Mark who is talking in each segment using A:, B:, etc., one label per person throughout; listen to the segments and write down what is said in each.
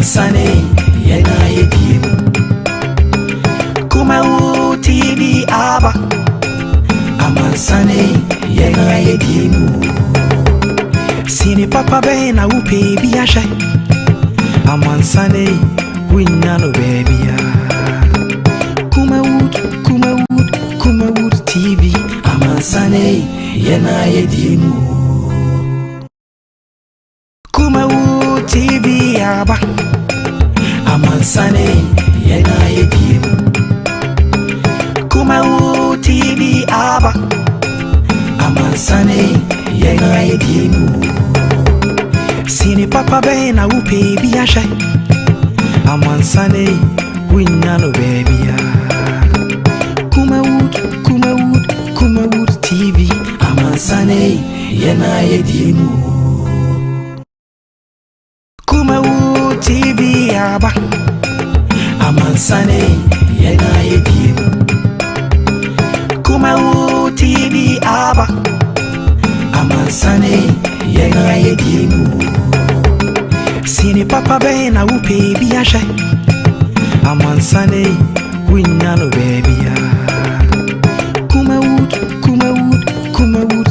A: Sunny, Yena Yedim. Kumawood TV Abba. Sunny, Yena Yedim. Sini Papa Ben, I will pay Biasha. Sunny, winner no baby. Kumawood TV. Sunny, Yena Yedim. Kumawood TV Abba. Sunny, Yena Yedim. Kumawood TV Abba. Sunny, Yena Yedim. Sini Papa Ben, I will pay Biasha. Sunny, winner no baby. Kumawood TV. Sunny, Yena Yedim. Kumawood TV Abba. Sunny, Yena Yedim. Kumawood TV Abba. Sunny, Yena Yedim. Sini Papa Ben, I will pay Biasha. Sunny, winner no baby. Kumawood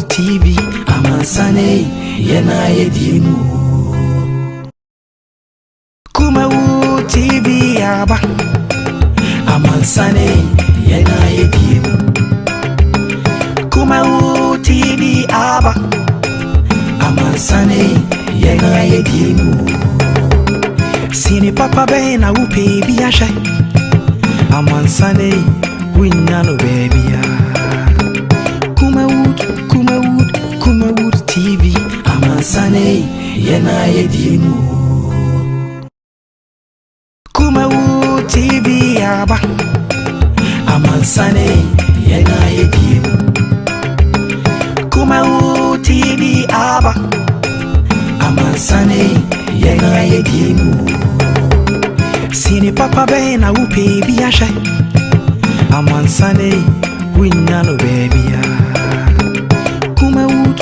A: TV. Sunny, Yena Yedim. Kumawood TV Abba. Sunny, Yena Yedim. Kumawood TV Abba. Sunny, Yena Yedim. Sini Papa Ben, I will pay Biasha. Sunny, winner no baby. Kumawood TV. Sunny, Yena Yedim. Kumawood TV Abba. Sunny, Yena Yedim. Kumawood TV Abba. Sunny, Yena Yedim. Sini Papa Ben, I will pay Biasha. Sunny, winner no baby. Kumawood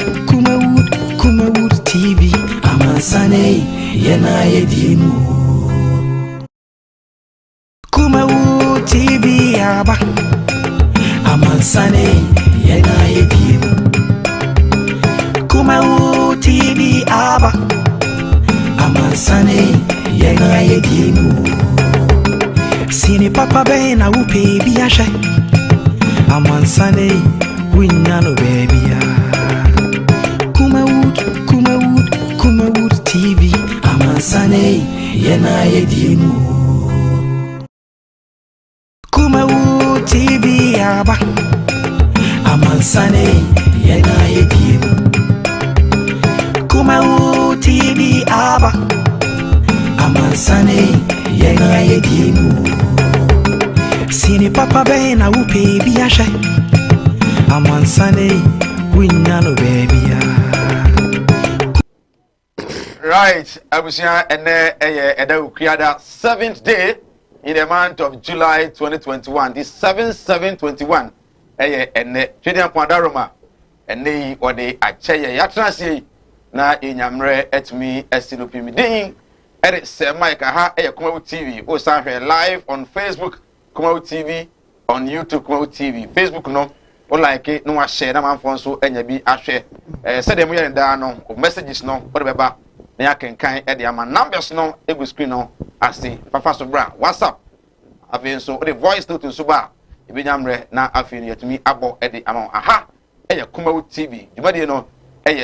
A: TV. Sunny, Yena Yedim. Kumawood TV Abba. Sunny, Yena Yedim. Kumawood TV Abba. Sunny, Yena Yedim. Sini Papa Ben, I will pay Biasha. Sunny, winner no baby. Kumawood TV. Sunny, Yena Yedim. Kumawood TV Abba. Sunny, Yena Yedim. Kumawood TV Abba. Sunny, Yena Yedim. Sini Papa Ben, I will pay Biasha. Sunny, winner no baby.
B: Right, I was here and the 7th day in the month of July 2021. This 7/7/21. And Chedian Pandaroma and they or they achaya yatrasi na inyamre etmi esinopimi din edit se Mike ha Kumawood TV o san live on Facebook Kumawood TV on YouTube Kumawood TV Facebook no o like it no wa share na manfo so enya bi ahwe se dem yer nda no messages no o de beba na yakenkan e de ama numbers no egu screen no ase fafa so bra WhatsApp afi so o de voice note so ba ebinyamre na afi no yatumi abo e de ama aha Kumawood TV jumadi no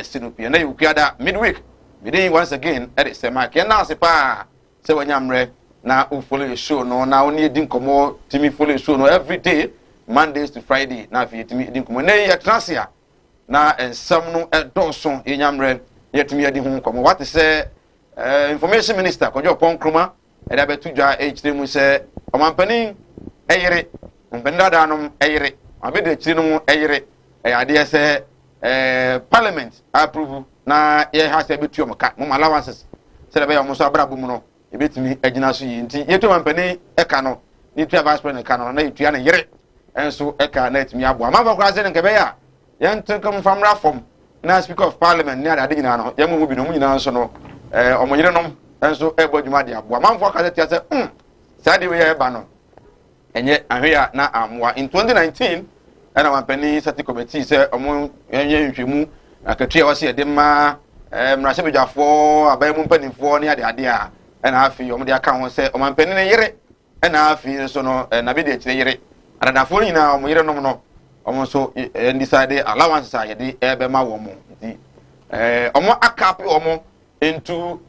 B: sinopia na yukiada midweek we once again edit se Mike na ase pa se wanyamre na o follow the show no na oni edi nkomo timi follow the show no every day Mondays to Friday na fi timi edi nkomo na ya transia na ensam no edonso enyamre yetimi edi hu nkomo what is information minister Kojo Ponkroma e da betu dwa ejire mu se omampani eyire ompenda danom eyire abede chiri no eyire ade se parliament approve na ye ha se betu omka mo allowances se da be yo so abrabo mu no e betimi agina so yi nti yetu omampani eka no ni tu vice president eka no na yetu ya na yire enso eka na etimi abo amaba kwa se nke be ya ye ntenkam famra form na speaker of parliament ni ade nyina no ye mu bi no mu nyina so no omo yire nom enso ebo dwuma de aboa manfo ka tia se saa de we ye ba no enye ahwe na amwa in 2019 ana wampani sati committee se omo enye nhwemu akatua wase de ma mrahye bedwafo abaye mpanimfo ne ade a ana afi omo de aka ho se omampani ne yere ana afi so no na be de kire yere adadafo nyina omo yere nom no omo so decide allowance sa ye de ebe ma wo mo nti omo akapi omo into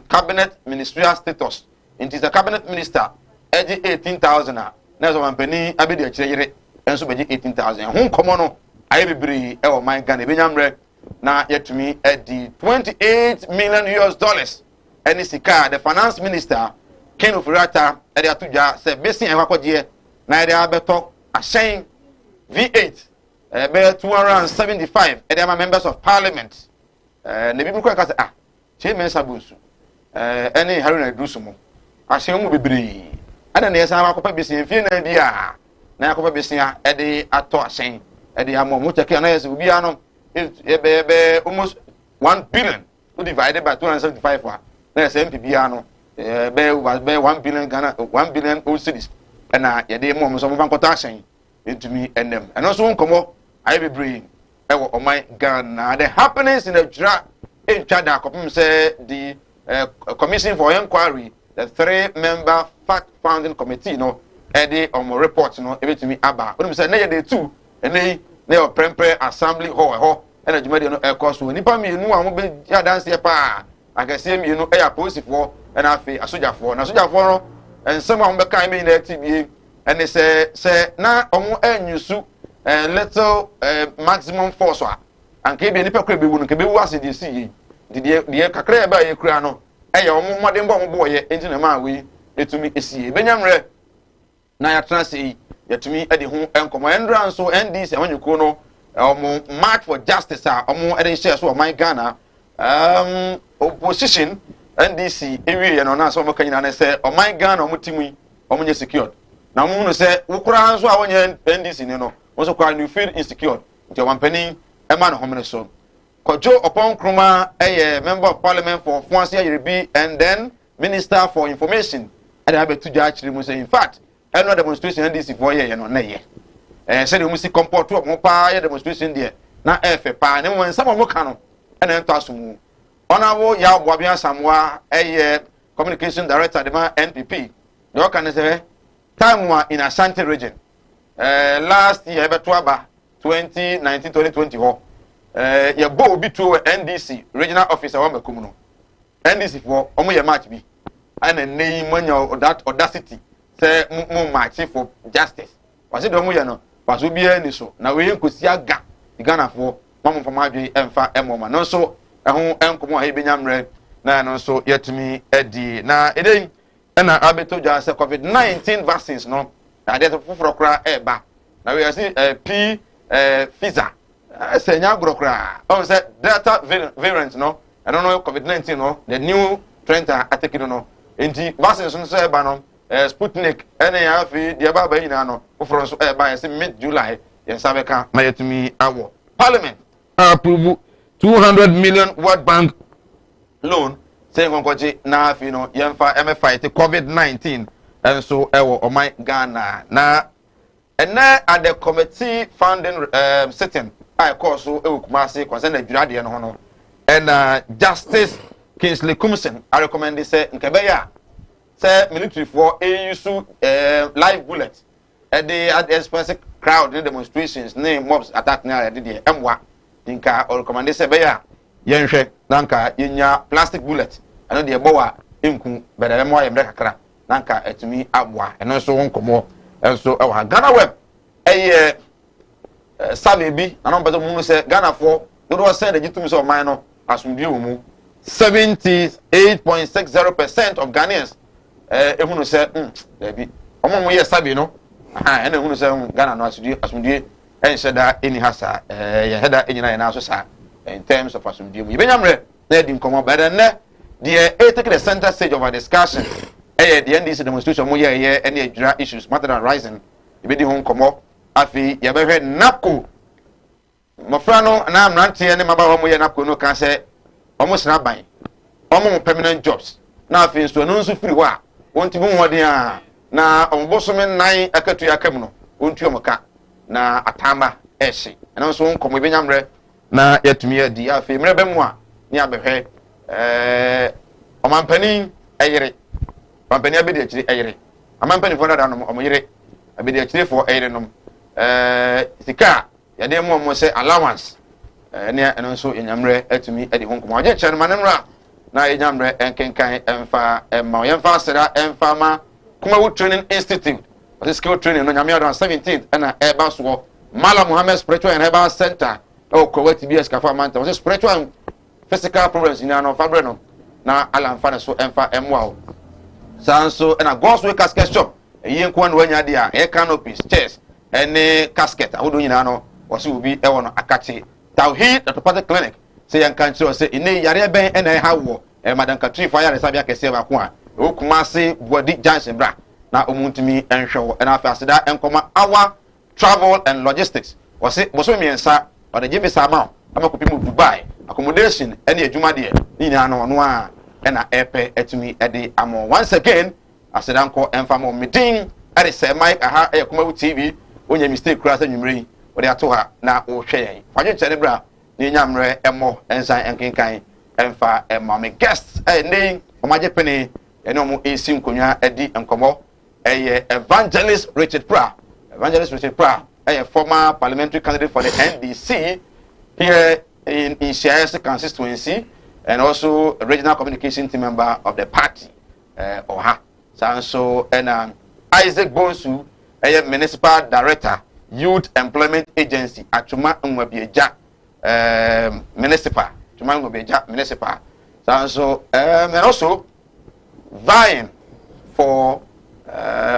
B: cabinet ministerial status into the cabinet minister eji 18,000 na so mampani abedi akire yere enso beji 18,000 ho komo no aye bibiri e wo man Ghana benyamre na yetumi edi $28 million any sika the finance minister Ken Ofurata e de atudwa se besin e kwakoje na e de abeto ashen V8 be 275 e de members of parliament ne bi mko ka se che men sabunsu any Haruna Dusumo ashen mu bibiri ana ne yesa akwakopa besin fie na bia na yakwakopa besin e de ato ashen e de amo mu cheke na yesa obi ano be almost 1 billion divided by 275 na yesa MPB ano be 1 billion Ghana 1 billion cedis na ye de mo so mo bankota ashen entumi enem eno so nkomo aye bebre e wo oman Ghana the happenings in the dra entwada akopim say the commission for inquiry the 3-member fact finding committee no e de report no ebetumi aba onum say na ye de 2 ene na your prempre assembly hall e na jumade no e course wo nipa mienu a mo be ya dance pa akase mienu e ya posifo e na afi asojafo na asojafo no ensem a mo be kan me na tibie ene se na omo anyusu little maximum force anke bi nipa kra be wu no ke be wu ase de si yi de kakra ba ye kra no e ya omo modem bo mo boye enti na ma we etumi esie benyamre na ya transi yatumi ade ho enkomo endran so NDC amanyuko no omo march for justice omo ede share so oman Ghana opposition NDC ewie no na so omo kanyina na se oman Ghana omo timu omo nye secured na omo no se wukura nso a wonye NDC ne no wonso kwa you feel insecure nti wampani ema no homene so Kojo Opon Kruma member of parliament for Fuansia Yerebi and then minister for information and I have to judge him say in fact no demonstration NDC for ye no na ye say we see comport to mo pa ye demonstration there na efe pa ne mo nsam mo ka no na ento asomu honorable ya Boabia Samwa communication director the NPP the can say time in Ashanti region last year beto aba 2019-2020 ho ya bo obi to NDC regional officer wa makum no NDC for omo ye match bi ana nei manya that audacity say mo match for justice wase do mo ye no paso bia ni so na we nkosi aga Ghana for mamo fama adwe emfa emoma no so ehun enkomo ha benyamre na no so yetumi edi na eden na abeto ja say COVID-19 vaccines no na dey foforo kra eba na we see visa senya grokra on say delta variant no I don't know COVID-19 no the new trend attack no enti vaccines no say eba no Sputnik ene ya fi de ba ba nyina no foforo so eba say mid July yen sabeka na yetumi awo parliament approve 200 million World Bank loan saying konkoji na fi no yemfa fight COVID-19 and so ewo oman Ghana na at the committee funding sitting I course so Kumasi concern the Juradi no no and Justice Kingsley Kumson I recommend this say nkebeya say military for use live bullets at the expensive crowd in demonstrations name mobs attack na the emwa nka or recommend this say beya yenhwe nanka yenya plastic bullet and the bowa nku bere mo yemre kakra nanka etumi abwa eno so nkomo enso ewa Ghana web sabe bi na no bezo mu se Ghana for do say the jitum so man no asumdie mu 78.60% of Ghanaians ehunu se da bi omo mo ye sabe no ena ehunu se Ghana no asumdie ensheda eni hasa ye heda enyina na so sa in terms of asumdie mu benyamre na di nkomo better na the take the center stage of our discussion the NDC demonstration mo ye any adura issues matter than rising be di hon komo afi ye be hwe NAPCO mofra no na amrante ne maba mo ye NAPCO no kan se omo sna ban omo permanent jobs na afi nso no nso firi wa wonti bu hoden a na ombosome nan akatu yakam no wontu omka na atama ehye eno nso nkomo ebenyamre na yatumi adi afi mre bemu a ni abehwe omampani ayire omampani abedi akiri ayire amampani fo dada no omyire abedi akiri fo ayire no sika yade mo se allowance ne eno nso enyamre atumi adi honkomo aje chere manemra na enyamre enkenkan emfa emma yemfa sera emfa ma Kumawood Training Institute or skill training no nyame adan 17th na eba so Mala Muhammad Spiritual and Herbal Center o Kumawood TV Skafa Manta was spiritual and physical problems in no fabre no na ala mfa so emfa emwa o sanso na God's Way Casket Shop yen ko no wanya dia e canopies chairs ene casket awodo nyina no wose obi e wono akache Tawhid Orthopedic Clinic say yan kan chiro say ine yare ben ene ha wo madam Katri fa yare sabia kese ba ko a o Kumasi Body Junction bra na omuntumi enhwe na afa aseda enkoma our travel and logistics wose boso miensa o de jibe sama amakopi mu Dubai accommodation ene adwuma de ni na no a ena epe etumi ede amo once again aseda nko emfa mo meeting ade say Mike aha Kumawood TV onye mistake kura sa nwumre o de ato ha na o hwe yen faje chere bra ni nyamre emo ensan enkenkan emfa emame guests nei omaje pene ene omo esi nkonwa edi enkomo Evangelist Richard Pra former parliamentary candidate for the NDC here in Ishayes constituency and also a regional communication team member of the party Oha so and Isaac Bonsu municipal director Youth Employment Agency Atuma Nwabieja municipal so and also vying for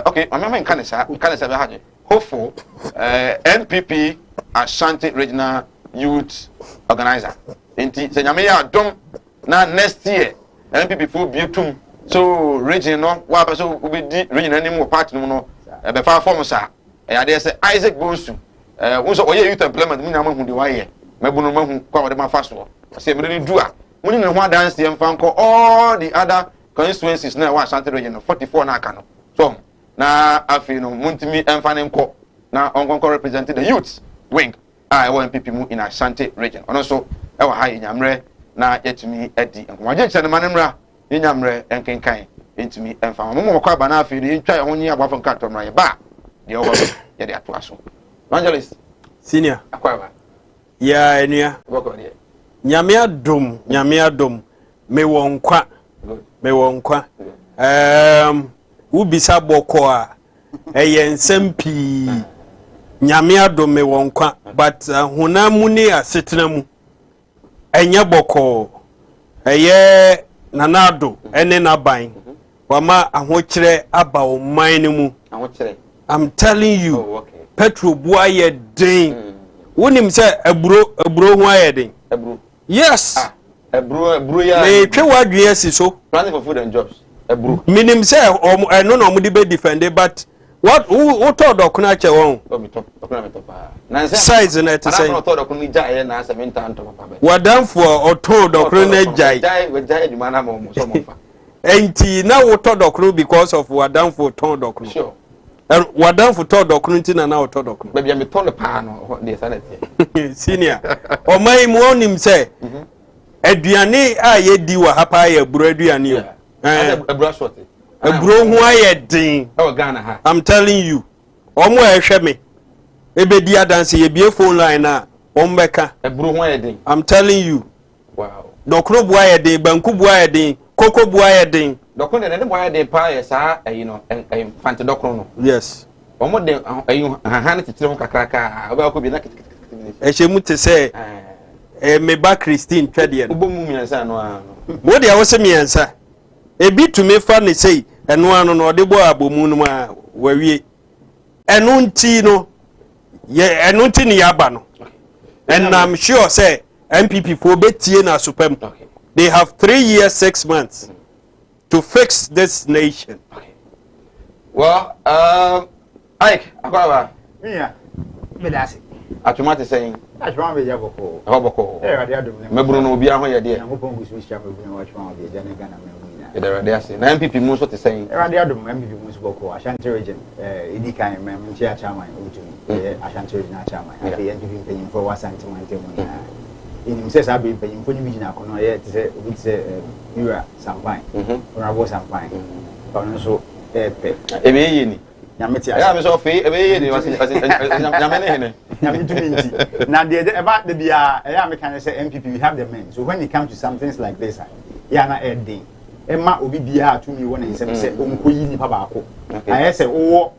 B: okay, my mama in Canada hopeful NPP Ashanti Regional Youth Organizer. Inti senyame ya dom na next year NPP full bietum so region no wa ba so obedi region anim wo party no no be fa form sa ya dey say Isaac Bonsu wo so oye youth employment mu nyama hu de wa ye mabunu mahu kwa wode ma fa so say me du a muni ne ho dance ye mfa nko all the other constituencies na wa Ashanti region 44 na aka no so na afi no muntimi emfa ne nko na onkonko representing the youth wing I want people mu in Ashanti region ono so e wa ha nyamre na yetumi edi nkomaje chane manemra nyamre enkenkan entumi emfa mo kwa ba na afi ni ntwa ho nyi agbafo nka tomra ye ba de o ye de ato aso evangelist
C: senior
B: akwa ba
C: ya enua
B: boko de
C: nyame adom me wonkwa ubisa boko a ensem pi nyame adom me wonkwa but hunamu ni asetena mu enye boko nanado ene naban wama ahokyere aba o man mu ahokyere I'm telling you petrol bua ye den wonim se eburo hu aye den eburo yes eburo ya me twe wadwe asiso planning for food and jobs eburo minim se eno no mudi be defend but what who told dokuna che won dokuna me topa na size na te say na told dokuna jae na 7 tanto papa be wadam for o told dokuna jae we jae djuma na mo so mo fa enti na wo told dokuna because of wadam for told dokuna sure wadam for told dokuna nti na wo told dokuna be bia me told pa no dey sanity senior o mai mo onim say aduane a ye di wa hapa ya buru aduane o eburo short eburo hu aye din e Ghana ha I'm telling you omo ehwe me ebedi adanse ye bie phone line na ombeka eburo hu aye din I'm telling you wow dokro bu aye din banku bu aye din koko bu aye din dokro ne bu aye din pa ye sa you know fante dokro no yes omo de ha na titire ho kakraka oba ko bi na ehye mu te se me ba Christine twede no obomu miensa no a wo de awose miensa ebi tumi fa ne sei eno anu no de bo abomu no ma wawie eno nti no ye eno nti ni yaba no and I'm sure say MPP for betie na supem they have 3 years 6 months to fix this nation. Well Ike akwa
D: yeah me that's it
B: atumate saying
D: atwa be jaboko
B: aboko
D: radio
B: meburu no obi ahụ ye de
D: Nyankopon gusu sia meburu na watwa be jana Ghana me
B: There say na MPP mu so te say.
D: Radio dum MPP mu so boko Ashanti region edi kan mem chia chairman utumi Ashanti region chairman. Afi MPP penyin for Wasanti mante mu na. Inim se sabe penyin for ni bigina kono ye te se obi te Yura Sampan. Honorable Sampan. Ono so pe.
B: Ebe ye ni.
D: Nyameti
B: ya me so fe ebe ye ni wasi nyamene hene.
D: Nyameti minti. Na the about the bia ya me can say MPP we have the men. So when it comes to some things like this, ya na ending. Emma obi bia to me won nsem say onkoyi nipa baako. Aye say wo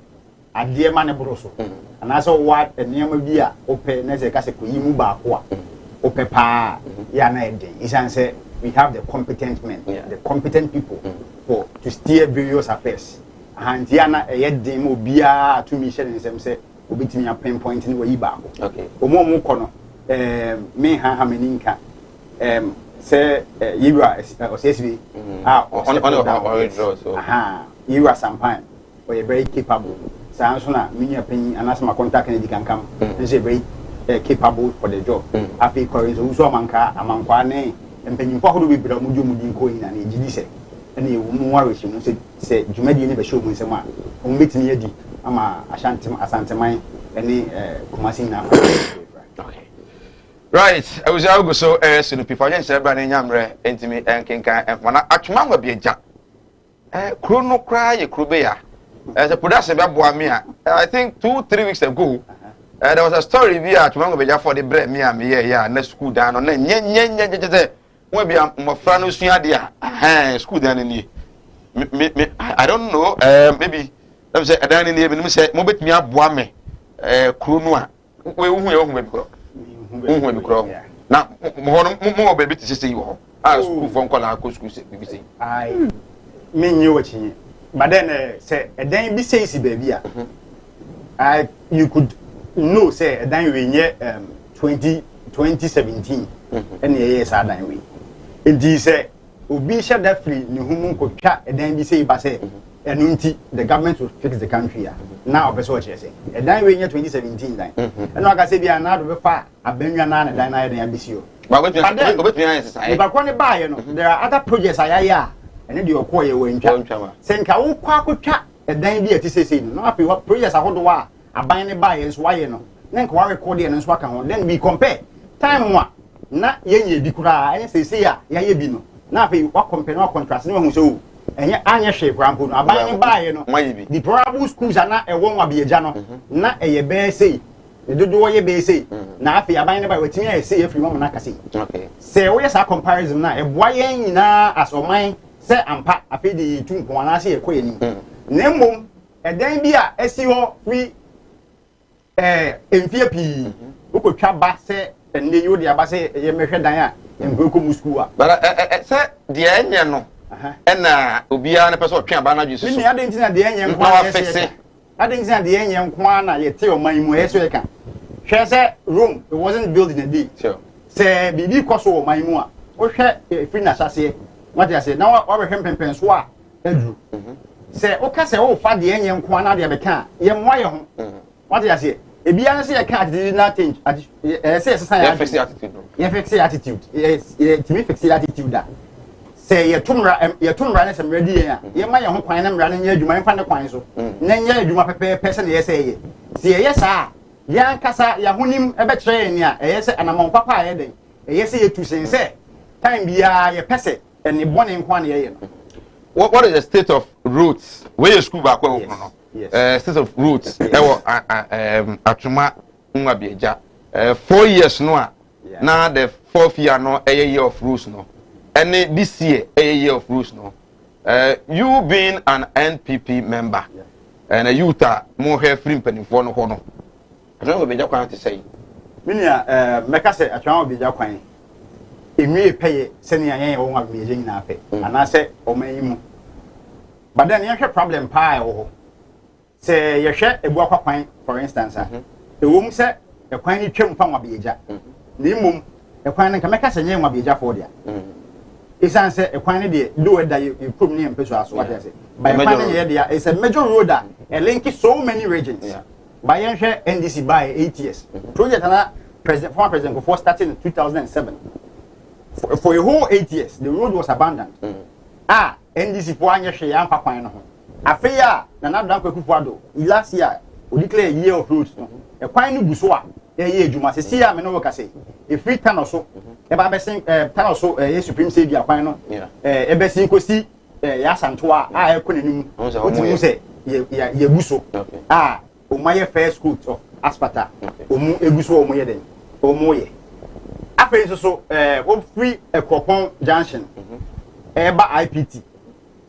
D: ade ma ne boro so. Ana so wa enema bia ope na say ka say koyi mu baako a. Ope pa ya na ending. Isan say we have the competent men, the competent people for to steer various affairs. And Diana a yedim will be a to me shedding them say, obitimi a pinpoint in Waiba. Okay. Omo Mukono, me ha meninka, say, you are or says we are you are some time, or a very capable. Sansona, many opinion, and ask my contact and you can come and say very capable for the job. Happy Corinth, also manka, among Quane, and penny for who will be Mudu going and a any more she say Jumedi never show me some one meet me di ama Ashanti mine any Kumasi na.
B: Okay. Right, I was out so soon people yen say bra nyamre entimi enkenkan wana atwuma ngwa bieja kro no kra ye kro be ya as a production be boa me I think 2-3 weeks ago there was a story via atwuma ngwa bieja for the bread me am here na school down on nye we be my friend usua dia school down ni I don't know maybe let me say down ni me say mo betimi aboa me kro no a we hu be kro hu be kro na mo be biti say wo school for nkola ko school say bi say
D: I me nyi wachi but then say dan bi say si baby a you could know say dan we nye 2017 and yes dan we Indeed, say, Obi shall that free, Nuhumun could chat, and then be say, and the government will fix the country. Now, that's what you say. And then we in 2017, and like I said, we are not over far. I've been your nana, and I didn't miss you. But if I want to buy, there are other projects I and then you acquire when Send Kao Quack chat, and then be a TCC. Not what projects I hold the war. I buy any buyers, why you know. Then Quarry Cordian and Swaka, then we compare. Time one. Na yenye bikura ene se ya ye bi no na afi wa compare no contrast no hu so enye anya hwe krampo no aban ne baaye no the probable schools na e won wa bieja no na eye be sei e dodo ye be sei na afi aban ne baaye wetimi ya sei afiri mo na kase okay se wo yes a comparison na e boa yen nyina asoman se ampa afi de tunko na se e koye ni na mmom e dan bi a esi ho fi enfie pi ukotwa ba se and you the abase ye mehwe dan a embroko mu school a
B: but say de enye no na obia na pese otwe aba na dwese so
D: me ade ntina de enye nko na fixe ade ntina de enye nko na ye te o man mu he so ye kan hwe say Rome it wasn't built in a day
B: sure
D: say bibi koso o man mu a o hwe free na sase what you say now o be hwempempen so a adru say o ka say o fa de enye nko na de be kan ye mo ye ho what you say ebia na say ye kan did not change say society
B: fix attitude
D: ye fix attitude yes to fix attitude that say ye tumra na sem ready ye ma ye ho kwan na mra na nya adwuma nfa ne kwan so na nya adwuma pepe person ye say ye see ye sa ya nkasa ya honim ebe kire ni a ye say anamon papa ye den ye say ye tu sense time bia ye pese eni bone nkwa na ye no
B: what is the state of roots where your school back no state of roots atuma nwa bieja 4 years no a now the 4th year no a year of roots no and this year a year of roots no you being an NPP member and a youth more hair free penny for no hono I don't know bieja kwan to say
D: minia meka say atwa bieja kwan emi pay sene yan wo nwa bieja nyina ape ana say o man but then you have problem pie wo say you hwe ebu akwan for instance e wom say e kwan ni twem fa nwa bieja na imom e kwan nka meka say nwa bieja for dia isan say e kwan ni de do e da you prom ni empeso aso what say by kwan ni ye dia is a major road that link so many regions by yen hwe NDC by 8 years project na former president before starting in 2007 for a whole 8 years the road was abandoned NDC for anya hwe ya mfa kwan no ho afei a na Nana Kwakufu Ado last year we declare year of roads no e kwan no gu so a ye adwuma se sia me no work say e free tunnel so e ba be sen tunnel so ye supreme say bia kwan no e be sin kosi ya santo a e ko nanim o ti mu se ye gu so o ma ye first school of Aspata o mu egu so o mu ye den o mu ye afei so o free e Kropon junction ba IPT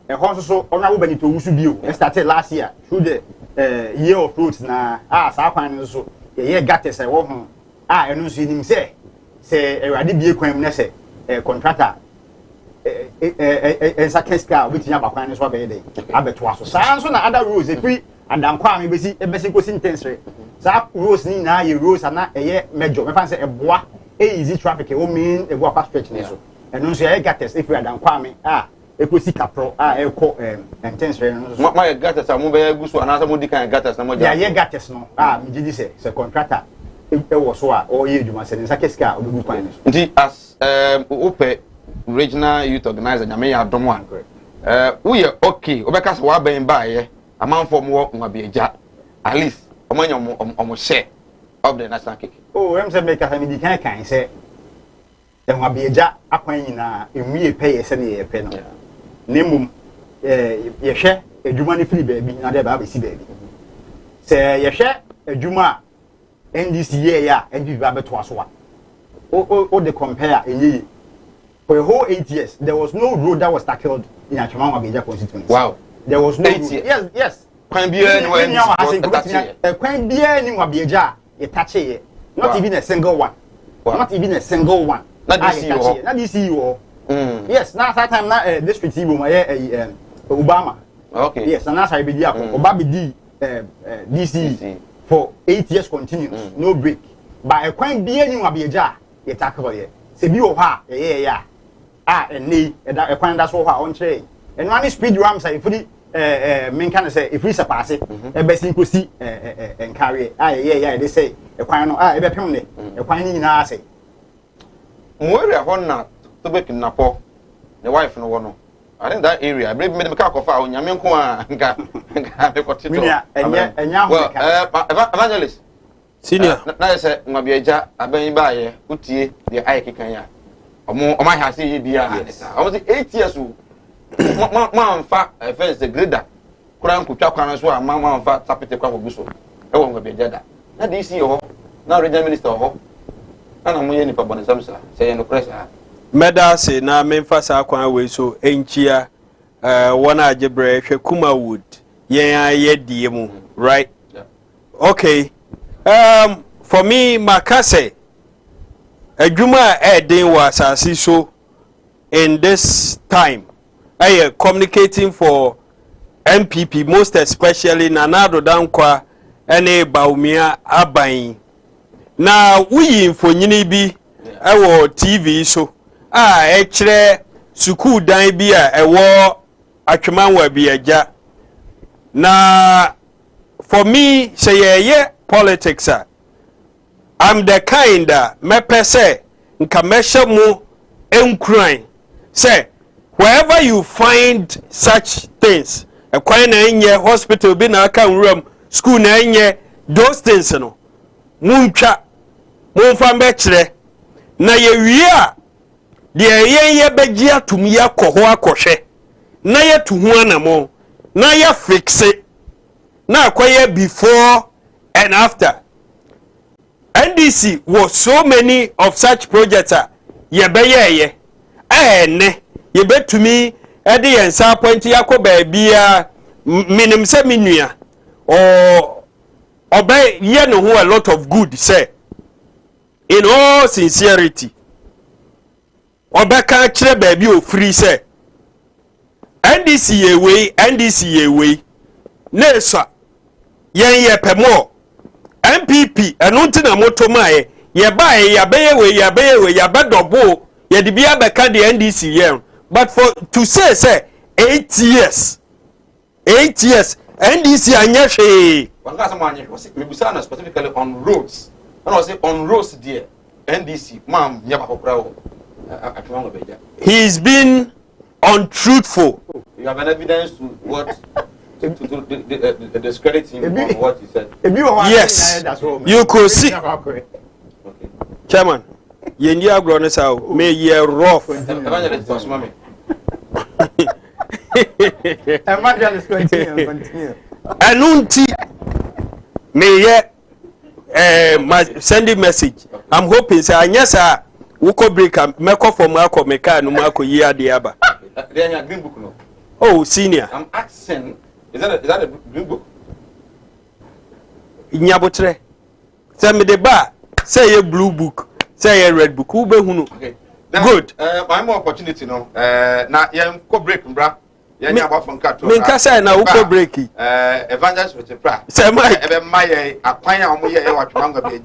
D: ho so ona wo bani to wusu bio started last year through the year of roads na sa kwan no so ye gates e wo ho eno so nim se ewade bie kwan na se contractor sakeska obetinya ba kwan no so be dey abeto aso sa so na other roads e free adankwa me besi kosi intensely sa roads ni na ye roads na ye major me fan se eboa easy traffic e wo mean eboa pass stretch ni so eno so ye gates e free adankwa me ekosi kapro eko intensely no so
B: my gates am be gusu anasa mo dikan gates na mo ja
D: ye gates no me gidi se contractor e wo so o ye adwuma se nsa keska obegu kwan ni so
B: nti as ope regional youth organizer nyame ya dom an we okay obeka se wa ben ba ye amanfo mo Nwabiaja at least omanya omo share of the national cake
D: em se make ka me dikan kan se Nwabiaja akwan nyina emie peye se ne ye pe no nemum ye hwe adwuma ne fili baabi na de ba si baabi se ye hwe adwuma NDC ye ya NDC ba beto aso a o de compare enyi for a whole 8 years there was no road that was tackled in Nwabiaja constituency.
B: Wow,
D: there was no road. Yes
B: kwan bia ni when
D: kwan bia ni Nwabiaja ye touch ye not even a single one. Not even a single one.
B: Not this year.
D: Yes, now that time na district Igbo ma ye Obama.
B: Okay.
D: Yes, and that's how be dia Obama be DC for 8 years continuous, no break. But a kwan bia ni Nwabiaja ye tackle ye. Se bi o ha ye eni e kwan da so ha on tre. And one speed ram say for the men can say if we surpass it e be sin kosi en carry they say e kwan no e be pem ne e kwan ni na say
B: Mwere honna to be kidnapper the wife no wono I think that area I believe me the car kofa o nyame nko a nka be kotito evangelist
C: senior
B: na say Nwabiaja aban ba ye utie the eye kikan ya omo ha say ye bia omo say 8 years o ma mfa first the grader kura nkutwa kwan so a ma mfa tapete kwa kogu so e wo Nwabiaja da na DC ho na regional minister ho ana mo ye ni pa bonesamsa say no pressure
C: meda se na memfasa kwan we so enchia wona agebre hwe Kumawood yen ayedie mu right okay for me makase adwuma edin wa asasi so in this time communicating for MPP most especially Nana Dankwa ene Baumia aban na wuyi mfonyini bi ewo TV so ekire sukuu dan bi ewo atwemanwa Nwabiaja na for me say ye politics I'm the kind mepe say nka mesha mu enkran say wherever you find such things ekwan na enye hospital bi na aka nram school na enye those things no muntwa mumfa mbekire na ye wie a de ye begi atum ye koho akohwe na ye tuhu anamo na ye fixe na akoye before and after NDC was so many of such projects ye beye ne ye betumi e de yensa appoint yakoba bia minim se minua or obey ye no ho a lot of good say in all sincerity obeka kire baby o free say NDC ye we nesa yen ye pemo MPP enunti na motoma ye bae ya beye we ya bedobo ye de bia beka de NDC yen but for to say 8 years NDC anya hwe
B: wanga sama anya hwe me busa specifically on roads and I say on roads there NDC mam nya ba kokra o atwa Nwabiaja
C: he's been untruthful.
B: You have an evidence to what? to discredit him on what he said.
C: Yes, you could see. Okay. Chairman, you are grown as how may ye rough.
B: Evangelist, mommy.
D: Evangelist, continue.
C: Anunti may ye send a message. I'm hoping, sir, and yes, sir, we could break a meko for Marco Meka and Marco Yea Diaba.
B: They are green book, no?
C: Oh, senior.
B: I'm asking, is that a green book?
C: Nyabotre. Send me the bar. Say a blue book. Say a red book. Who be who?
B: Okay.
C: Good.
B: I'm more opportunity, no. Now, you could break, bra. You are from Cato.
C: Minkasa na uko breaki.
B: Evangelist with the pra.
C: Say my
B: acquire on my what longer be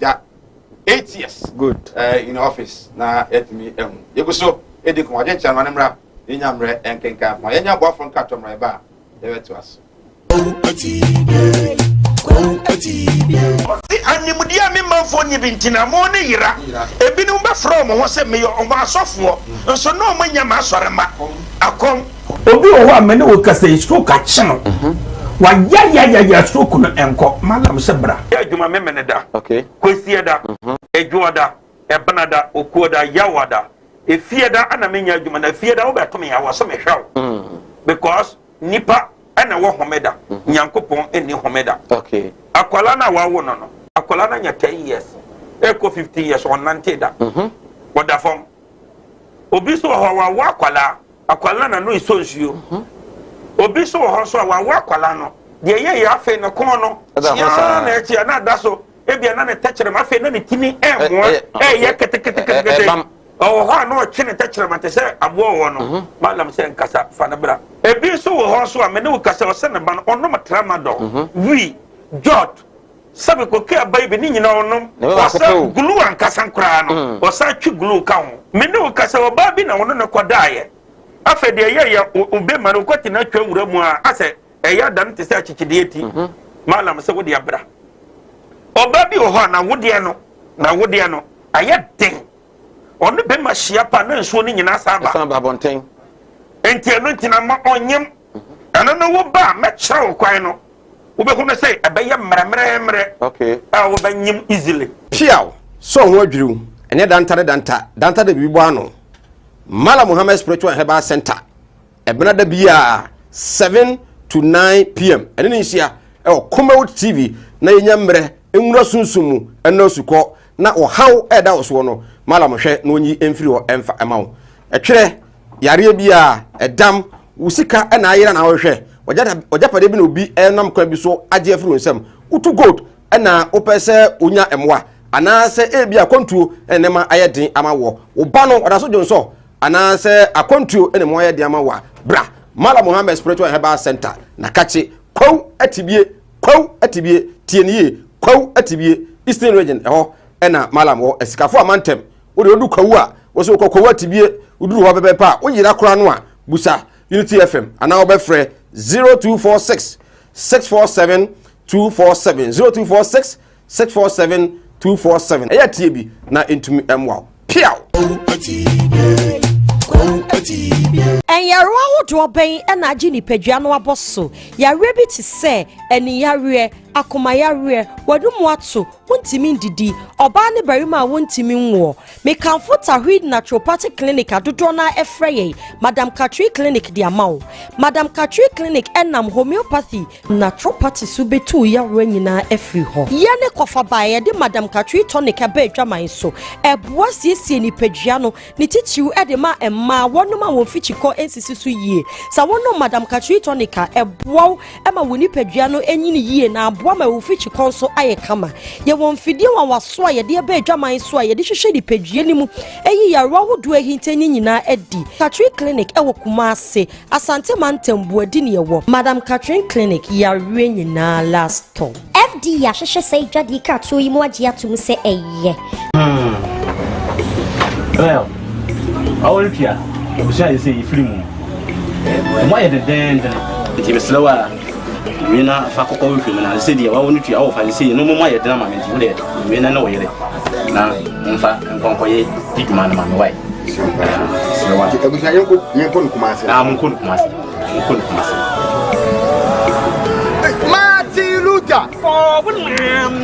B: 8 years.
C: Good.
B: In office. Now, let me you go so. Edi ko waje chan wanemra. Inyamre enkenka. My enya boy from Cato my bar. They were to us.
E: Animudia me manfo ni bintina mo ne yira ebinu be from ho se me yo ma asofo nso no manya ma asorema akom obi o ho amene wo kasa stroke a chino wa ya stroke no enko malam se bra ya adwuma memene da
B: okay
E: kosie da ejuoda ebenada okuoda yawada efieda ana menya adwuma na fieda wo beto me ya wo so me hwaw because nipa ana wo homeda nyankopon eni homeda
B: okay
E: akwala na wawo no akwala na nya 10 years eko 50 years on nanteda oda fom obi so ho wawo akwala na no isonsuo obi so ho so wawo akwala no de ye ya fe no kon no ya na echi na da so ebia na ne techere ma fe na ne tini emo ye kete oh ha no chine techere ma te se abo wo no malam se nkasa fa na bra ebi so ho so amene wo kasa o se ne ba no ono matramadol wi jot sabe ko ke baby ni nyina onom wasa glue ankasa nkra no wasa twi glue ka ho mene wo kasa wo ba bi na wono ne kodaye afede ye obe ma no kwati na twa wura mu a ase eya dan te se achichide eti malam se wo de abra oba bi ho na wode no aye den onu be ma hia pa na nsuo ni nyina saba
B: ba bonten
E: enti eno ntina ma onyem ana no wo ba me kire wo kwan no wo be hunu say ebeye mremremre
B: okay
E: wo ba nyim easily
F: piaw so ho adwuru ene danta da bibo ano Mala Muhammad Spiritual Herbal Center ebena da bia 7 to 9 p.m. ene ni hia Kumawood TV na yenya mre enwura sunsumu ena osuko na ohaw eda oso no mala mohwe na onyi emfiri ho emfa emawo etwere yare bia edam usika ena ayira na wohwe ojapade bi na obi enam kwa bi so age afiri onsam utu gold ena opese onya emwa anase ebia kontuo enema ayeden amawo oba no odaso jonso anase akontuo enema ayeden amawa bra Mala Muhammad Spiritual Herbal Center na kache kwaw atibie tienie kwaw atibie Eastern Region eho ena malam wo esikafo amantem wo de odu kwaw a wo so kwaw atibie uduru ho bebe pa wo yira kora no a busa Unity FM ana wo be frɛ 0246 647 247 0246 647 247 eya tie bi na entumi emwa piaw
G: and yarwa wodo ben na agi ni padua no aboso yare bi ti se eni yare akoma yare wadumu ato wontimi ndidi oba ne barima wontimi nwo me kanfo tahwid naturopathic clinic adodo na efreye Madam Katri clinic di amawo Madam Katri clinic enam homeopathy naturopathy so betu yare nyina efri ho ye ne kofa bae de Madam Katri tonic aba adwaman so eboa siesie ni padua no ni titiw e de ma emma wonoma won fichiko ensisi so yie sa wono Madam Katri tonic eboa ema woni padua no enyini yie na aboa ma wo fichiko so aye kama ye won fidie wa waso a ye de aba adwaman so a ye de hwehwe di padua ni mu eyi yarwa hodo ahintani nyina edi Katri clinic ewo Kumase Asante Mantembu adi ne yewo Madam Katri clinic yarwe nyina last time
H: FD ya hwehwe sei dwadi ka to yi mu agi atum se eye
I: well all pia obusia say iflimu why the den it is slower wina fa kokko wifim na se dia wa wonu tua wo fa ni se no mo aye den ma menti wule wina na wo yere na mfa nkonkoye diguma na ma why mesrewa
D: ebusa yenko Kumasi
I: munko Kumasi
D: Martin Luther
J: oh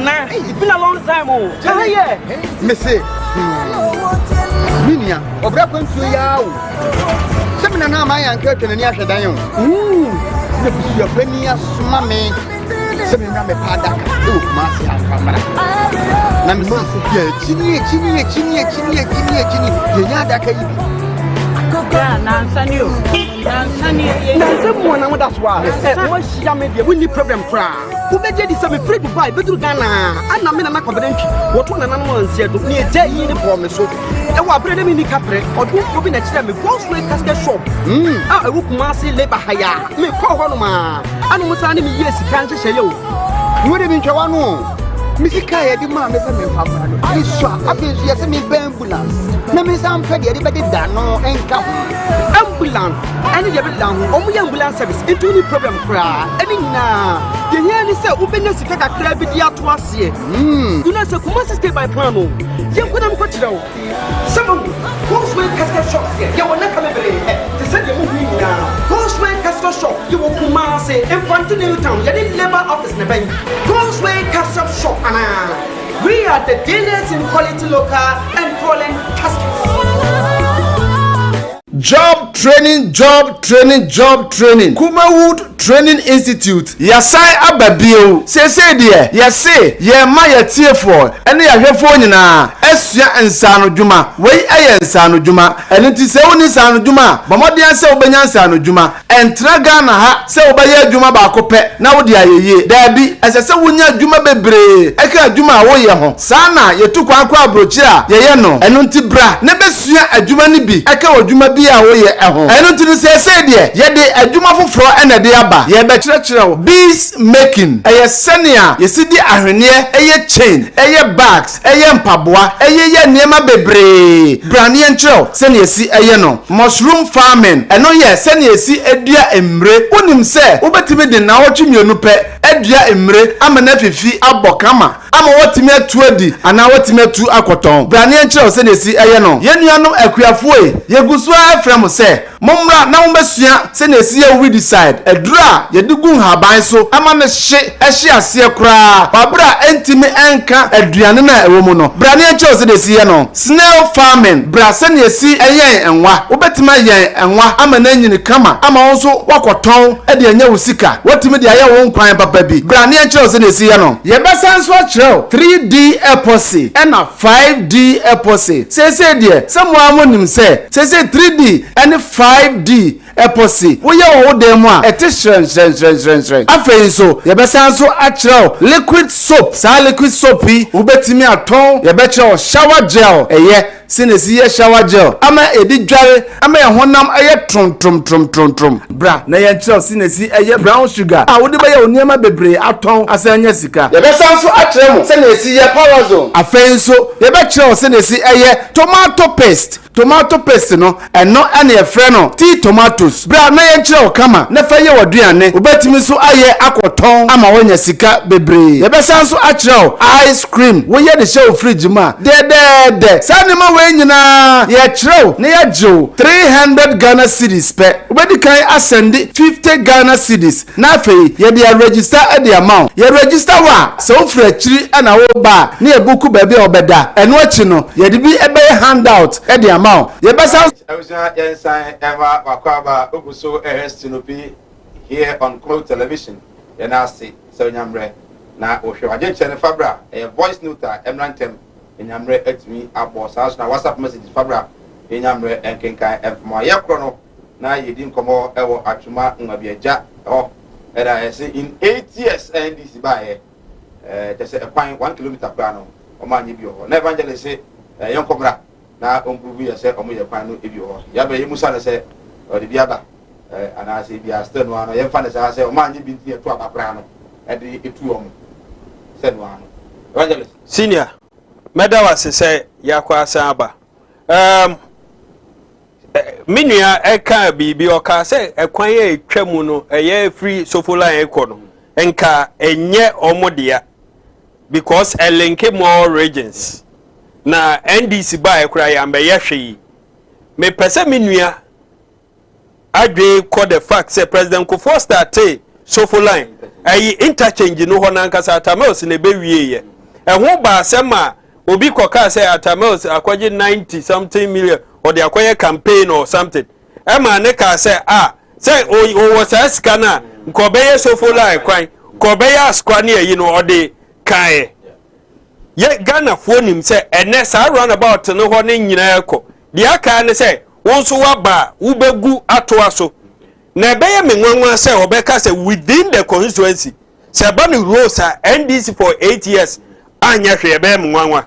J: na it's been a long time oh yeah
D: me say minia obra kwantu ya o semina na ma ya nka twene ni ahwedan yo ne busu pani asoma me semina me pada o Kumasi akamara na me say ya chini ye nya daka yi
J: Nansani mo na mo that's why wo hia me de we need problem kra wo beje di say me free Dubai bedru Ghana ana me na na confident wo to na na mo ansia do ne je yi ni problem so e wo abre me ni kapre odu obi na kire me go straight casket shop e wo Kumasi labor haya me ko ho no ma anu mo sa ni me yes kan hye ye o
D: wo de bi ntwa no misika ye di ma me se me papa no iswa abensu ye se me ambulance na me sam fe de be da no enka
J: ambulance any de be down omu ye ambulance service into any problem kra any na ye here ni say u benya sika kakra bi di ato ase you know say Kumasi stay by plan o ye kwena mo kwatira o some Cosway casket shop here ye wona ka mebere te say de mo hu nyina Cosway casket shop ye wo Kumasi in front of New Town ye di labor office na ben Cosway casket shop we are the dealers in quality local and foreign caskets.
K: Job training. Kumawood Training Institute. Yasai ababio. Se die. Yase. Ye ma ye tiefo. Ene ya hwefo nyina. Esua ensano dwuma. Wei eye ensano dwuma. Ene ti se woni ensano dwuma. Bomodian se obenya ensano dwuma. Entra Ghana ha se obaye adwuma ba kope na wodi ayeye. Dabi esese wonya adwuma bebre. Eka adwuma wo ye ho. Sana ye tu kwankwa abrochi a ye ye no. Eno nti bra ne besua adwuma ni bi. Eka adwuma bi a wo ye eho. Eno nti se die. Ye de adwuma foforo ene de aba. Ye be kire bees making. Eye senia ye sidi ahwene eye chain, eye bags, eye mpaboa, eye ye niema bebre. Brand ye kire senia si eye no. Mushroom farming. Eno ye senia si edua emre. Unim se obetime de na wotwe mienu pe edua emre amana fifi abokama. Ama wotime atu adi ana wotime atu akoton. Brand ye kire senia si eye no. Ye nuanom akuafo ye gusu afrem se momra na wombesua senia si ye we decide. Edra ye digun haban so ama ne hye ase kura babra entimi enka aduane na ewo mu no bra ne enche ose de siye no snail farming bra se ne si eyen enwa obetima yen enwa ama na nyini kama ama wonso wakoton e de anya wusika wotimi de aye won kwan papa bi bra ne enche ose de siye no ye besan so akirel 3D epoxy na 5D epoxy se de samu amonim se 3D and 5D epoxy wo ye wo dem a etishren afei so ye besan so akirel liquid soap sa liquid soap yi wo betimi aton ye be kire shower gel eye sinesi ye shower gel ama edi dware ama ye honam eye trom bra na ye kire sinesi eye brown sugar a wo de be ye oniema bebre aton asanya sika ye besan so akirel mo sinesi ye powerzone afei so ye be kire sinesi eye tomato paste no eno ane ye frɛ no tea tomatoes bra na ye kire kama na fa ye waduane obetimi so aye akoton ama wonya sika bebre ye besan so akirel ice cream wo ye de show fridge ma de sanima we nyina ye kirel na ye jew 300 Ghana cedis pe obedi kan asend 50 Ghana cedis na afei ye de register e de amount ye register wa so ofra kiri ana wo ba na ye boku ba bi obeda eno achi no ye de bi ebe handout e de amount ye besan
B: Yensan Eva Wakwaba Oguso Ehestinopi here on Kumawood Television. Yenasi Senyamre na Oshawaje Chene Fabra a voice note Emrantem Enyamre etmi abo saas na WhatsApp message Fabra Enyamre enkenkan enfmo ayekro na yedi nkomo ewo atuma ngabiaja era in 8 years NDC bae just a point 1 kilometer plano o ma nyi bi ho na evangelist say yonkobra na ompubu ye se omo ye kwan no ebi ho ya be yimusa na se o de biaba ana se bia stand no ye fa na se o ma nyi bi nti eto abakra no e de etu omo se no ano evangelist
C: senior medawa se yakwa saba minua eka bibi oka se ekwan ye etwamu no eye free sofola ekọ no enka enye omodia because elinke more regions na NDC ba ekura ya mbe yehwe me pese me nua adwe call the fact say President Kufuor started Sofo line ayi interchange no ho nankasa Atamels ne be wie ye ho ba asema obi koka say Atamels akwaje 90 something million or the akwaye campaign or something ema ne ka say say o was aska na nko be ye Sofo line kwan ko be ya askwa ne yi no ode kan ye Ghana fo nim say ene sa run about no ho ne nyina ekọ dia aka ne say wonso waba ubegu atoaso na ebeye menwanwa say obeka say within the constituency say bani rules NDC for 8 years anya hwe ebeye menwanwa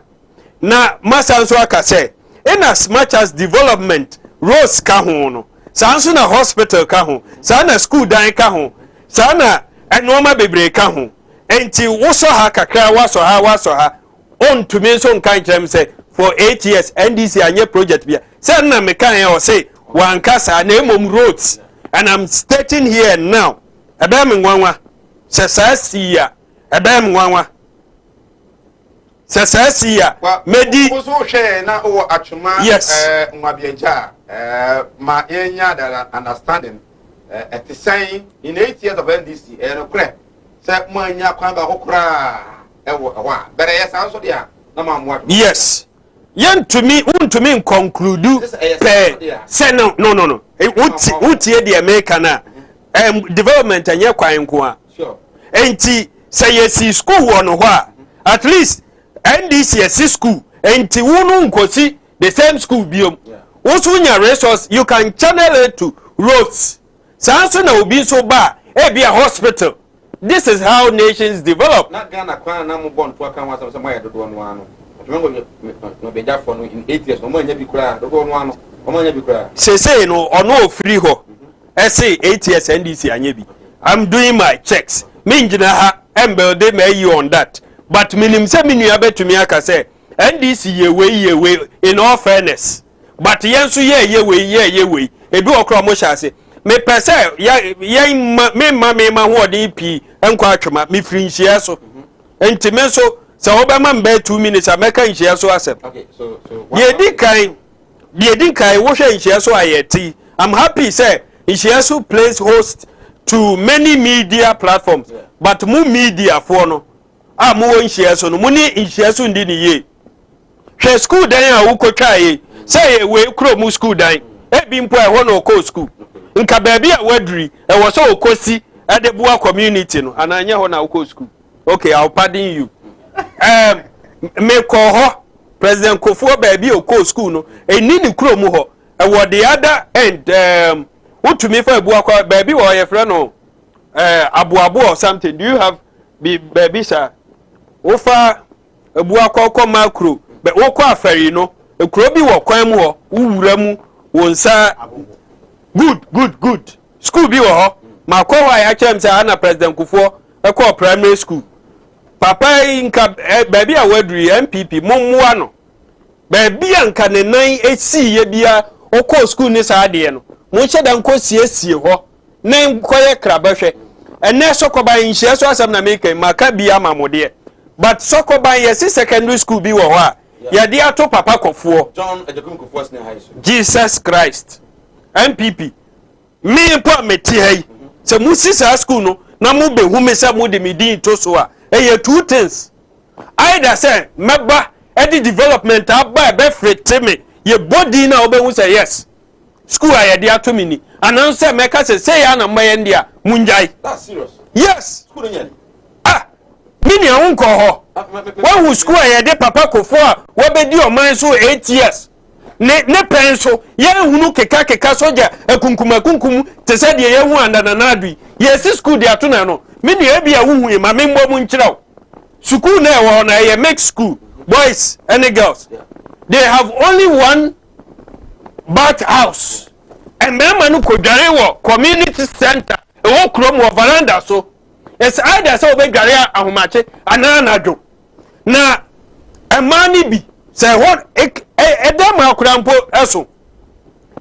C: na masanso aka say in as much as development roads ka ho no sanso na hospital ka ho sa na school dan ka ho sa na enoma bebre ka ho enti woso ha kakra waso ha on to me so nkan kyerem say for 8 years NDC anye project bia say na me kan o say wan kasa na emom roads and I'm stating here now ebe me nwanwa se sasia ebe me nwanwa se sasia medi
B: so hwe na o atwuma nwabiaja ma enya that understanding at the saying in 8 years of NDC no kre say mo anya kwan ba kokora but yes also there na ma mo
C: yes yen to me conclude say no utie the American development anye kwan nko a enti say yes school won ho at least NDC yes school enti wonu nkosi the same school biom woso nya resource you can channel it to roads sanso na obi so ba e be a hospital. This is how nations develop.
B: Not Ghana kwan na mo bon to aka wa so mo yedo no ano. No be that for no in 8 years no mo nya bi kura do no ano. O mo nya bi kura.
C: Say no ono free ho. Say 8 years NDC anya bi. I'm doing my checks. Me ngina ha embelde me you on that. But minim say me nua betumi aka say NDC ye we in all fairness. But yenso ye we. Ebi okro mo sha say me pese ya me ma ho odin pi enkwa atwema me firi nhia so enti me so se obema mba 2 minutes ameka nhia so asem
B: okay so
C: ye din kai wo hwe nhia so ayeti I'm happy say nhia so plays host to many media platforms but mu media for no mu nhia so no mu ni nhia so ndi ni ye hwe school dan a wo kotwa ye say we kro mu school dan ebi mpo e ho no ko school nka baby a wadri e wo so okosi Adebua community no ananya ho na uko school. Okay, I'll pardon you. Me ko ho President Kufuor baby uko school no eni ni kuro mu ho e wo the other end utumi fa ebua kwa baby wo ye friend no abu or something. Do you have baby sir? Ofa ebua kwa makro be wo kwa afari no e kuro bi wo kwan mu ho uwura mu wonsa good school bi wo ho makwa ya chem say ana President Kufuor e ko primary school papa inka baby a wadri MPP momwa no baby anka ne nan esi ye bia okọ school ni sa de no mo hyeda nko siesie ho na koye krabahwe ene sokoba nhie so asem na make maka bia mamode but sokoba yes secondary school bi wo ho a ya de ato papa Kufuor
B: John Ejekum Kufuor senior high school
C: Jesus Christ MPP me po meti hai se musisa school no na mu be hu me se mu de medin to so a two things either say meba edi development aba be frete me ye body na obehu say yes school aye dia to me ni anan say meka say ya na maye ndia munjai
B: that's serious
C: yes
B: school nyani
C: mini ahun ko ho when who school aye de papa Kufuor we be di o man so 8 years ne penso ye hunu keka soja kunkum te say de ye hu andana na adui yes school dia to na no mini e bia hu e ma membo mu nkyiraw school na e wo na ye make school boys and girls they have only one bath house and member no kodware wo community center e wo krom wo veranda so it's either so be dware ahomache anana adwo na amani bi say what edem akrampo eso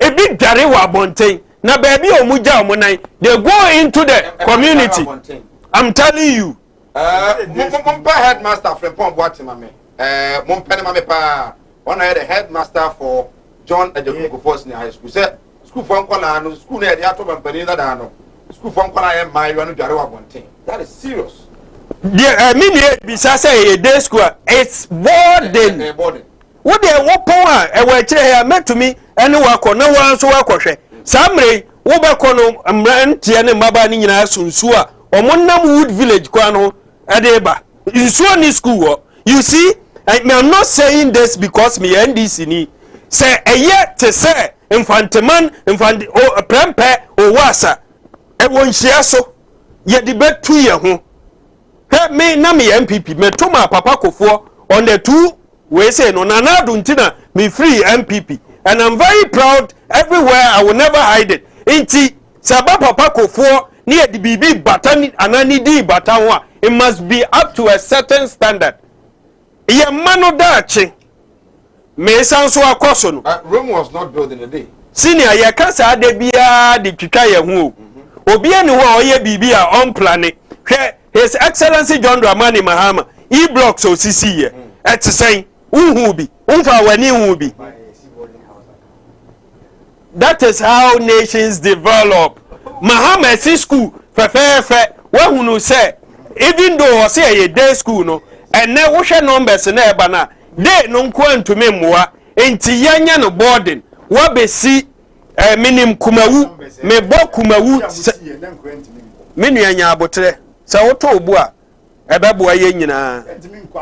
C: e bi dware wo abonten na baby omuja omunan they go into the community. I'm telling you.
B: Mumpa headmaster from Pom Boatima me. Mumpa mame pa. One the headmaster for John Ejokuko Force in high school. Say school from Kwala, school there, the Atom and Penina Dano. School from Kwala and my one Jarawa one thing. That is serious.
C: I mean, besides a day school, it's boarding. What they want power, and we're here met to me, and work on no one so work. Samre, Wobakono, and Tiana Mabani in Asunsua, or Monam Wood Village, Kwano, Adeba. In Swani school, you see, I'm not saying this because me and this in say a year to say, infantaman, infant, or a prempe, or wasa. And one share so, yet debate 2 years. Help me, Nami MPP, me toma papa kofo on the 2 we say no nana duntina me free MPP. And I'm very proud everywhere, I will never hide it. Inti, Saba papa kofo near the BB batani anani di batanwa. It must be up to a certain standard. Ye mano dachi. Me sanso akoso no.
B: Rome was not built in a day.
C: Senior ye kasa adebia di twitwa ye hu. Obi ani ho oye bibi a on plan. His Excellency John Dramani Mahama e-blocks o sisi ye. Et say unhu bi. Unfa wani unhu bi. That is how nations develop. Mahama si school fe when you say even though I say a day school no and now what numbers na eba na day no kwantu me mmoa enti yanya no boarding wa be si minim kumawu me bo kumawu me nuanya abotre sa woto obu a ebebo aye nyina
D: enti min ko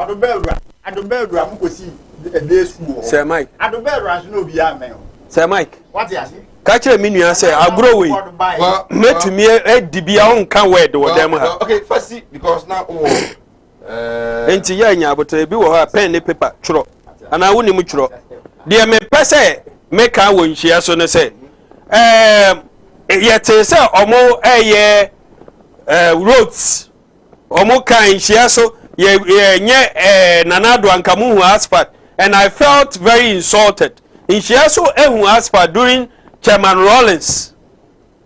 D: adobelura mukosi day school
C: say Mike
D: adobelura so no bi amen
C: say Mike
D: what you say
C: ka kire me nua say agro we metumi edibia on kan word wo dem ha
B: okay first because now
C: enti ya nya abotre bi wo ha pen ne paper churo ana woni mu churo de me pese me ka wo nhia so ne say yete say omo roads omo kan nhia so ye nye nanado ankamu hu asphalt and I felt very insulted nhia so ehu asphalt during Chairman Rollins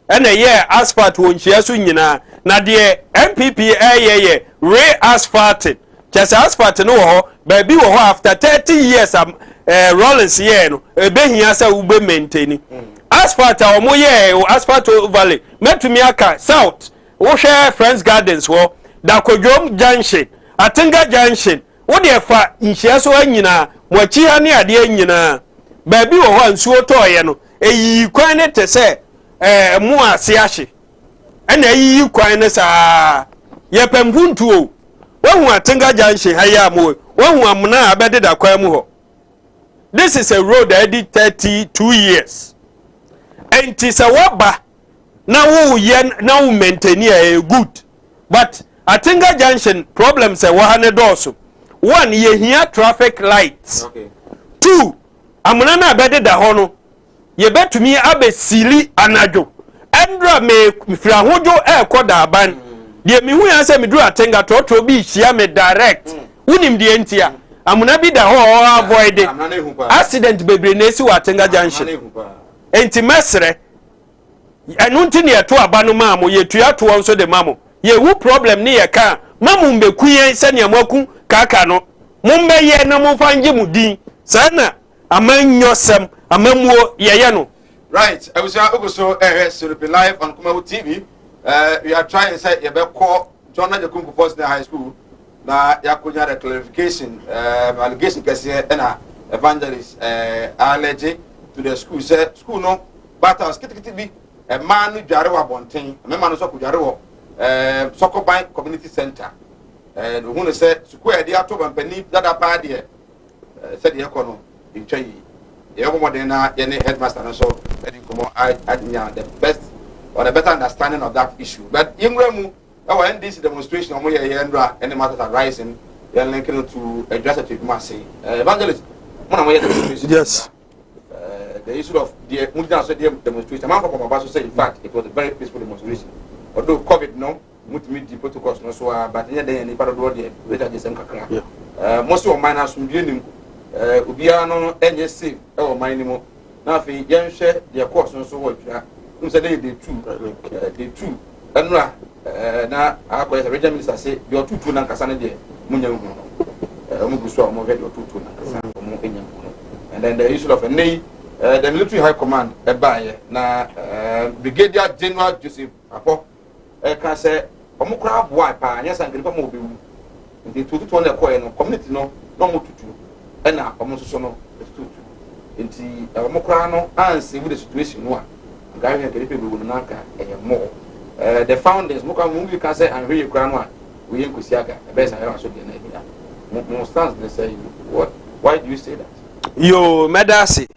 C: and a year asphalt won nhia nyina na de MPP re asphalting just asphalt no ho baby wo ho after 30 years Rollins here no ebehia say ube maintain asphalt omo asphalt valley metumi aka south wo share Friends Gardens wo da Kodwom Junction Atinga Junction wo de fa nhia so anyina mochi ha ne ade anyina baby wo ho ansuo toye no eyi kwan ne te se mu ase ahye ena eyi kwan ne saa ye pempuntu o wo Atinga Junction ha ya mo wo amuna abede da kwan mu ho. This is a road that did 32 years and tis a waba now now maintain a good but Atinga Junction problems a 100 also. One, ye hear traffic lights. Okay. 2, amunana abede da hono ye bet to me abe sili anajo endra me frahojo koda aban de me hu yanse me duru Atinga to bi hia me direct unim de entia amuna bi da ho avoid accident bebre na esi wa Atinga Junction enti mesre enu nti ne to abanu maamo ye tua to won so de maamo ye hu problem ne ye ka mamu mbeku yen se ne amaku kaka no mumbe ye na mufanje mudin sana amanyosem amamuo ye no.
B: Right, I was also live on Kumawood TV. We are trying to say you call John Ejokuko Force High School. Na yakunya the clarification allegation kese na evangelist allergy to the school say school no battles kitikiti bi a man dware wa bonten a man no so dware wo Sokoban community center and who no say school e dey ato bampani dada pa de said ye kono ntwa yi ye go modern na ye headmaster no so e dey come adnya the best or the better understanding of that issue but yengwemu our NDC demonstration omo ye ndra any matters are rising they are linking to address it to say evangelist mo na demonstration
C: yes
B: the issue of the Mujina so demonstration man from Abaso say in fact it was a very peaceful demonstration although COVID no mutimi di protocols no so but any day any part of the world we just same kakra most of mine as nim obia no enye safe e o mine mo na afi yen hwe the course no so wo twa say they two enra na akoye regional minister say your tutu na nkasa na de munya hu no omuguso omo ve your tutu na nkasa omo enya hu and then the issue of nei the military high command ebaye na Brigadier General Joseph Apo can say omukra boy pa anya sankripa mo obewu nti tutu na ekoye no community no mututu na omusoso no tutu nti omukra no anse with the situation no a gari na keripe bewu na nka enye the founders mukra mu can say and we kra no a we yenkusiaga best I so dey na ebia mo stands they say why do you say that
C: yo medasi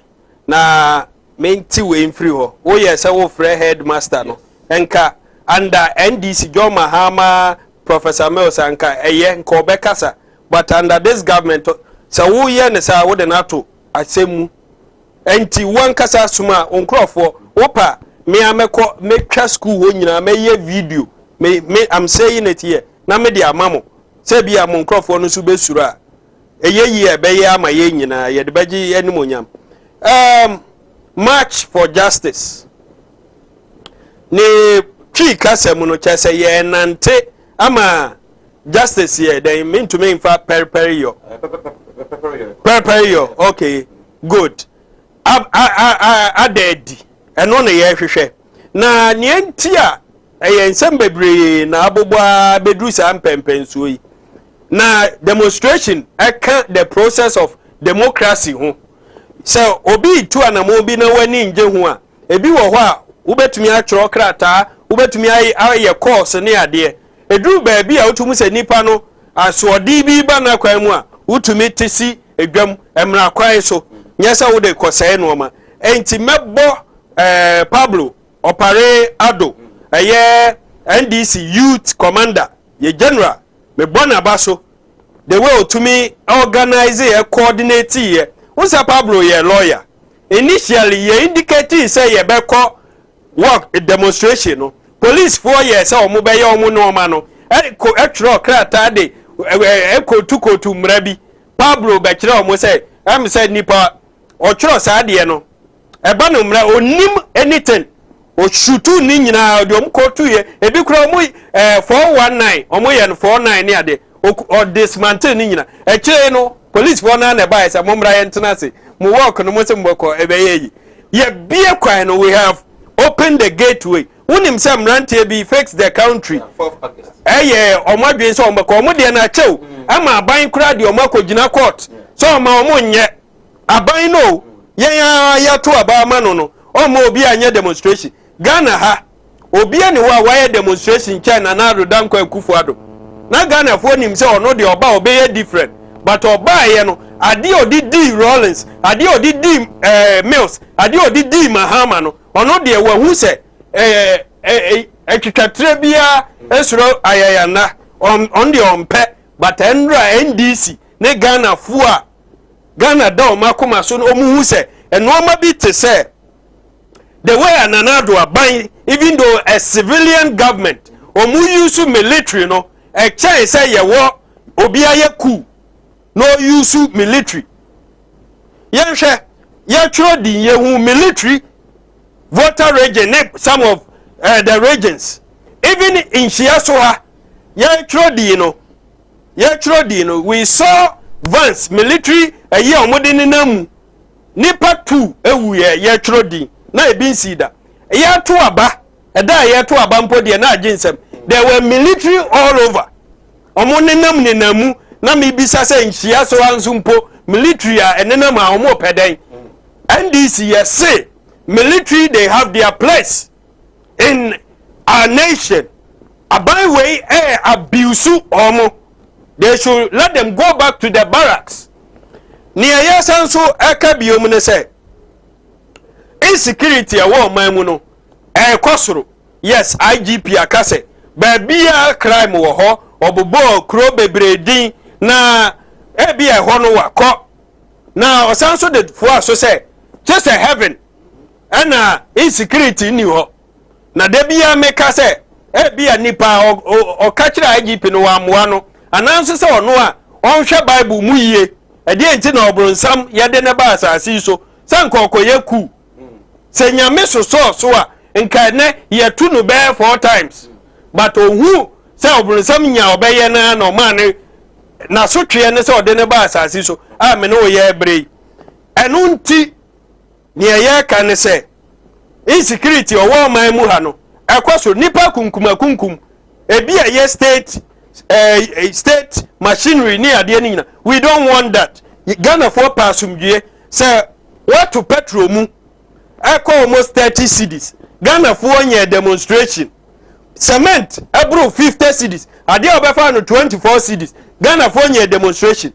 C: na menti we free ho wo ye se wo free headmaster no enka under NDC John Mahama Professor Melsanka eye nka obekasa but under this government so wo ye ne sa wo de nato asemu enti wan kasa suma onkrofo wopa me ameko metwa school ho nyina me ye video me I'm saying it here na me de amamo se bia mo onkrofo no so besura eye ye be ye ama ye nyina ye de beji animonyam March for Justice ni twi kasem no chese ye nante ama justice here then mean to me in fact periyo okay good adedi eno na ye hwehwe na ne ntia ensem bebre na abobwa bedru sa mpempensuo yi na demonstration the process of democracy ho so obi tu anamo bi na wani nje ho a ebi wo ho a wobetumi atworo krata wobetumi aye course ne ade eduru ba bi a wotumu se nipa no asodi bi ba na kwan mu a wotumi tesi edwam emra kwan so nyesa wo de kosai no ma enti mebo Pablo Opare Ado NDC youth commander ye general me bona baso the way to me organize a coordinate here once Pablo ye lawyer initially ye indicate say ye be call work a demonstration no police 4 years say omo be ye omo no ma no e actual krata de e ko tu mrabi Pablo be kire omo say am say nipa o kire sa de no e ba no mra onim anything o shutu ni nyina de omo ko tu ye e bi kura omo 419 omo ye no 49 ni ade o dismantle ni nyina e kire no police for na na buy say momra ye ntena se mo work no mo se mboko e be ye ye bie kwan no we have opened the gateway unim say mrante bi fix the country ye omadwen so mboko omo de na chew ama aban kura de omo akogina court so ma omo nye aban no ya to aba ma no omo obi anya demonstration Ghana ha obi ani wa demonstration China na rodan kwa Kufuado na Ghana for nim say ono de oba obey different but oba ye no ade odi D Rollins ade odi D Mills ade odi D Mahama no ono de wa hu say twatwatre bia esuro ayayana on de ompe but enra NDC ne Ghana fu a Ghana da o makoma so no mu hu say enoma bi te say the way ananado aban even though a civilian government omu use military no a chance say ye wo obi aye ku no use military yenhwe ye tro din ye hu military voter region some of the regions even in Shiasoha ye tro din no we saw Vance military a ye omode ni namu nipa 2 ewu ye tro din na ebinsida ye to aba eda ye to aba mpo de na aginsem there were military all over omonenam nenamu na mebisa se nhia so ansumpo military a enenam a omo peden NDC yes say military they have their place in our nation abai way abuse omo they should let them go back to the barracks ni ayasanso akabiom ne say insecurity a wo man mu no kwasoro yes IGP akase ba bia crime wo ho obobo kro bebredin na bia ho no wakọ na osanso de fo so say just a heaven and insecurity ni ho na de bia meka say bia nipa o kachira IGP no wa moa no ananso say ono a onhwe bible mu yie e de enti na obronsam ye de ne ba asasi so sanko okoye ku se nyame so a nka ne ye tu no be 4 times but ohu se obronsam nya obeye na no man na so twe ne se ode ne ba asasi so a me no ye bre enu nti near ye can say insecurity or war my muhano across nipa kunkum be a state state machinery near the end. We don't want that. Ghana for passum say what to petrol mu echo almost 30 cities. Ghana for 1 year demonstration. Cement ebro 50 cities. Ade obefa no 24 cities. Ghana for 1 year demonstration.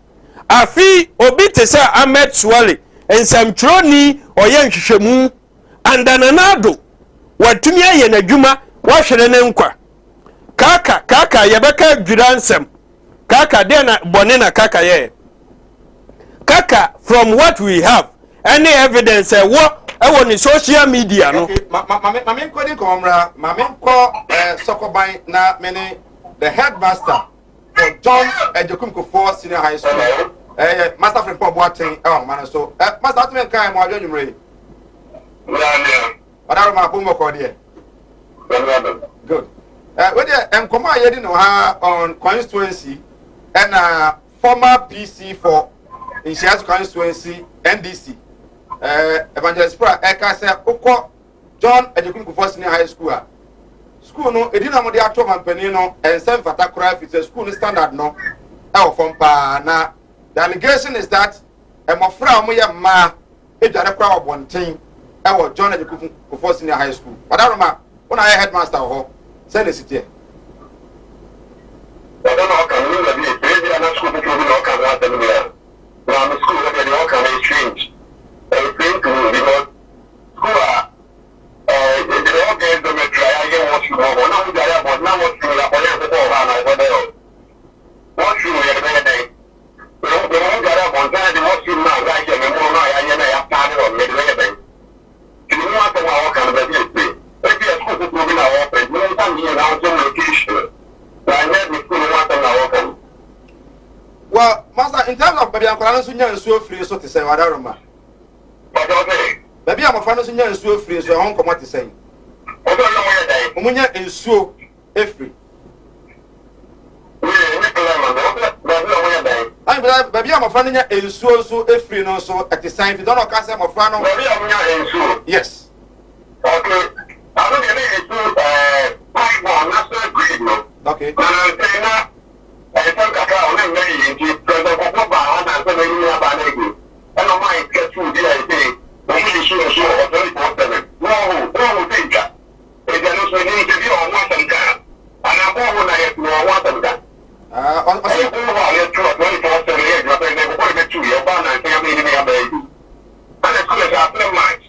C: Afi obi te say Ahmed Swale ensam troni oye nhwehwemu andananado watumi aye na dwuma wa hwere ne nkwa. Kaka yebeka dwiransem. Kaka de na bone na kaka ye. Kaka from what we have any evidence what on social media no.
B: Mame ko di komra, mame ko Sokoban na many the headmaster for John Ejekumko Senior High School. Master from Boating man so master atmen kan mo adwo nwumre. Odaro ma ko mo ko de. Good. We dey enkomo ayedi no ha on constituency and former PC for Insias constituency NDC. Evangelist Pra eka say ukọ John Ejekumko Senior High School. School no edina mo de ato mampani no ensem fata kura fit school no standard no e o fom pa na the allegation is that emofra mo ye ma edware kura obonten e wo John Ejekumko Senior High School. Wadaroma una headmaster ho say the city.
L: I don't know can we be a baby and school to no can want them there. Now the school that they can change. I think because school they all get them a try again what you want. Now we are but now what you are for the one over there. What you are going to do. The one got up on time what you now like and more now I have started on mid-way. You want to walk on the day. Maybe a school to be now open. You don't need now some location.
B: Well, Master, in terms of baby, I'm going to so free so to say, what I remember. Baby, I'm a fan of so free, so I won't come out to say. Omunya is so free. Baby, I'm a fan of so free, no, so at the same time, you don't know, cast them a fan of. Yes.
L: Okay. I don't get it. Okay. I think I can't really into President Obama and so many other I don't mind get through the idea. Only sure 24/7. No, think that. If there is an interview on one and and I'm going to want them. I say, oh, 24/7, you're going to to your banner and say, baby. And as soon as I play match,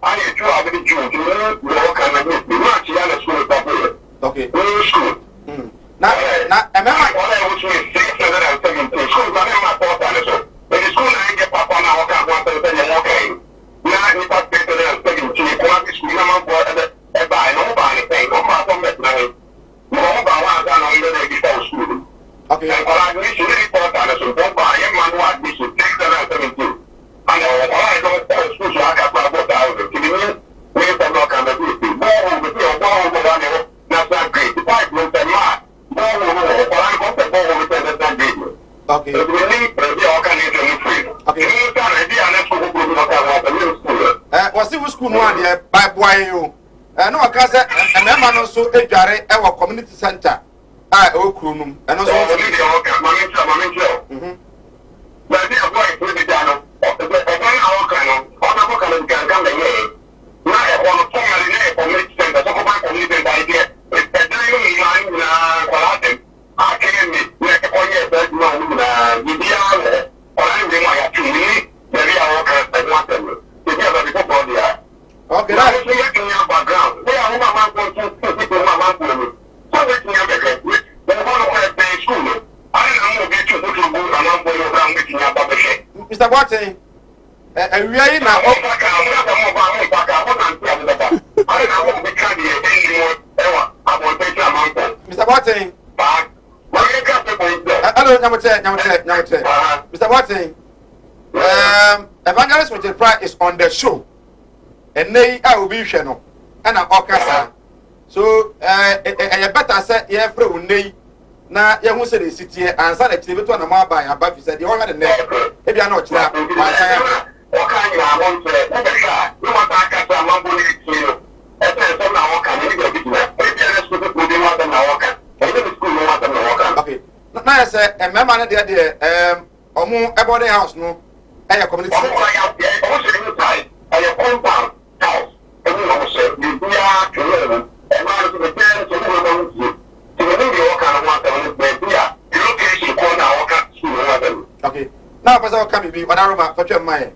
L: I need to have the June to work and make the match. You are school popular.
B: Okay.
L: School.
B: Now, I remember
L: what I was with 617. School, but I'm not for that. But the school, I get Papa now, I can't want to tell you, okay. Now, I not better than speaking to you. Come school, I'm on board and buy no money, pay no part of that money. No, but one time on the day before school. Okay. And what I need to report on is don't buy a man who had this 617. And I don't tell school, so I got my boat out of the we don't know can do it. More over the that's not great. The pipe was a lot.
B: Okay. Was it school one there by boy? No, I can't say, and then man also a jare our community center. I oh Krunum and also but they are going to be done. Mr. Watson, and we are now. Mr. Watson, Mr. Watson, Evangelist with the Pride is on the show, and they will be channel and an orchestra. So, I better say, yeah, for nay. Now, you won't say the city and send a TV to an amount by above. You said, you already know. If you are not,
L: Oka you are on to it. You want to catch a mambo you. That's some now can you get it. Maybe I just put it more than I walk. I think school more than I walk.
B: Okay. Now I say a member there omo about the house no. I community.
L: I compound house. Everyone say you are to learn. And now to the parents of the to the walk and want to be here. You location corner walk to
B: okay. Now person come be what aroma for your mind.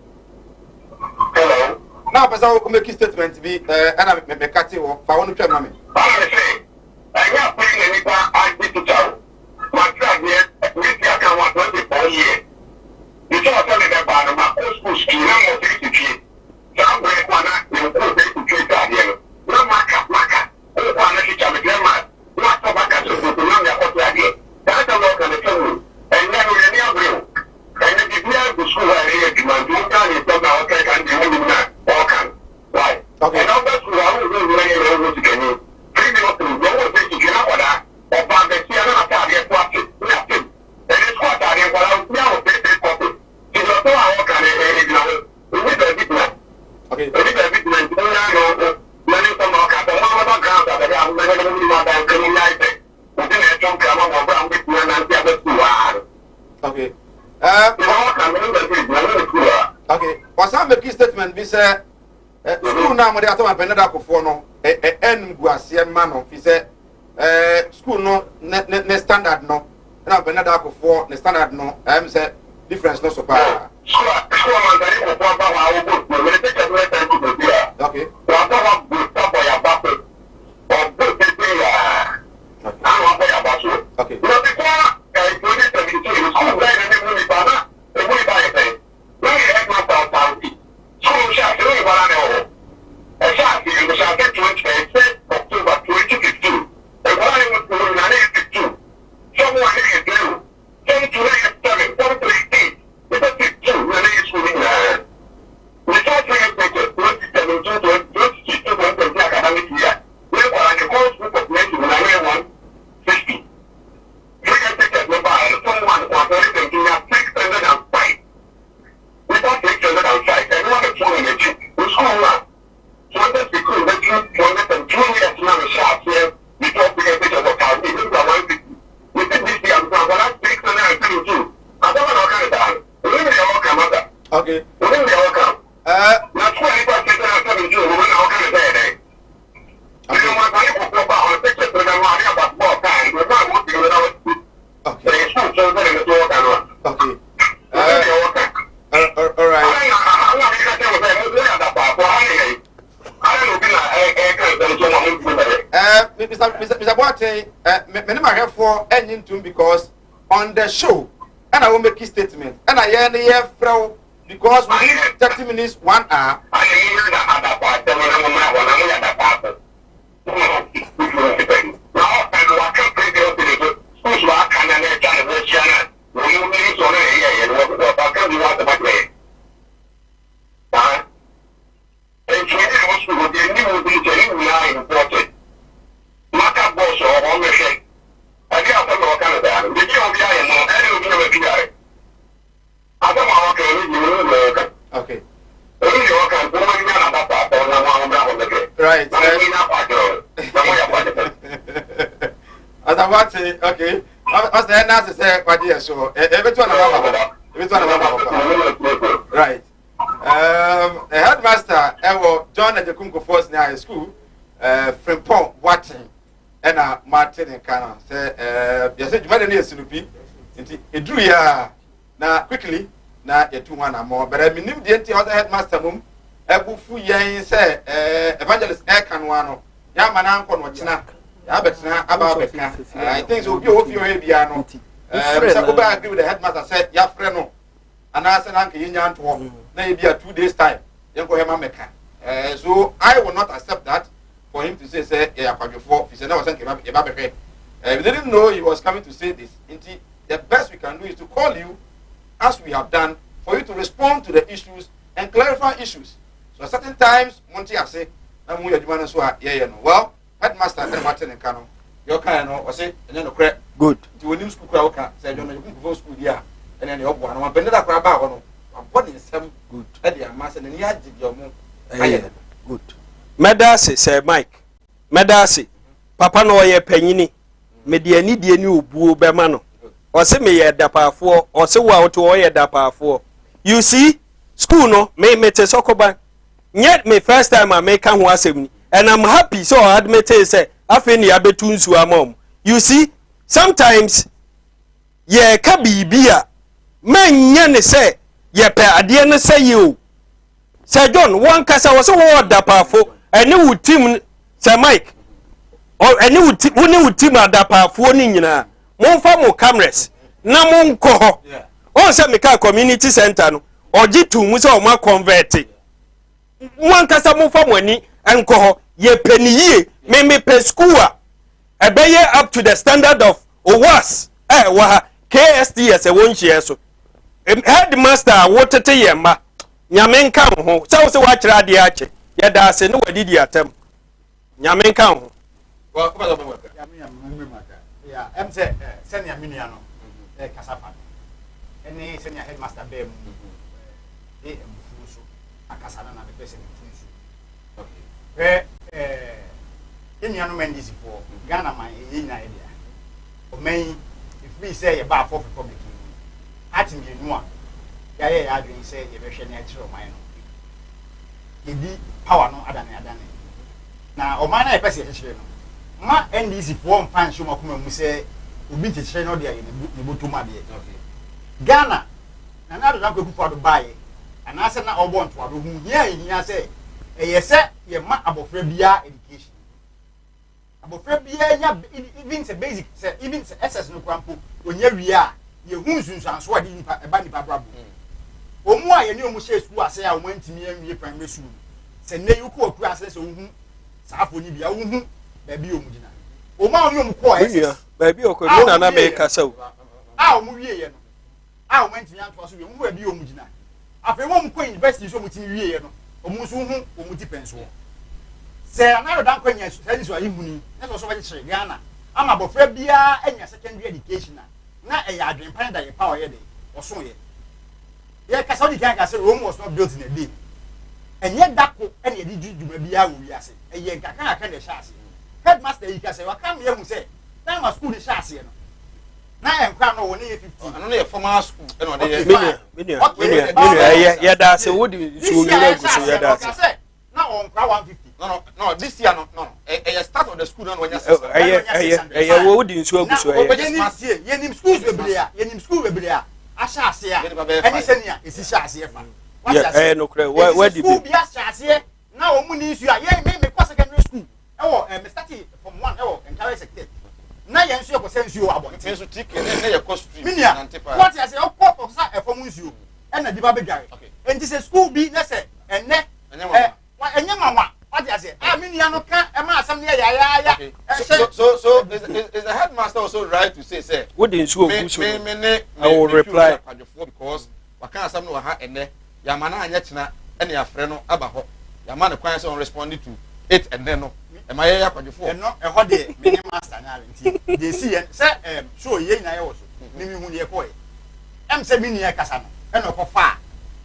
L: Hello.
B: Now person will make statement be and I me cut you for one to me.
L: I say I am putting anything I did to tell. My friend here, we can want 24 years. You can't tell me that by my old school ski, I'm going to take it. Some way, one night, you'll go to treat that here. No matter, oh, one night, you have a grandma. Not so back as you go to learn what you are. That's a walk on the phone. And then we are near you. And if you have the school area, you might do that, you don't know what I can do with that. Walk. Right. Okay. And all that, I will go to any level to get you. Previous to go to the Gina or that, or by the Sierra, I have to nothing. And it's what I have, but I'll never pay this copy. You don't know how can I we need a bit now.
B: Okay.
L: We need a bit now. Many some of the ground that I have never been more than criminalized. We didn't have come over brown with me and the other two.
B: Okay. Okay. Was I make statement be say school now they are talking about for no en guasie man fi say school no ne standard no na benada ko for ne standard no am say difference no so far. Okay. Okay. Okay. Mr. Boate, because on the show, and I will make a statement, and I hear from because within 30 minutes, 1 hour. Okay. Right. As I want to say, okay. As the nurse say, what dear, so everyone right. The headmaster, John at the Kunko Force near school, Frimpong Watson, and Martin and Kana say, yes, you might need to it drew ya now quickly. Na yetu wana more but I mean the other headmaster mum ebufu yen say evangelist Ekanwano ya mananko no china ya betina aba beka I think so bi ofi o bia no so go back agree with the headmaster said ya frɛ no ana say nanka yenya nto na e bia 2 days time yen ko hema meka so I will not accept that for him to say ya kwadwefo fi say na wasan ke ba behwe we didn't know he was coming to say this. The best we can do is to call you as we have done, for you to respond to the issues and clarify issues. So at certain times, Monty I say, well, headmaster Martin and Kano, your kind of say, and then a good to a new school crowd say, you know, you can go school here, and then you have one, I'm bending up about one, I'm putting some
C: Good.
E: Eddie Amasa and you had your mom.
C: Good. Medasi say Mike. Medasi. Papa no ye penyini. Mediani die ni obuo be ma no. O se me ye dapafo, o se wa to o ye dapafo. You see, school no me te sokoban. Yet me first time I make ho asem ni. And I'm happy so I admit say afi ni abetu nsu amom. You see, sometimes ye ka bibia men nya ne say ye pe ade ne say you. Sir John, one kasa was a dapafo, and you team Sir Mike. Or any would team at dapafo nina. Mon cameras. Na mon coho. On some community center or G2 muso ma converted. One kasa mon family and coho ye penny ye, me pe school. A bay up to the standard of OWAS. Waha KSTS a 1 year so. Headmaster, what a yamba. Nyamen kan ho so se wa kira de ache ya da se ne wadidi atam nyamen kan ho
D: wa ko ba ba ya me maka ya se senior minia no kasapa ene senior headmaster be mu mfuso akasa na be pese mfuso okay minia no mendisi for Ghana man nyina e dia o men if we say about for public ati mi nu a ya adwin say ye behwe na akire oman no yedi power no adane na oman na epese akire no ma NDC for fan show makoma mu say obi tikire no de ye ne botuma de Ghana na na do kwaku fado bae ana se na obo nto ado hu hia say ye se ye ma abofra bia education abofra bia nya even say basic say even say SS no kwampo onya wi a ye hu sunsanso ade nipa eba nipa brabo omu a ye ne omu she school ase a omu ntimi anwie primary school se ne yuko oku ase se ohu saafo ni bia ohu ba bi omu gina omu a omu ko ese
C: ba bi oku na na me kasa o
D: a omu wie ye no a omu ntimi anto so omu ba bi omu gina afa omu ko university so omu timi wie ye no omu so hu omu ti penso se na dan kwanya study so ayi huni na so ba chire Ghana ama bofra bia anya secondary education na e ya adwen pan da ye power ye de oso ye ye kasa odi kan kasa Rome was not built in a day enye dako ene ye di djuma bia wo wi ase e ye nka kan aka de shaase headmaster yi kasa wa kam ye hu se time school de shaase no na enkwa no wo ne ye 50
E: ano ne formal school e no de
C: ye ye da se wo di so ni na guso ye da se
D: na on kwa 150
E: no this year no e start of the school no when
C: you wo di nsu aguso
D: ye nim schools bebre a asha ase a eni senia esi sha ase fa
C: no kre where did
D: you be asha ase na o mu ni nsu a ye me kwa secondary school e wo me start from 1 e wo encourage sector na ye nsu e ko sensu o abon
E: nsu tik na ye ko stream
D: na ntepa what you say o ko sa e from nsu e na di ba be gare enti se school bi na se enne enye mama what you say ah me no ka e ma asam ne ya
E: so is the headmaster also right to say
C: what the nsu oguso
E: I will reply because waka asam no ha enne ya mana anya kina ene ya frɛ no aba hɔ ya ma ne kwan say on respond to it and then no e ma ya kwadwofo
D: no e hɔ de me master na renti de si say show ye na ye wo so me hu ne ko e say me ne kasa no e no ko fa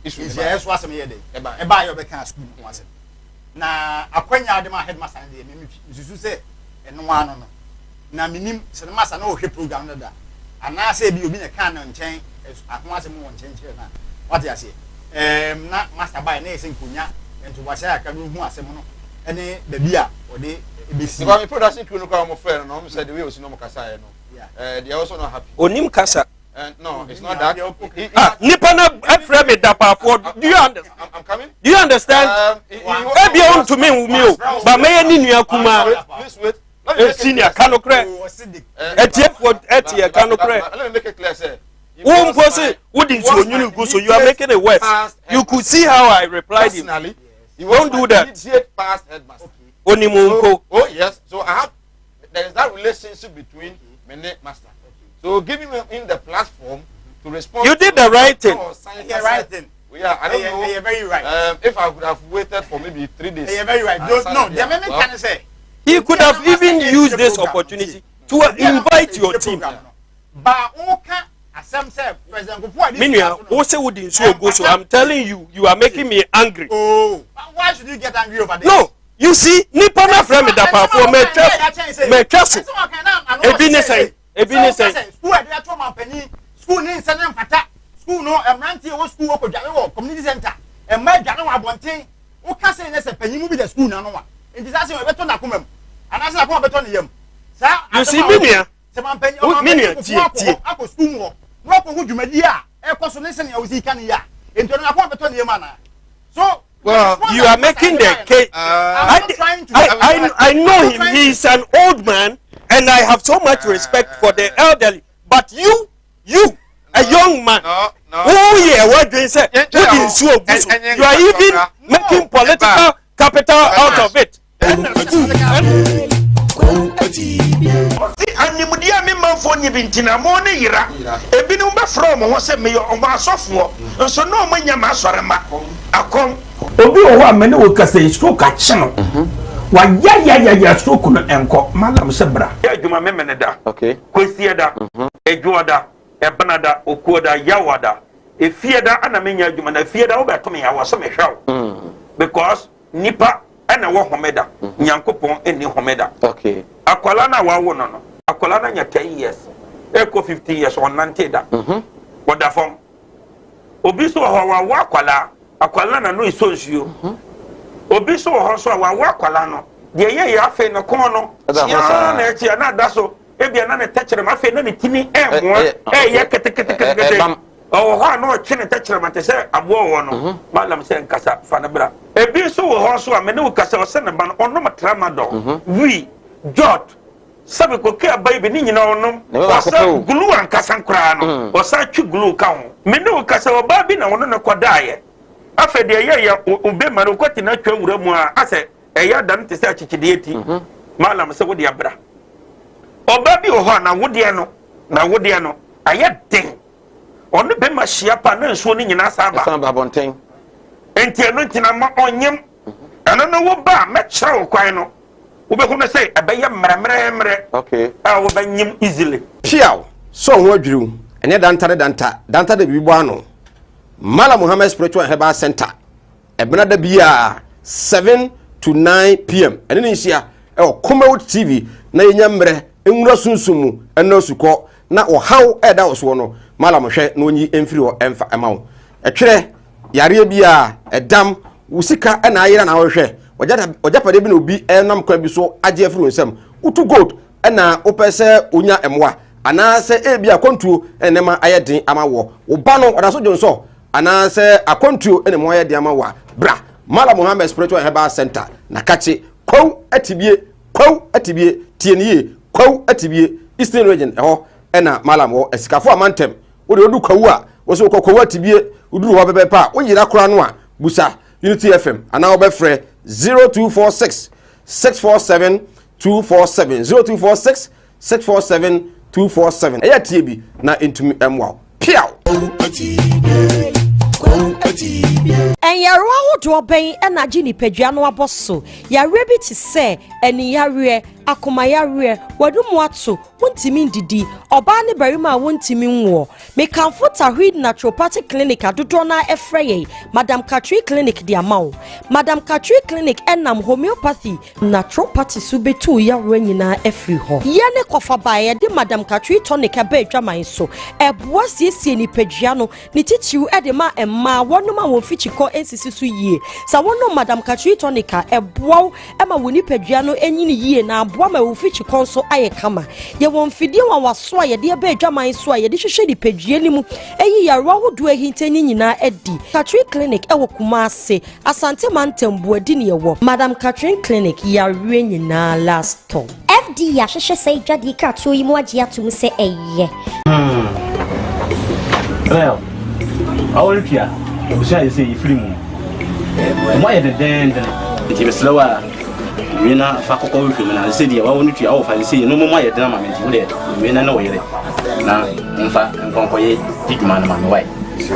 D: isu ye so asem ye de e ba ye obeka school no asem na akwanya de ma headmaster de me susu say eno ano no na minim se master na o hwe program no da ana say bi obi ne kan no nchen ahom asem wo nchen kire na what you say na master by na ese nkonya ento wa say aka no hu asem no ene ba bia o de ebesi
E: because me production crew no kwa mo friend no say the way o si no mo kasa ye no they are also not happy
C: onim kasa
E: no it's not that
C: nipa na afre me dapafo do you understand
E: I'm coming
C: do you understand e bia on to me o ba me ni nua kuma
E: please wait
C: senior kanokre etie kanokre
E: let me make it clear say
C: one person wouldn't so go so you are making it worse you could see how I replied him you won't do that
E: past headmaster
C: onimunko
E: oh yes so there is that relationship between me and master so giving him the platform to respond
C: you did the right thing
D: you're right thing
E: yeah I don't know
D: you're very right
E: if I would have waited for maybe 3 days
D: you're very right no the amendment can say
C: he could have even used this opportunity to invite your team
D: ba oka
C: Minya, also would ensure go. So I'm telling you, you are making me angry.
D: Oh, why should you get angry over this?
C: No, you see, Nipana friend that for me castle. Ebine say.
D: School at the Atoma Penny, school in San Pata, school no, a Manti or school or community center, and my Jano Bonte, who can say as a penny will be the school no one. In this answer, I beton Akumem, and as I come between him.
C: You see, Minia,
D: Minia, school, what would you make? Yeah, a consolation of Zikania, into an appointment on your manner. So,
C: well, you are making the case. I know him, he's an old man. And I have so much respect for the elderly. But you, a young man, what do you say? You are even making political capital out of it.
E: Wa ya stroke no enko malam sebra ya djuma memene da okay kwesi da ejuoda ebanada okuoda yawada efieda ana menya djuma na fieda wo beto me ya wo so me hwaw because nipa ana wo homeda nyankopon eni homeda okay akwala na wa wo no akwala na nya 10 years eko 15 years on 90 da woda fom obi so ho wa akwala na no isonsuo obi so ho so wa akwala no de ye afa no kon no ya na echi na da so ebia na ne tachere ma afa na ne tini mo ye kete o ho no chine tachere ma te se abo wo no malam se nkasa fa na bra ebi so ho so amene wo kasa o se ne ba no ono matrama do wi jot sabe ko ke abai bi ni nyina ono o sa gulu an kasa nkra no o sa twi gulu ka ho mene wo kasa o ba bi na ono ne kodaye afa de ye ube maro kwati na twa wura mu a ase eya dan te se achichide eti malam se wodi abra oba bi o ho na wode no aye den onu be ma hia pa na nsuo ni nyina saba bonten enti eno ntina ma onyem eno no wo ba me kire wo kwan no wo be hu na se ebeye mremremre okay wo ba nyim easily
F: piaw so ho adwiru ene danta de bibo ano Mala Muhammad Spiritual Herbal Center. Ebnada bia 7 to 9 p.m. And then here, Kumawood TV. Na yenyamre enwura sunsumu eno suko na o how eda oso no Mala mohwe na onyi emfiri o emfa emawo. Etwere yare bia edam usika na ayira na wohwe. Ojapade bi na obi enam kwa bi so age afiri onsam. Utu gold na opese onya emwa. Ana se ebia kontuo enema ayedin amawo. Oba no odaso jonso ana se akontuo ene mo ayedin amawa. Bra Mala Muhammad Spiritual Herbal Center na kache kwa atibie tieniye kwa atibie Eastern Region eho ena Mala mo esikafo amantem wo de odu kwawu a wo so kwawu atibie uduru ho bebe pa wo yira kora no a busa Unity FM ana wo be frɛ 0246 647 247 0246 647 247 eya tie bi na entumi emwa piaw
G: And Yarwa do obey and a genie pegiano abosso. Yarebi to say, and Yarie, Akumayare, Wadumwatsu, Wuntimin Didi, Obani Berima Wuntimin war. May comfort a read naturopathic clinic at Dudona Efraye, Madame Catri Clinic Diamau, Madame Catri Clinic Enam Homeopathy, Naturopathy Subetu Yarenina Efriho. Yane Kofabaye, de Madame Catri Tonic a Beja so. A bois yes, ni pegiano, ni teach you edema and ma one man will feature call NCC ye. So one no Madame Catri Tonica, a bow, Emma Winnie Pegiano, any year now. Wama ufichi konso aye kama ye won fidie wa waswa ye de be adwaman so ye de hwehwe di pagye mu eyi ya ro hodo ahintani nyina edi Catherine Clinic ewo Kumase Asante Mantembu adi ne yewo Madam Catherine Clinic ya re nyina last time
H: FD ya hwehwe sei dwadi ka to yi mu age atum se eye
I: well awolpia obusia ye say ifiri mu mo ye den it be slower Wina fakoko wi na se dia wa wonu tua wo fa se no mo ma ye dena ma menti wo de wina na wo yere na mfa nkonko ye digma na ma no wai so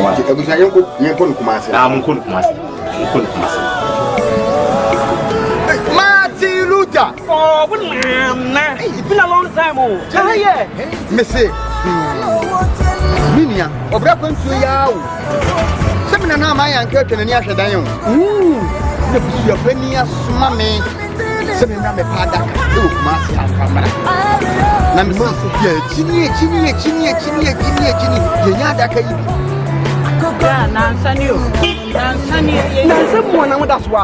I: wa
D: ebusa yenko Kumase
I: munko Kumase
J: Martin Luther oh it's been a long time oh yeah
D: Missy
J: Minia, obra kwantu ya wo. Semina na ma ya nke twene ni ahwedan yo. Ne busu ya fani asoma me. Semina me pada ka do ma si akamara. Na me so ya chini. Ye nya da ka yi.
M: Nansani
J: mo na wada so a.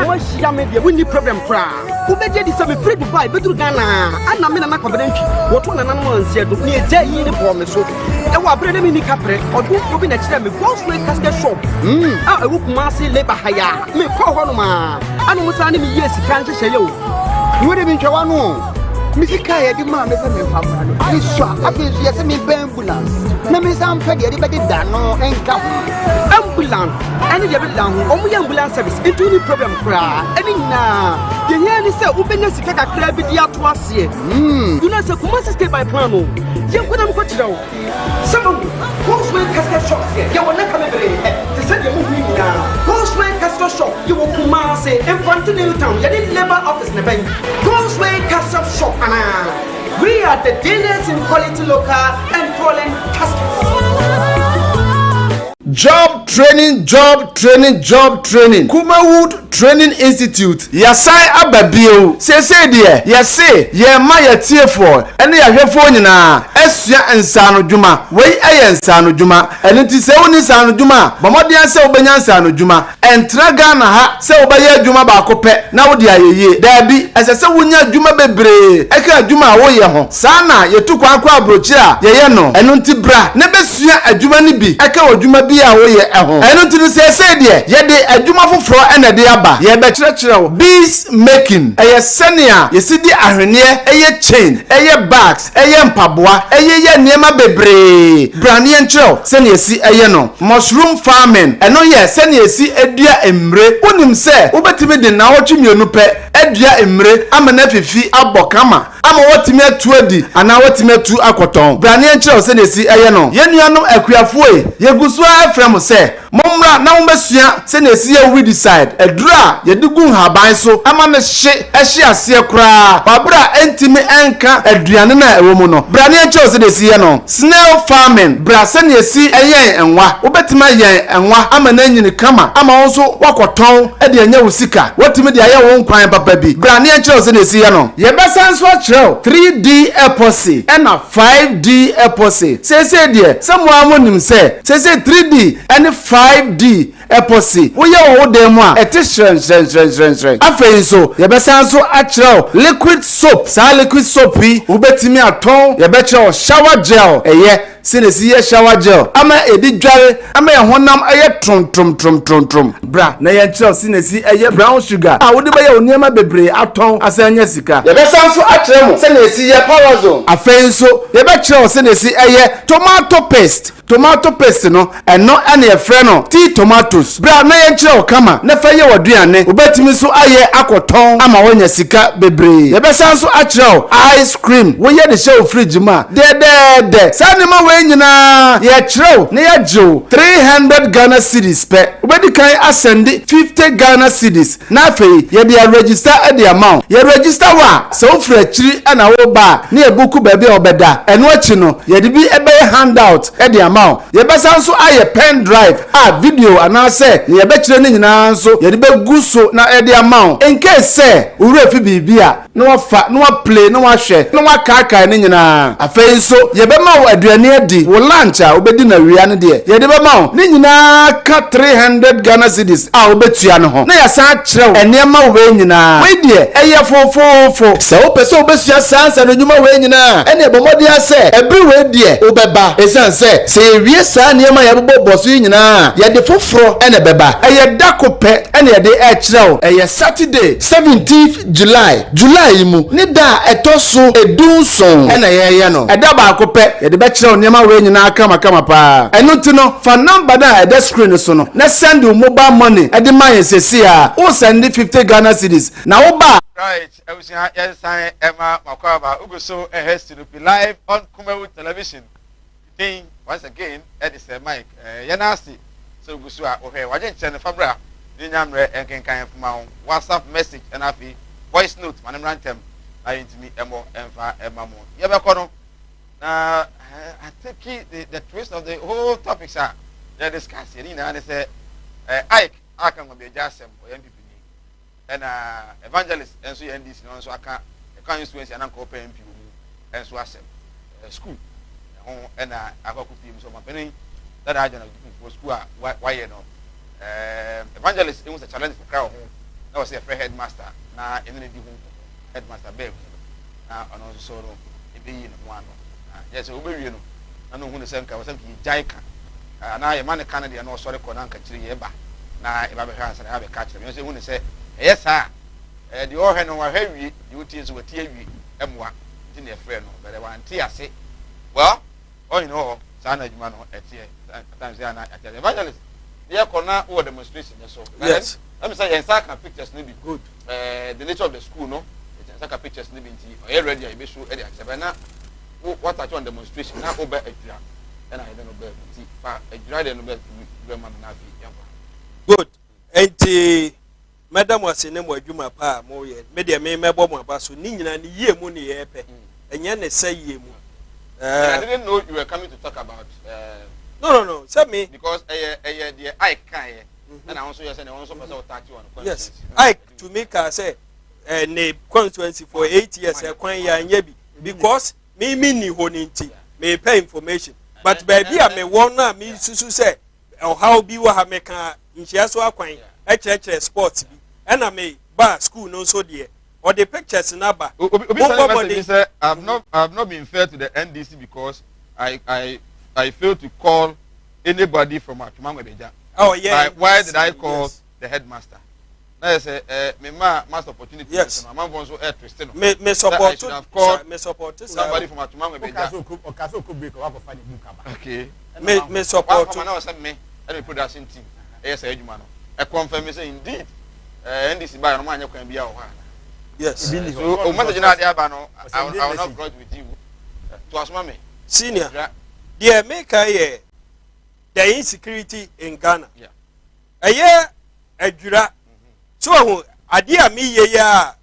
J: Mo hia me de woni problem kra. Wo beje di se me free Dubai beduru Ghana. Ana me na na kabedantwi. Wo to na na no ansia do. Ne je yi ne bo me so. E wa bre de me ni kapre. Odu obi na kire me Goldsmith casket shop. Ah e wo Kumasi labor hire. Me ko ho no ma. Anu musa ne me yes kan hye yo. Wo de bi ntwa no. Misika ya di ma me se me famra no. Ni swa abezu ya se me ambulance. Na me sam pe de be da no enka ambulance. Ani de be da ho. Omu ya ambulance service. Into ni problem kra. Ani na. Ye here ni se ubenya sika kakra bi di ato ase. You know say Kumasi stay by plan no. Ye kwena mko kira wo. Some Goldsmith casket shop here. Ye wona ka me bere. Te se de mu hu ni na. Goldsmith casket shop. Ye wo Kumasi in front of New Town. Ye di labor office na ben. Goldsmith casket shop ana. We are the dealers in quality local and foreign caskets.
K: Job training. Kumawood Training Institute. Yasai ababio. Say dear. Yase. Ye ma ye tiefo. Ene ya hwefo nyina. Esua nsano dwuma. Wei aye nsano dwuma. Ene ti se woni nsano dwuma. Bomodian se obenya nsano dwuma. Entra Ghana ha se obaye dwuma ba kope na wodi ayeye. Dabi esese wonya dwuma bebre. Eka dwuma wo ye ho. Sana ye tu kwa abrochi a ye no. Eno nti bra ne besua adwuma ni bi. Eka odwuma bi a wo ye eho. Eno nti no se de ye de adwuma foforo ene de aba. Ye be kire bees making. Eye senia ye sidi ahwene eye chain, eye bags, eye mpaboa, eye ye niema bebre. Branie nchiro senia si eye no. Mushroom farming. Eno ye senia si edua emre. Unim se ubetimi de na wotwe mienu pe edua emre amana fifi abokama. Ama wotimi atu adi ana wotimi atu akoton. Branie nchiro senia si eye no. Ye nuanom akuafo e ye gusu afrem se momra na wombesua senia si ye we decide. Edura ye digun haban so ama me hye ase kra babra entimi enka aduane na ewo mu no brane che ose de siye no snail farming bra se ne si eyen enwa obetima yen enwa ama na nyini kama ama wonso wakoton e de anya wusika wotimi de aye won kwan papa bi brane che ose de siye no ye besa nso akyerɛw 3D epoxy and 5D epoxy se de samu amonim se 3D and 5D epoxy wo ye wo dem a etishren afei so ye besa nso akyerɛw liquid soap sa liquid soap yi ubetimi aton ye bekyerɛw shower gel eye sinesi ye shower gel ama edi dware ama ye honam eye trom bra na ye kyerɛw sinesi eye brown sugar a wode be ye oniema bebre aton asanya sika ye besa nso akyerɛw mo sinesi ye powerzo afei so ye bekyerɛw sinesi eye tomato paste no eno ane ye frɛ no tea tomatoes bra na ye kyerɛw kama na fa ye waduane ubetimi so aye akoton ama wonya sika bebre ye besa nso akyerɛw ice cream wo ye de hye fridge ma de sanema we nyina ye kyerɛw na ye gyew 300 Ghana cedis pe ubedi kan asende 50 Ghana cedis na afei ye de register at the amount ye register wa so ofra kyiri ana wo ba na ye boku ba bi obeda eno achi no ye de bi ebe handout at the amount ye besa nso aye pen drive video anase ye be kyerɛ ne nyina nso ye de be guso na at the amount in case say ure fi bibia na wafa na wa play na wa hwɛ na wa kaka ne nyina afei nso ye be ma wo aduane adi wo lunch a obedi na wia ne de ye de be ma wo ne nyina ka 300 Ghana cedis a obetua ne ho na ya sa kyerɛw enema wo nyina we de eye fofofo se wo pese obesua sansa no nyuma we nyina ene ebomodi ase ebi we de obeba esanse se wie sa enema ya boboso nyina ye de foforo ene beba eye dakope ene ye de kyerɛw eye Saturday 17th July mu ni da etoso edunson ene ye no eda ba akope ye de be kyerɛw enema we nyina kama pa eno ti no fa number na eda screen so no na send your mobile money ede man sesi a o send 50 Ghana cedis na wo ba
B: right everything yes sign Emma Makwaba uguso has to be live on Kumawood television thing once again Eddie say Mike yanasi so uguso a o he waje nche fabra ni nyamre enkenkan fuma WhatsApp message and afi voice note manem rantem ayintimi emo emfa emamo ye be kono Now, I think the twist of the whole topics are they're discussing. You know, and they say, I can be a jassem or MPP. And evangelist, and so NDC, and so I can't influence and uncle MPP, and so I said, school. And I got to see so my penny that I don't know for school. Why you know? Evangelist, it was a challenge for crowd. That was a free headmaster. Now, in the headmaster, babe. Now, and also, it be in one. Yes, we will, you know. I know who the same car was saying, Jaika. Now, a man Canada and also the Konanka Chiriba. Now, if I have a catch them, you say, when they say, yes, sir. The old hand over heavy duties with TV M1 in their friend, but I want to say, well, oh, you know, Sana Jumano at times they are not at the evangelist. They are corner or demonstration. So, yes, let me say, and Saka pictures may be good. The nature of the school, no, Saka pictures may be already a bit sure at Savannah. What are you on demonstration? Now, over a drag, and I don't know, a drag and
C: good. And Madam was in name of Juma Pa, Moye, Media may mebo my basso, Nina, and ye money epe, and yan say ye. I
B: didn't know you were coming to talk about.
C: No, send me
B: because the Ike can, and I also yes, and I also touch you on.
C: Yes, Ike to make her say a constituency for 8 years, a quine and yebi, because me mean honinti may pay information, but baby, I may want me to say, or how be what I make her in Chiaso Quine, sports. And I may bar school no so dear or the pictures in Abba.
B: I've not been fair to the NDC because I failed to call anybody from Kumawood.
C: Oh yeah.
B: Why did I call the headmaster? I say me master opportunity.
C: Yes.
B: My mom wants to air Christian.
C: Me support.
B: Called
C: me support.
B: Somebody from Kumawood. Okay.
C: Me support.
B: Me. And we put that in team. Yes, I confirm say indeed. NDC by no man you can be out.
C: Yes.
B: So, I will not grudge with you. To ask mommy.
C: Senior. Dear make the insecurity in Ghana.
B: Yeah.
C: A year a jura. So adia me ya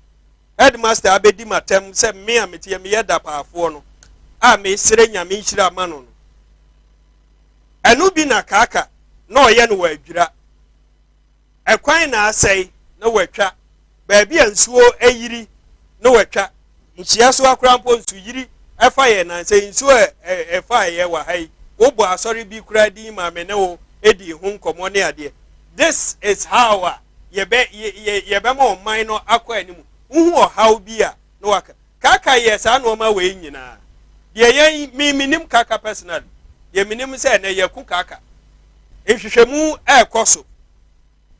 C: headmaster abedi matem say me ameti me yeda paafo no. A me sirenya me hira mano. Anu bi na kaka na oye no wa jura. Ekwan na asai na watwa baabi ansuo ayiri na watwa nchia so akrampo nsu yiri efa ye na say nsuo efa ye wa hai obo asori bi kura di ma me ne wo edi hu nkomo ne ade. This is how ye be ma man no akwa animu uhu how bi a no waka kaka ye sa no ma we nyina ye minim kaka personal ye minim say na ye ku kaka ehwehwemu ekoso.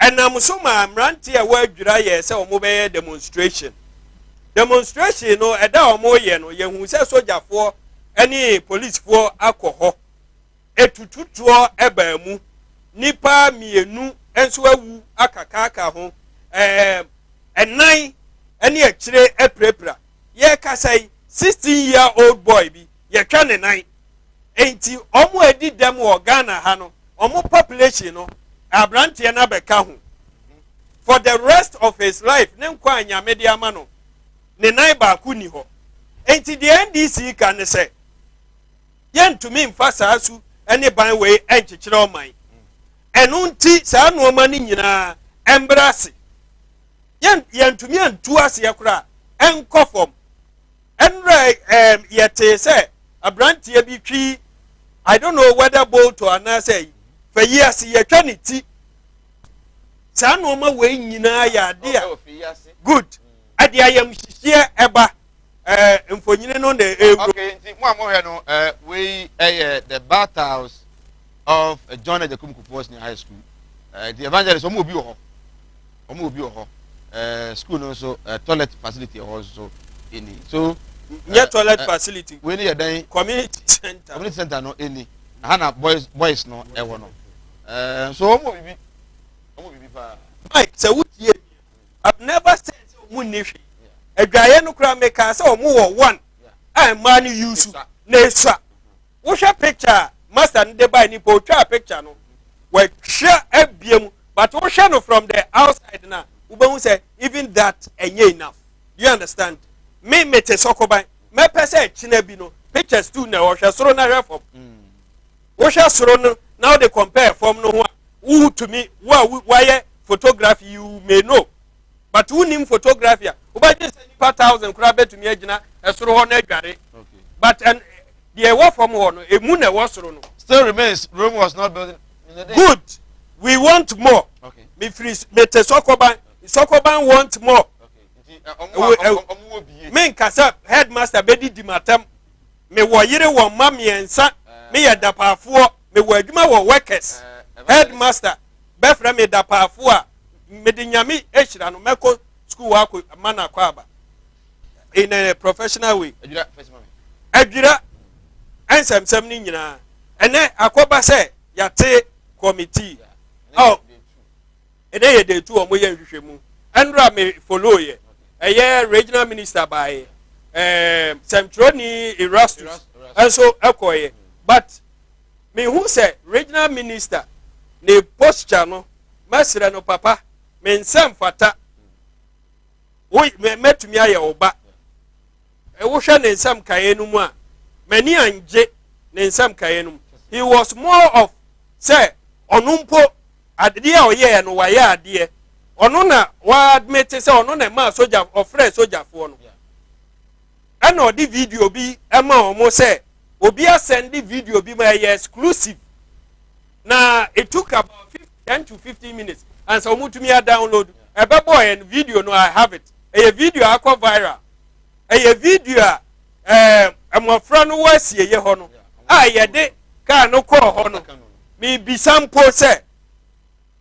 C: And I'm so my rantia word dry say or mobile demonstration. Demonstration no a da more yen or yen who says soldier for any police for alcohol. A tutu ebemu nipa mienu and so akakaka home and 9 any a chile a prepra. Ye can say 16-year-old boy be ye can a 9 ain't you almost did them or Ghana Hano or more population no. Abranti na beka hu for the rest of his life ne nkwa anya media mano ne nai ba ku ni ho enti the NDC kan say yentumi mfa saasu ene ban we enchichire oman enu nti saa no ma ni nyina embrase yentumi antu ase yakura enkofom enre yete say abranti bi twi I don't know whether bold to anase for years ye twaniti sa no ma we nyina ya de a good ade ayam hihie eba mfonyine no na
B: okay nti mo amho he no we the battles of John Ejekum Kufuor Senior High School the evangelist omo obi ho school no so toilet facility also any so
C: yeah toilet facility
B: we need a
C: community center
B: no any hana boys no e wo no so omo bibi pa
C: Mike say wutie I've never said omo nefi adwaye no kra make say omo wo one and man use na esua wo hwe picture master nde buy ni po twa picture no we hwe abiem but wo hwe no from the outside na we be say even that enye enough you understand me mete sokoban me pese china bi no pictures too na wo hwe soro na hwe fom wo hwe soro no now they compare from no who to me why photography you may know but who name photography oba just 1000 kura betu me agina esoro ho na adware but and the work from ho no emu na wo soro no
B: still remains Rome was not built in the day.
C: Good, we want more.
B: Okay,
C: me freeze me te sokoban want more. Okay, me nkasa headmaster bedi di matam me wo yire wo ma miensa me ye dapaafo me wo adwuma wo workers headmaster be fra me dapaafo a me de nyame ehira no meko school wa ko mana kwa aba in a professional way adwira ansem ni nyina ene akoba se yate committee oh ene ye de tu omo ye hwehwemu andra me follow ye regional minister by Centroni Erastus also ekoye but me who say regional minister ne posture no masira no papa me nsem fata we metumi aye oba wo hwe ne nsem kaye no mu a mani anje ne nsem kaye no he was more of say onumpo ade a oye no waye ade ono na wa admit say ono na ma soldier of fresh soldier fo no and no the video bi ema omo say obi send the video bi ma exclusive na it took about 10 to 15 minutes and so omo to me download e be boy and video no I have it a video akọ viral a video amofra no wasie ye ho no a ye de ka no ko ho no me bi sample say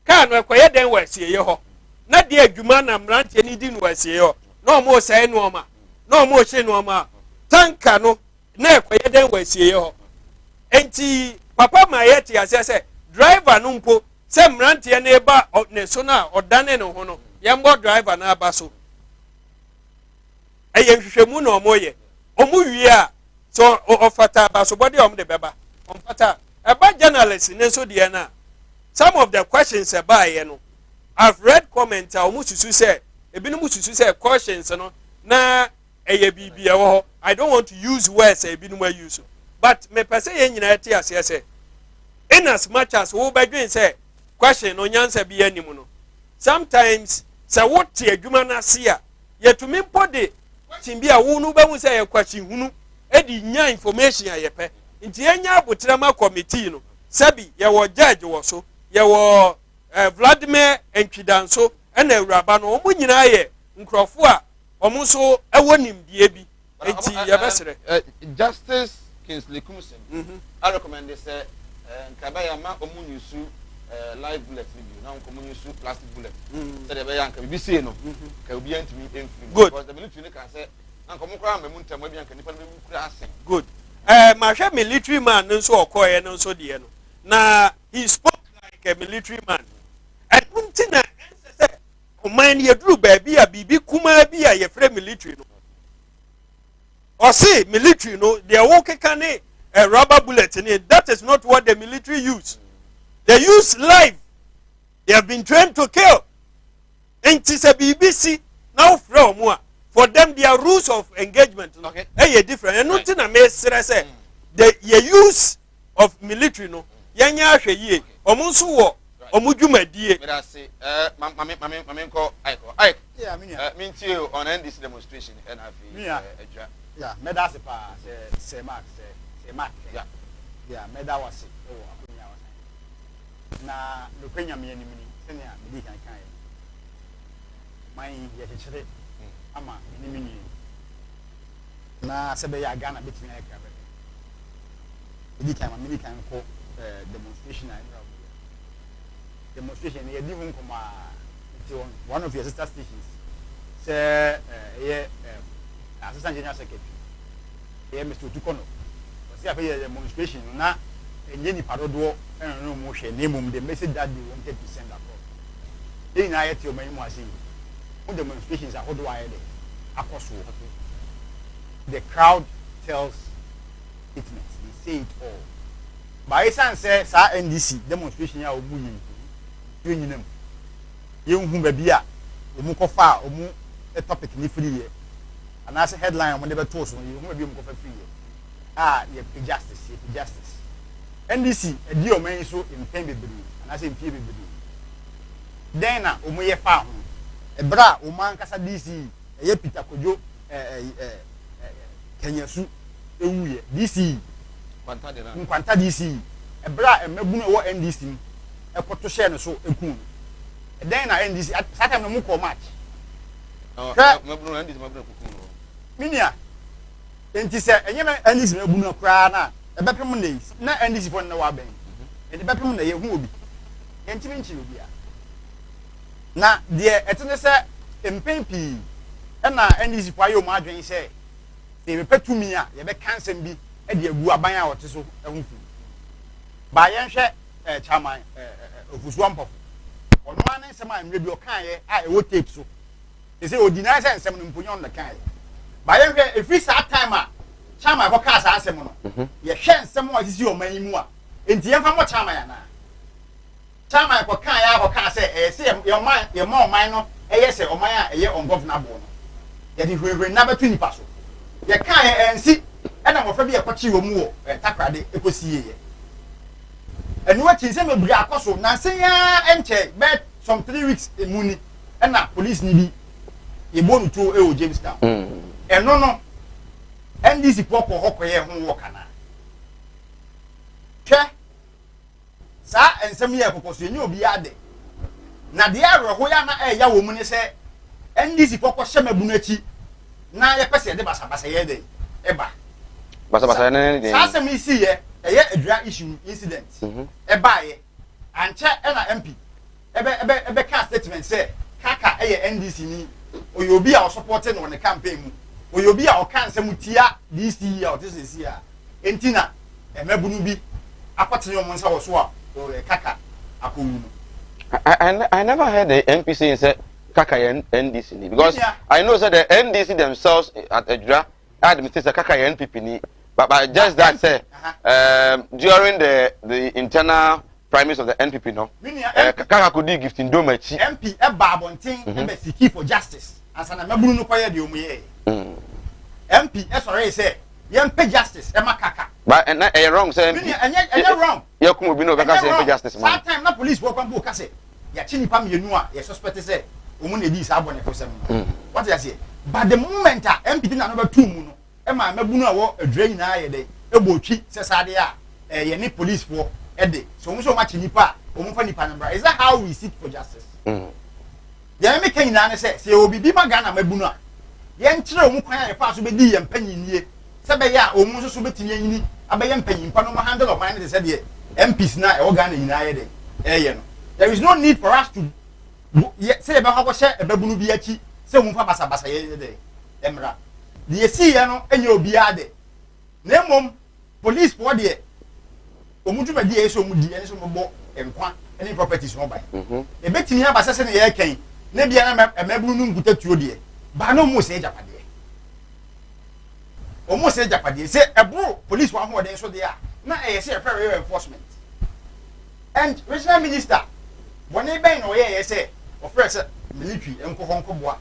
C: ka no ekoye den wasie ye ho na de adwuma na mrante ni di no wasie ho no mo say no ma no mo hye no ma tanka no na ekoye den wasie ye ho enti papa ma ye ti ase say driver no mpo say mrante na eba ne so na odane no ho no ye mbo driver na aba so eye hwehwemu na omoye omu wie a so ofata aba so body om de beba omfata eba journalist ne so de na some of the questions about ye no I've read comments omu susu say ebinu susu say questions no na eye bibia wo ho I don't want to use words ebinu ma use but me pese ye nyina ete ase say in as much as wo badwen say question no nyansa bi anim no sometimes say what tie adwuma na se a yetumi mpode timbia wo nu ba mu say ye question hunu edi nya information a yepe nti enya abotrama committee no sabi ye wo judge wo so ye wo Vladimir Entwidanso ena awuraba no omu nyina ye nkrofo a omu so ewo nimdie bi enti ye besere
B: Justice Kingsley Kumsen I recommend this nkabaya ma omu nyusu live bullet video na omu nyusu plastic bullet say de be yanka bi see no ka obi antimi enfiri because the military can say anka omu kra mamu ntam bi yanka nipa no be kura ase
C: good ma hwe military man nso okoye nso de no na he spoke like a military man and untina say oman ye duru ba bia bibi kuma bia ye free military no or say military no they work can a rubber bullet in it. That is not what the military use. They use live. They have been trained to kill. And it is a BBC now from more. For them, their rules of engagement okay. Different. And nothing I may say the use of military no. Yanya ye omunsu wo omudwuma die.
B: But I say mami ko Ike. Yeah, me too on end this demonstration and have
D: yeah, meda se pa se mark. Yeah. Yeah, meda wase. Oh, akunya wase. Na lokwenya me anim ni, se ne a me di kan kan ye. Man ye chechire ama anim ni. Na se be ya Ghana betimi ya ka be. Di kan ma me di kan ko demonstration na demonstration ye di hun koma one of your sister stations. Say assistant general secretary. Mr. Tukono. See a demonstration na any parodo and no motion name the message that they wanted to send across. They na yet your main was in demonstrations are how do I across the crowd tells it next. They say it all. By some say sa NDC demonstration ya omu yin them. You whom be a omu kofa omu a topic ni free and as a headline on never told you who be free. ye justice NDC edi o man so impen bebre na say impie bebre den na omo ye fa ho ebra o man kasa DC ye Peter Kojo Kenyasu ewuye DC kwanta DC ebra emabunu wo NDC ekoto share no so ekun den na NDC sata me mu ko match
B: mabunu NDC mabunu kukun
D: minia enti se enye NDC mabunu kra na ebepem na na NDC fo na wa ben enti bepem na ye hu obi enti minchi obi a na de etene se empempi na NDC fo ayo ma adwen se se be petumi a ye be cancel bi e de agu aban a wote so ehunfu ba ye hwe chairman ofusu ampofo ono an nsem a mre bi o kan ye a e wo tape so se odina se nsem no mponyon na kan ye ba ye hwe every sad time a chairman ko ka sa nsem no ye hwe nsem o sisi o man mu a enti ye fa mo chairman ya na chairman ko kan ya ko ka se se ye ma o man no e ye se o man a ye ungovernable no ye di hwehwe na betu nipa so ye kan ye ensi ena mo fa bi ye kwachi wo mu wo takrade ekosi ye enu achi se me bra akoso na se ya enche bet some 3 weeks emuni ena police ni bi ye bonu to e o Jamestown eno no NDC popo hokoye ho wo kana hwe sa ensem ye kokoso enye obi ade na de awerho ya na ya wo mu ne se NDC popo hye achi na ye pese de basa ye de eba
B: basa ne
D: sa asem isi ye eye adua issue incident eba ye anche na MP ebe ka statement say kaka eye NDC ni oyobi a supporting on the campaign mu oyobi a o kan nsem tia DC ya o tese ya entina emabunu bi akotene o monsa wo so a kaka akowu
B: I never heard the MP saying say kaka NDC because I know that the NDC themselves at Edra had mistakes kaka NPP ni but just that say during the internal primaries of the NPP no kaka could do gift in domachi
D: MP eba abonten ebe siki for justice asana mabunu no koye de omuye MP sorry say yem pay justice e makaka
B: but and wrong say
D: and wrong
B: yakum obi no beka say pay justice man
D: that time na police work am bo ka say ya chini pam yenu a ye suspect say omu na di sa abone for sem what you say but the moment MP na no ba tu mu no e ma mabunu a wo adra nyina ye de e bo twi se sade a ye ni police for e de so omu so ma chini pa omu fa nipa number is that how we seek for justice ya me kan nyina ne se obi bi ma Ghana mabunu a ye nkyere omu kwan ya fa so be di ye mpanyinie se be ya omu so betimi anyini abaye mpanyimpa no ma handle of mine se de MPs na e wo Ghana nyina ye de ye no there is no need for us to say be ha ko she e babunu bi achi se omu fa basa ye de emra de si ye no enye obi ade na mom police for de omu djuma di ye so omu di ene so mo bo enkwa any properties no buy e betimi abasa se ne ye kan na bia na emabunu nu nkuta tuo de ba no mo se japade omo se japade se ebro police wa ho de so de a na e se fair enforcement and regional minister when e ben no ye say offer military enko honko boa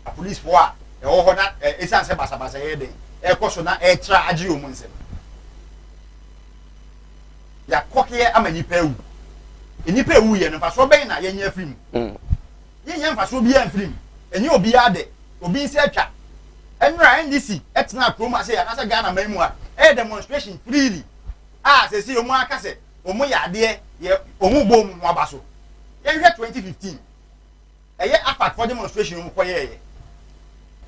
D: a police for a e ho na e san se basa ye de e koso na e tra agi omo nsem ya kokie amani pewu enipa ewu ye no fa so ben na ye nya film ye nya fa so bi an film enye obi ade obi nse atwa enra NDC etna promo say anasa Ghana maimu a e demonstration freely se si omu aka se omu ya de ye omu bom mu abaso ye hwe 2015 eye afa for demonstration omu koye ye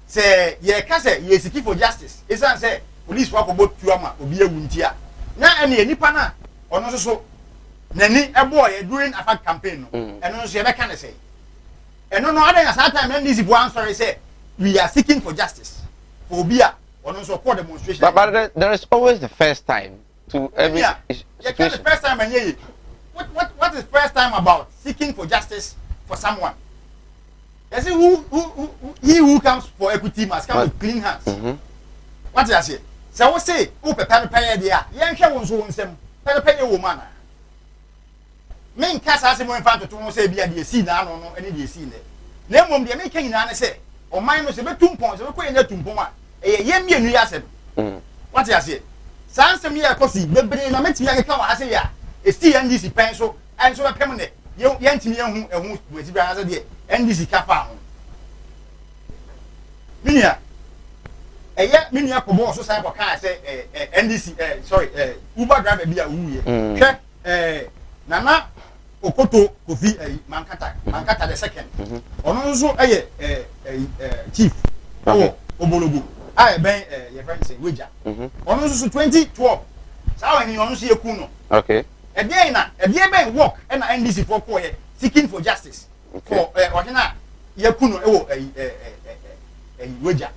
D: se ye ka se ye seek for justice isan se police wa ko botu ama obi ewu ntia na ene nipa na ono so nani ebo ye during afa campaign no eno so ye be ka ne say eno no other as time NDC bo answer say we are seeking for justice for Obia or no support demonstration.
B: But there is always the first time to every
D: situation. The first time and what is first time about seeking for justice for someone? You see who comes for equity must come with clean hands. What do I say? So we say who prepare there. Yanka won so nsem prepare woman. Men kasa se mo in fact to say bia dey see na no any dey see ne. Na mom dey make nyina ne say o man no se betumpon se ko enya tumpon a ye mienu ya se What you say? Sansa me akosi bebre na metimi akeka wa ase ya. Esti NDC pen so and so permanent. You yantimi ehu weti bra ase de NDC kafa ho. Minia minia kobo so sai ko kan say NDC Uber driver bi a wuye. Hwe nana Okoto Kofi Mankata the second. Ono nso chief Obologo. Ben your friend say Weja. Ono nso 2012. Sao ni ono se eku no.
B: Okay.
D: Ebien ben work na NDC for ko seeking for justice. For ohina yeku no ewo Weja.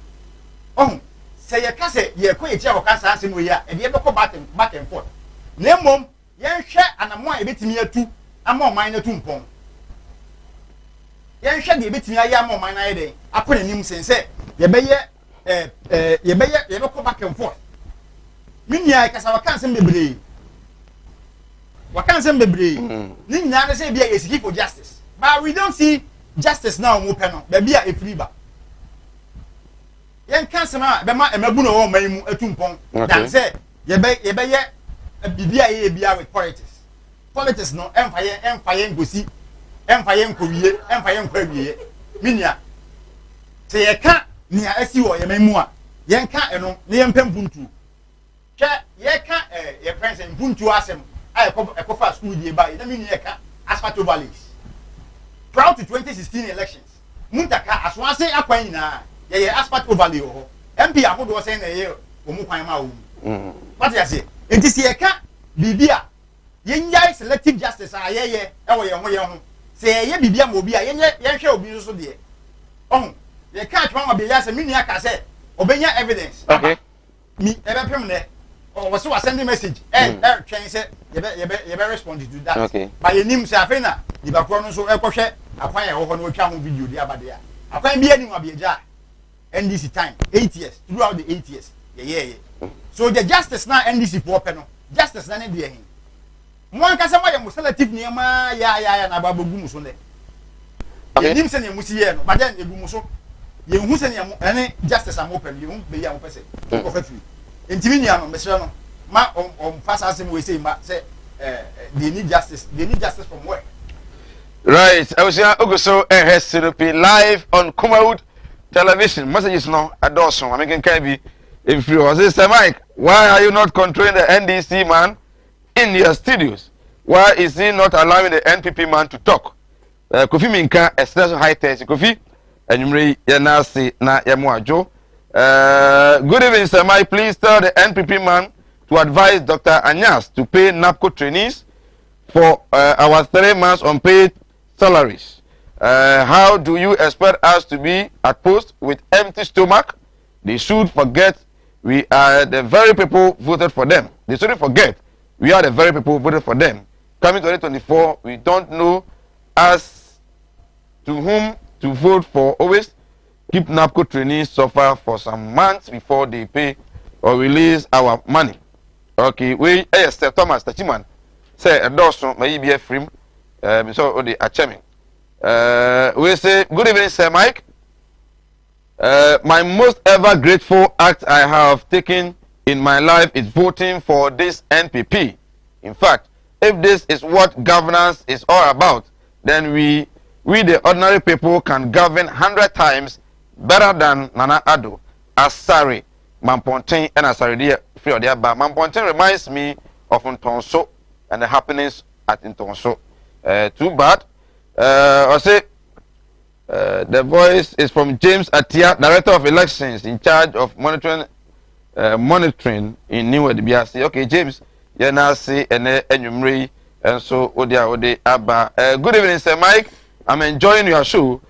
D: Say ye ka say ye ko ye tia ho ka sa asem we ya ebien be ko back and forth. Na mom yen hwe anamo a ebetimi atu ama oman na tumpon yen hwe de ebetimi aye ama oman na ye den akona nim sense ye beye ko back and forth minia kasa wakansem bebre ni nyina na say bia ye seek for justice but we don't see justice now mo pe no ba bia e free ba yen kansema be ma emabu no wo man mu atumpon dan say ye beye bibia ye bia with politics no emfaye ngosi emfaye nkowie emfaye nkwawie minia se ye ka nia asi wo ye memu a ye nka eno ne ye mpem buntu hwe ye ka ye friends buntu asem a ekofa school die ba ye minia ka asphalt valleys proud to 2016 elections muntaka aswase akwan nyina ye asphalt valley ho MP ahodo say na ye omu kwan ma wo what you say enti se ye ka bibia yenya selective justice a ye ewo ye ho se ye bibia ma obi a yenye yenhwe obi so de ye ka atwa ma be ya se mini aka se obenya evidence
B: okay
D: mi ebe pem ne o so send message twen se ye be respond to that
B: okay
D: but ye nim se afena di ba kro no so ekohwe akwan ye ho no twa ho video di abade a akwan bi ani ma be ja NDC time 8 years throughout the 8 years ye so the justice na NDC for pe no justice na ne de hin mo anka se mo ye musalative ne ma ya na baba gu muso ne ye nim se ne musi ye no but then egu muso ye hu se ne mo ene justice am open ye hu be ya mo pese ko fa fi entimi nia no mesra no ma on fast as we say ma say they need justice from where
B: right I was here ogoso SRP live on Kumawood television messages no adoso I mean can be if you was say Mike why are you not controlling the NDC man in your studios? Why is he not allowing the NPP man to talk? Kofi Minka, extension high test. Kofi, and you na say na yamuajo. Good evening, Sir Mike. Please tell the NPP man to advise Dr. Anyas to pay NAPCO trainees for our 3 months unpaid salaries. How do you expect us to be at post with empty stomach? They should forget we are the very people voted for them. They shouldn't forget. We are the very people who voted for them. Coming 2024, we don't know as to whom to vote for. Always keep NAPCO trainees suffer for some months before they pay or release our money. Okay, we Sir Thomas Tachiman say a dozen may be a free. So the achemi. We say good evening, Sir Mike. My most ever grateful act I have taken in my life is voting for this NPP. In fact, if this is what governance is all about, then we the ordinary people can govern 100 times better than Nana Addo, Asari, Mampontin, and Asari free of their bar. Mampontin reminds me of Ntonso and the happenings at Ntonso. Too bad. I say the voice is from James Atia, Director of Elections in charge of monitoring in New Edibiasi. Okay, James, you now see and so Ode Abba. Good evening, Sir Mike. I'm enjoying your show.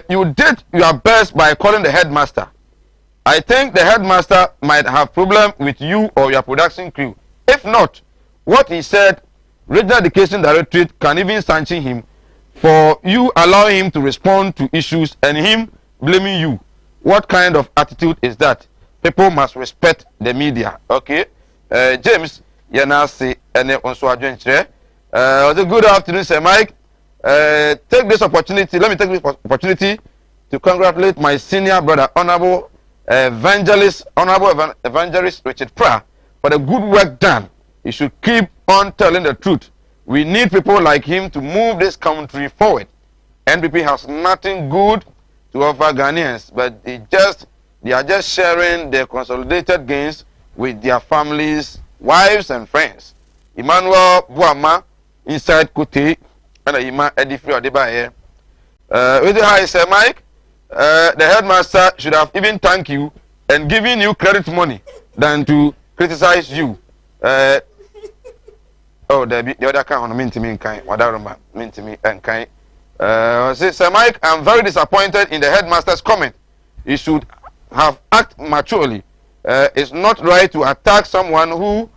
B: You did your best by calling the headmaster. I think the headmaster might have problem with you or your production crew. If not, what he said, Regional Education Directorate can even sanction him for you allowing him to respond to issues and him blaming you. What kind of attitude is that? People must respect the media. Okay, James, you now say and also adventure. Good afternoon, Sir Mike. Take this opportunity. Let me take this opportunity to congratulate my senior brother, Honorable Honorable Evangelist Richard Pratt, for the good work done. He should keep on telling the truth. We need people like him to move this country forward. NPP has nothing good to offer Ghanaians, but they are just sharing their consolidated gains with their families, wives, and friends. Emmanuel Buama inside Kuti and Ima Edifri Adebaye. With the high say, Mike, the headmaster should have even thanked you and given you credit money than to criticize you. The other kind on mean to me kind, whatever mean to me and kind. Sir Mike, I'm very disappointed in the headmaster's comment. You should have acted maturely. It's not right to attack someone who,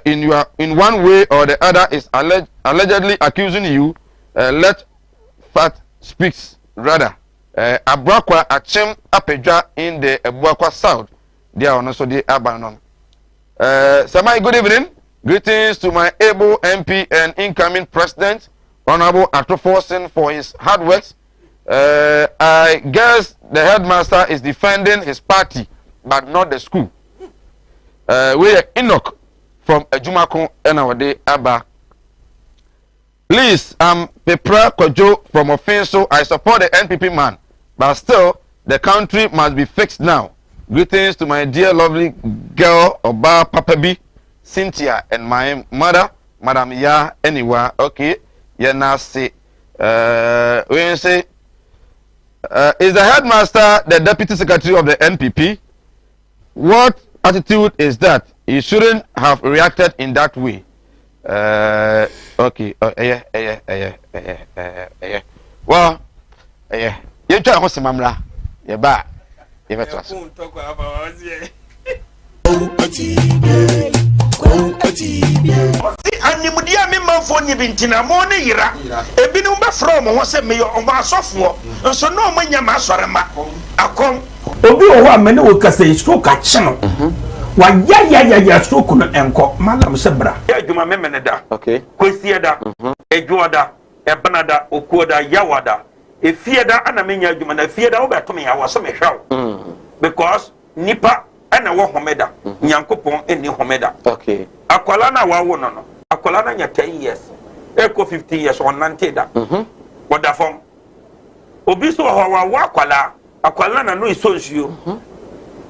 B: in one way or the other, is allegedly accusing you. Let fact speaks rather. Abrakwa Achem Apeja in the Ebuakwa South. They are also the Abanon. Sir Mike, good evening. Greetings to my able MP and incoming President, Honorable Atroforsen, for his hard work. I guess the headmaster is defending his party, but not the school. We are Enoch from Ejumako Enawade Abba. Please, I'm Pepra Kojo from Offenso. I support the NPP man, but still, the country must be fixed now. Greetings to my dear lovely girl, Oba Papabi, Cynthia, and my mother, Madam Ya, anywhere. Okay, yeah, now say, we say, is the headmaster the deputy secretary of the NPP? What attitude is that? He shouldn't have reacted in that way. Okay. Well, you try to say, Mamra, you're back. You're better.
E: Animudia me manfo ni bintina mo ne yira ebinu be from ho se me yo ma asofo nso no manya ma asorema akom obi o ho amene wo kasa stroke a chino wa ya stroke no enko malam se bra ya adwuma memene da okay kwesi da edwoda ebenada okuoda yawada efieda ana menya adwuma na fieda wo beto me ya wo so me hwaw because nipa ana wo homeda nyankopon eni homeda okay akwala na wa wo no akwala na nya 10 years eko 50 years on nanteda woda fom obi so ho wa akwala na no isonsuo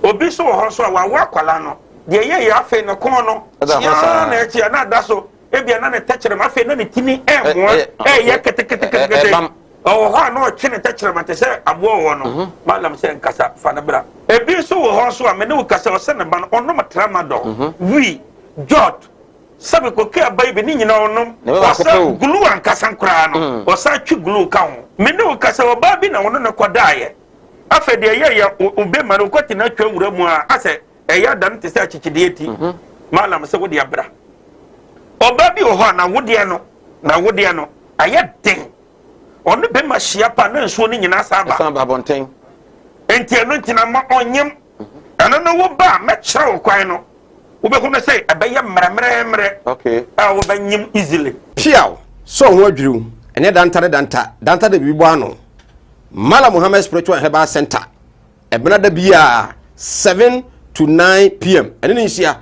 E: obi so ho so wa akwala no de ye afa no kon no ya na echi na daso ebia na ne tachere ma afa na ne tini mo ye kete oh ha no chine tachere ma te se abo wo no malam se nkasa fa na bra ebi so ho so amene wo kasa o se ne ban ono matrama do wi jot sabe ko ke baby ni nyina onom wasa gulu ankasa nkra no wasa twi gulu ka ho mene wo kasa wo ba bi na wono ne kodaye afa de ye ube maro kwati na twa wura mu a ase eya dan te se achichide eti malam se wo de abra oba bi wo ho na wo de no aye den onu be ma hia pa na nsuo ni nyina saba bonten enti eno ntina ma onyem eno no wo ba me kire wo kwan no wo be hono say abeye mremremre okay wo ba nyim easily
F: piaw so ho adwuru ene danta de bibo ano Mala Muhammad Spiritual Herbal Center ebena da bia 7 to 9 p.m. ene ni hia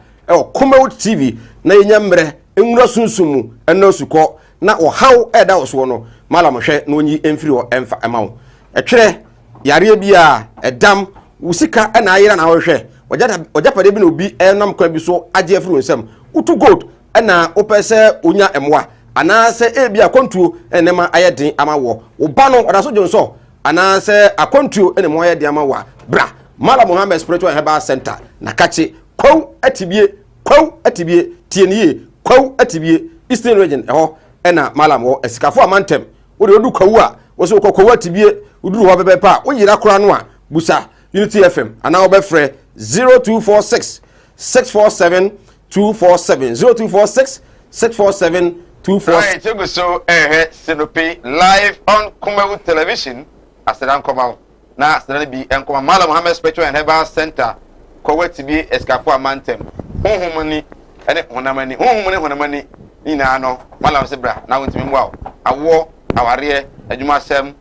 F: Kumawood TV na yenya mre enwura sunsumu ena osuko na ohaw eda oso no Mala mohwe na onyi emfiri o emfa emawo etwere yare bia edam usika ena ayira na hwehwe ojapade bi na obi enam kwa bi so age afiri onsam utu gold ena opese onya emwa anase ebi akontuo enema ayedin amawo oba no odaso jonso anase akontuo enema ayedin amawa bra Mala Muhammad Spiritual Herbal Center na kache kwaw atibie tienie kwaw atibie Eastern Region eho ena Mala mo esikafo amantem wo de odu kwaw a wo so kwaw atibie uduru ho bebepa wo yira kora no a busa Unity FM ana obefre 0246 647 247 0246 647 247.
B: Right, so Sinopi live on Kumawood Television. Asedan Komao. Na asedan bi enkoma Mala Muhammad Spiritual and Herbal Center. Kowe tibi escapo amantem. Honhomani ene honamani ni na ano Mala Sebra na wontimi mwa awo aware adwumasem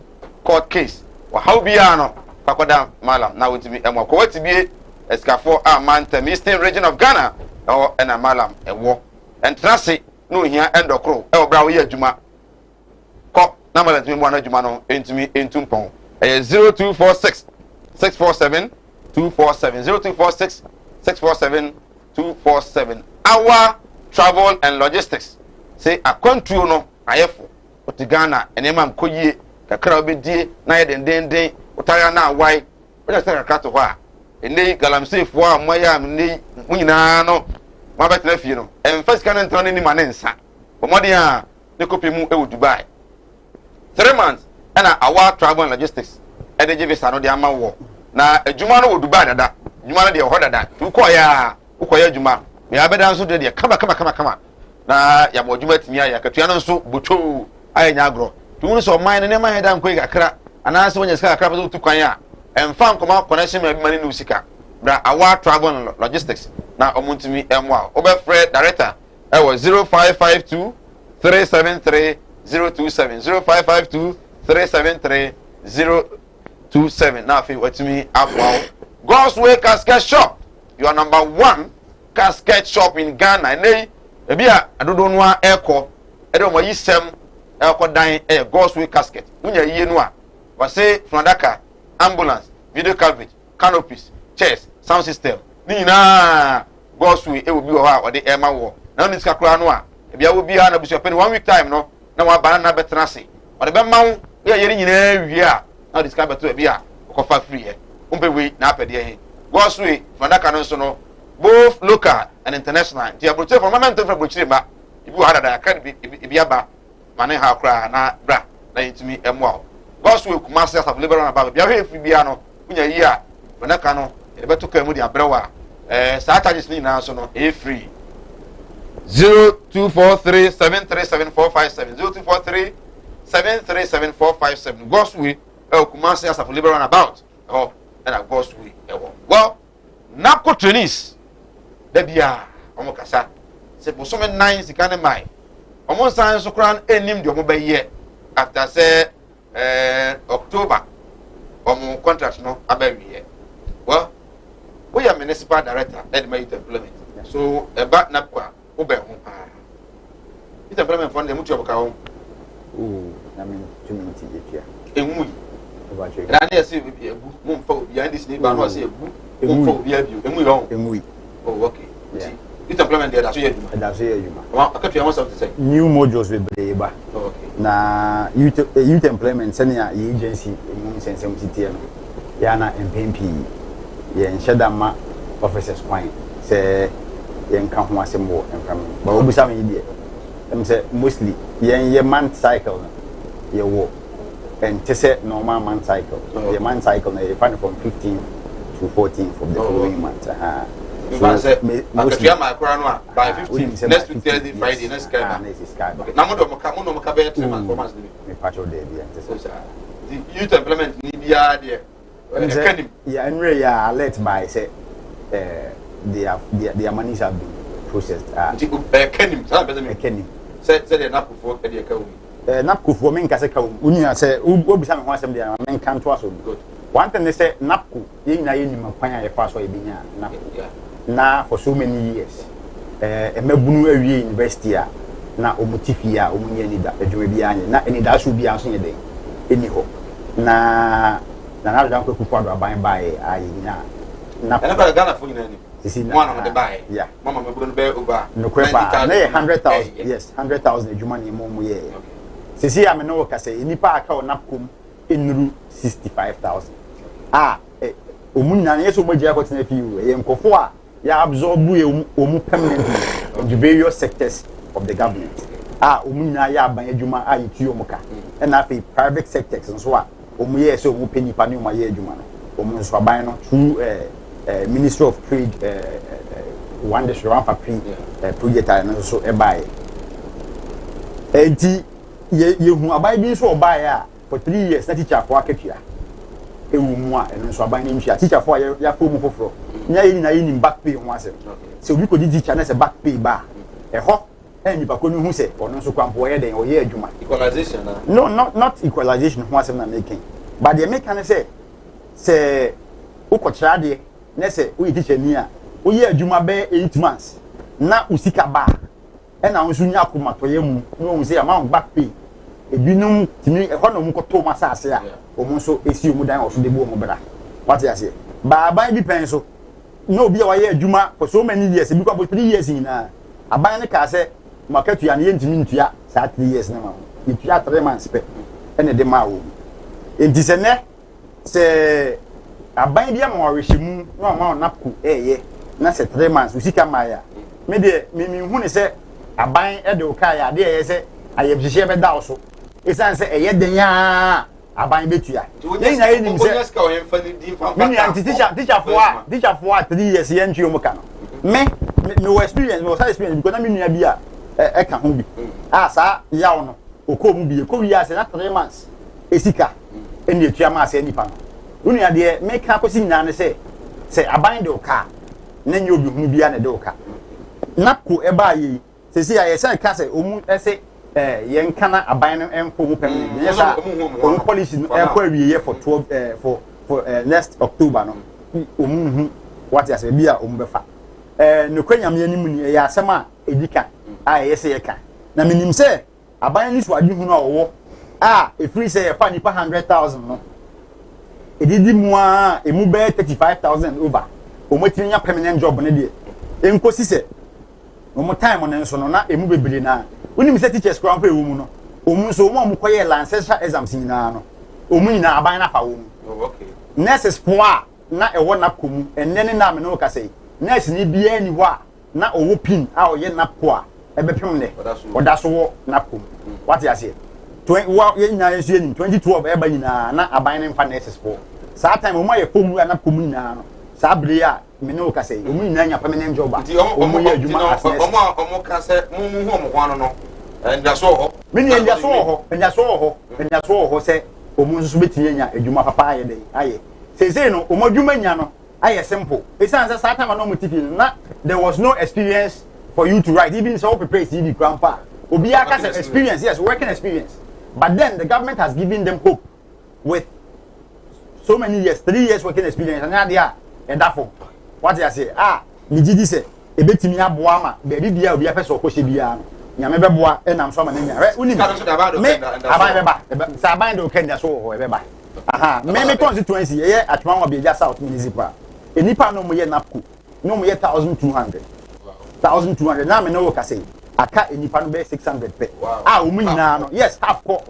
B: court case. Wa how bia no kwakoda malam na wotimi emo ko wetibie eskafo a Mantam Eastern region of Ghana o ena malam ewo entrase no hia endokro e obra wo ye adwuma ko na malam timi mo na adwuma no entimi entumpon 0246 647 247 0246 647 247 our travel and logistics say a country no ayefo otigana enema mkoyie kakra obedie na ye den utaya na wai oja se kakra to ho a ene galamsey fo a moya ne munyina no ma betena fie no emfa sika no ntran ni ma ne nsa omode a ne kopi mu e Dubai 3 months and our travel and logistics e de visa no de ama wo na adwuma no wo Dubai dada adwuma no de ho dada ukoya adwuma me abeda nso de kama na ya bo adwuma timi ya katua no nso bocho ayenya agro tunu so man ne ma heda nko kakra ana se wonya sika kakra to kwan a emfa nkoma connection ma mani no sika bra our travel and logistics na omuntimi emwa obefre director e wo 0552 373 027 0552 373 027 now fi watimi apwa God's Way Casket Shop your number 1 casket shop in Ghana nei ebia adodo no a eko ede mo yisem eko dan God's Way Casket unya yie no a wase flandaka ambulance video coverage canopies chairs sound system ni na God's Way e obi wo ha ode ema wo na ni sika kura no a ebia wo bi ha na busu pen 1 week time no na wa bana na betena se ode be mawo ye yeri nyina wie a na di sika beto ebia ko fa free e umbe we na apede he God's Way flandaka no so no both local and international. The abroad from moment from Buchima, if you had a can be Biaba, Mane Hakra, na bra, like to me, and wow. God's Way Kumasa of Liberal about Biahi Fibiano, Unya Yia, Vanacano, a better Kamudia Brewa, Saturdays now, so no, a free 0243 737 457 0243 737 457. God's Way, Kumasa of Liberal about, oh, and a God's Way. Well, Napco trainees. Debia omokasa se posome 9 sikane mai omo san so kran enim de omo be ye after say October omo contract no abawie well we are municipal director at my employment so eba napkwa wo be ho pa it employment fund dem mutu oboka ho
D: na me community etia
B: enwu na na ese ebu mo mfa obi and this neighbor no say ebu mo fa obi abi enwu oh, okay. Yeah. It employment there, that's you.
D: That's you.
B: New
D: modules with Breba. Okay. Na youth employment, sending a agency in Sense City. Yana and PMP. Yen Shadama officers point. Say, yen come once more and from. But we some idiot. Them say mostly yen month cycle. Your walk. And to say normal month cycle. The month cycle, they find from 15 to 14 from the following month.
B: So say mostly my crown by 15 next week Thursday Friday next sky na mo do mo ka be 3 months 4 months
D: me patrol day bi
B: the youth employment ni bia there kanim
D: yeah and we are alert by say their monies have been processed
B: kanim say be me
D: kanim
B: say the napufo e dey ka wo
D: napufo me nka say ka wo unia say obisa me ho asem dia me nka nto aso good one thing they say napku yin na yin ma kwan ya fa so e binya napku na for so many years emebunu awie university a na omotifi a omunye ni da adwuma bi anye na eni da so bi anso ye den eni ho na na da ko kufu ado aban bae ayi na
B: na ba Ghana fo nyina ni
D: sisi
B: na one of the bae
D: yeah
B: mama me buru be over
D: no kwepa na 100,000 yes 100,000 adwuma ni mo ye sisi a me no ka say eni pa aka onapkom enuru 65,000 omunya na yeso mo jia ko tena fi ye nkofo a ya absorb ye omu permanently in the various sectors of the government omunya ya ban adwuma yitu omuka na afi private sectors nso a omu ye so omu penipa ne omu ye adwuma no omu nso aban no through Ministry of Trade one day one factory project no so e buy enti ye hu aban bi so buy for 3 years na teacher for akatua ewumu a eno so aban ni nhia teacher for ya fomu foforo nya yi na yi ni back pay ho asem so obi ko di teacher na se back pay ba ho ni ba ko ni hu se ono so kwampo ye den o ye adwuma
B: equalization
D: no not equalization ho asem na making but the make can say se ukokyerɛ de na se wo teacher ni a wo ye adwuma be 8 months na usika ba e na wonso nya akomatoye mu na wo se amount back pay ebinum timi e hono mu koto masase a wo nso esi mu dan oso de bo mu bra what you say ba aban bi pen so no obi a wa ye adwuma for so many years bi kwa 3 years na aban ne ka se market ya ne ntimi ntua sa 3 years na ma ntua 3 months pe ene de ma wo enti se ne se aban bi ama wahwe mu no ama napku eye na se 3 months usika maya me de me hu ne se aban e de oka ya de eye se ayebhihye be da so esan se eye den ya aban betua ye na ye nim se me anti teacher for 3 years ye ntwe mu ka no me experience me was experience because na me nua bi a e ka ho bi sa yawo no okom bi e ko wi ya se na 3 months esika eni etua ma se nipa no unua de me ka kosi nyina ne se aban de oka na nyi obi hu bia na de oka napko e ba yi se ya ye san ka se omu ese ye nka na aban no enfo mu pem ne yesa omu policy no e kwa wiye for 12 for next October no omu hu what ya se bia omu befa no kwanyam ye nimu ni ya asema edika ye se ye ka na minim se aban ni so adwu no owo e free say ye fa nipa 100,000 no edidi mu a emu be 35,000 over omotiri nya permanent job ne de enkosi se omo time no nso no na emu bebere na unim se teachers kwan pa ewu mu no omu nso omo amukoye lancashire exams nyina no omu nyina aban na fa wo mu okay nurses poa na ewo na komu enne ne na me no ka sei nurse ni bia ni ho a na owo pin a oye na poa ebepem ne odaso wo na komu what you say 2012 eba nyina na aban ne mfa nurses po saa time omo ye fomu na komu nyina no saa bere a me no ka sei omu nyina nya permanent job omu ye adwuma as nurse
B: omo ka se mu hu omo kwano no ndaso ho
D: me ni ndaso ho se omu nso betinye nya adwuma papa aye dey aye sese no omo adwuma nya no aye simple esan saa time no mo tipi na there was no experience for you to write even so prepare CV grandpa obi aka say experience yes working experience but then the government has given them hope with so many years 3 years working experience and now they are and therefore what you say ni gidi say ebetimi aboa ma be bia obi apeso ko hye bia no nyame beboa enam so ma na nya uni me aban beba sa aban de Kenya so ho beba me constituency ye atwa wa beja south municipal enipa no mo ye napku no mo ye 1200 na me no ka say aka enipa no be 600 pe omu nyina no yes half ko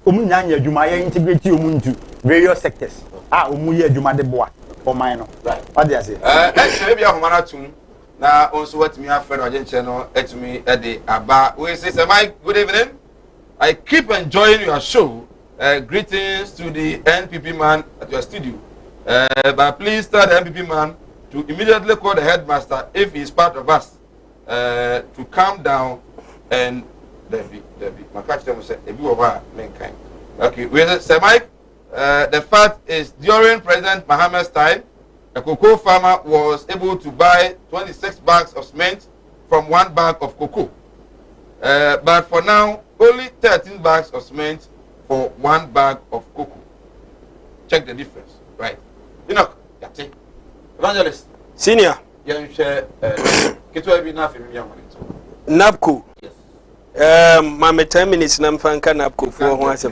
D: omu nyina nya adwuma ye integrate omu into various sectors omu ye adwuma de boa for mine no what do you say
B: e bia homana tum na onso watimi afre no agenche no etumi e de aba we say Mike, good evening. I keep enjoying your show. Greetings to the NPP man at your studio. But please tell the NPP man to immediately call the headmaster if he is part of us to calm down and Debbie. My catch them say, okay, we say, Mike, the fact is during President Mohammed's time, a cocoa farmer was able to buy 26 bags of cement from 1 bag of cocoa. But for now, only 13 bags of cement for 1 bag of cocoa. Check the difference, right? You know, Evangelist.
C: Senior. Napco.
B: Yes.
C: My 10 minutes na mfanka Napco for ho asem.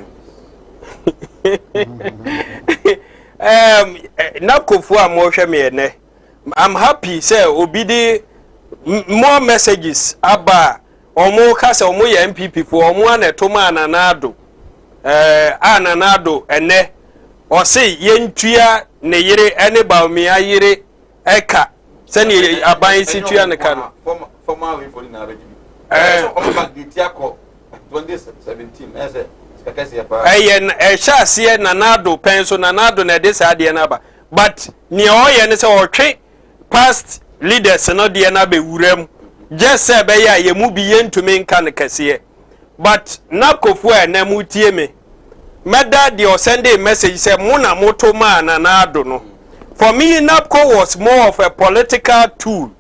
C: Napco for amhwe me ene. I'm happy say obidi more messages aba omo ka say omo ye MPP for omo anetoma ananado ananado ene o say yentua ne yire ene ba mi ayire eka sani aban situa ne ka no
B: former we for na regibi omo back the tiako 2017
C: shase nanado penso nanado na de sa de na ba but ne oye ne se otwe past leaders no de na be wuram just say be ya ye mu bi yentumi nka ne kase but nakofu na mu tie me meda de o send a message say mu na moto ma nanado no for me NAPCO was more of a political tool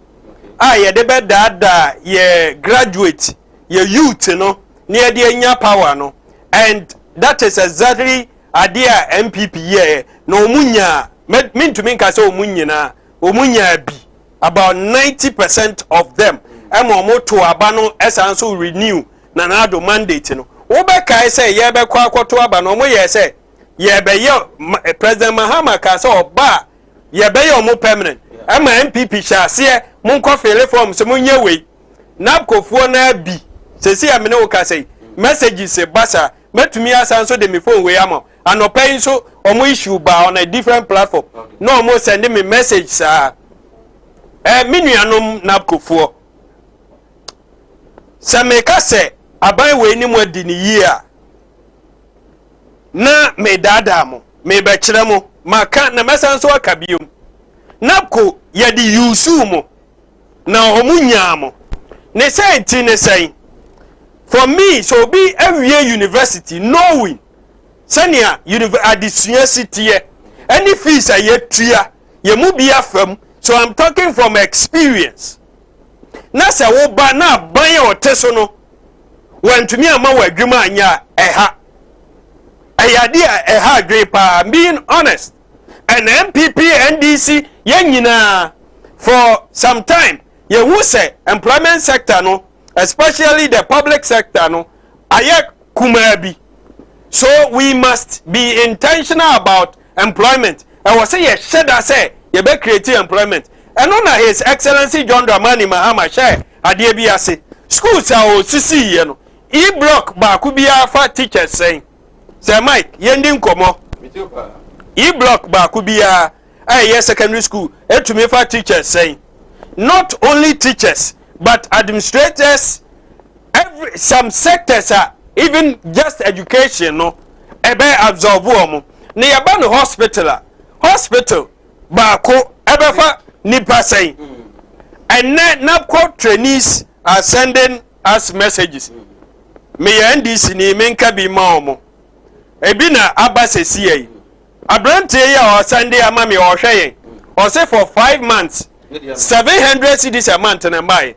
C: ye de be dada ye graduate ye youth no near the enya power no and that is exactly ade a MPP ye na omunya mentumi nka se omunyina omunya bi about 90% of them emo to aba no esan so renew na na do mandate no wo be kai se ye be kwa akwoto aba no mo ye se ye be ye President Mahama ka se oba ye be ye omo permanent ama MPP hyase mo nkɔ fele form se mo nye we na kofuo na bi sesi ya mene wo ka se messages se basa metumi asan so de me phone we am anopai so omo issue ba on a different platform no omo send me message sa minuanom na kofuo se me ka se aban we ni mo adi ni yi a na me dada mo me be kire mo maka na mesan so aka biom napko ye di yusu mo na omunya mo ne say ti ne say for me so be every university knowing senior university any fees a ye tua ye mu bia fam so I'm talking from experience na se wo ba na ban ye oteso no wantumi ama wa adwuma anya eha ayade eha adwe pa being honest and MPP NDC yenyina for some time ye who say employment sector no especially the public sector no aye kumabi so we must be intentional about employment and we say ye sheda say ye be create employment and on his excellency John Dramani Mahama share ade bi ase schools are o sisi ye no e block ba ku bia fa teachers saying say Mike yendi nkomo e block ba ku bia yes secondary school etumi fa teachers saying not only teachers but administrators some sectors are even just education no ebe absorb omo ne yaba no hospital ba ko ebe fa nipa saying and now trainees are sending us messages me NDC ni menka bi ma omo ebi na abasesi yi abrante ya o Sunday ama me o hwe o say for 5 months 700 cedis a month na buy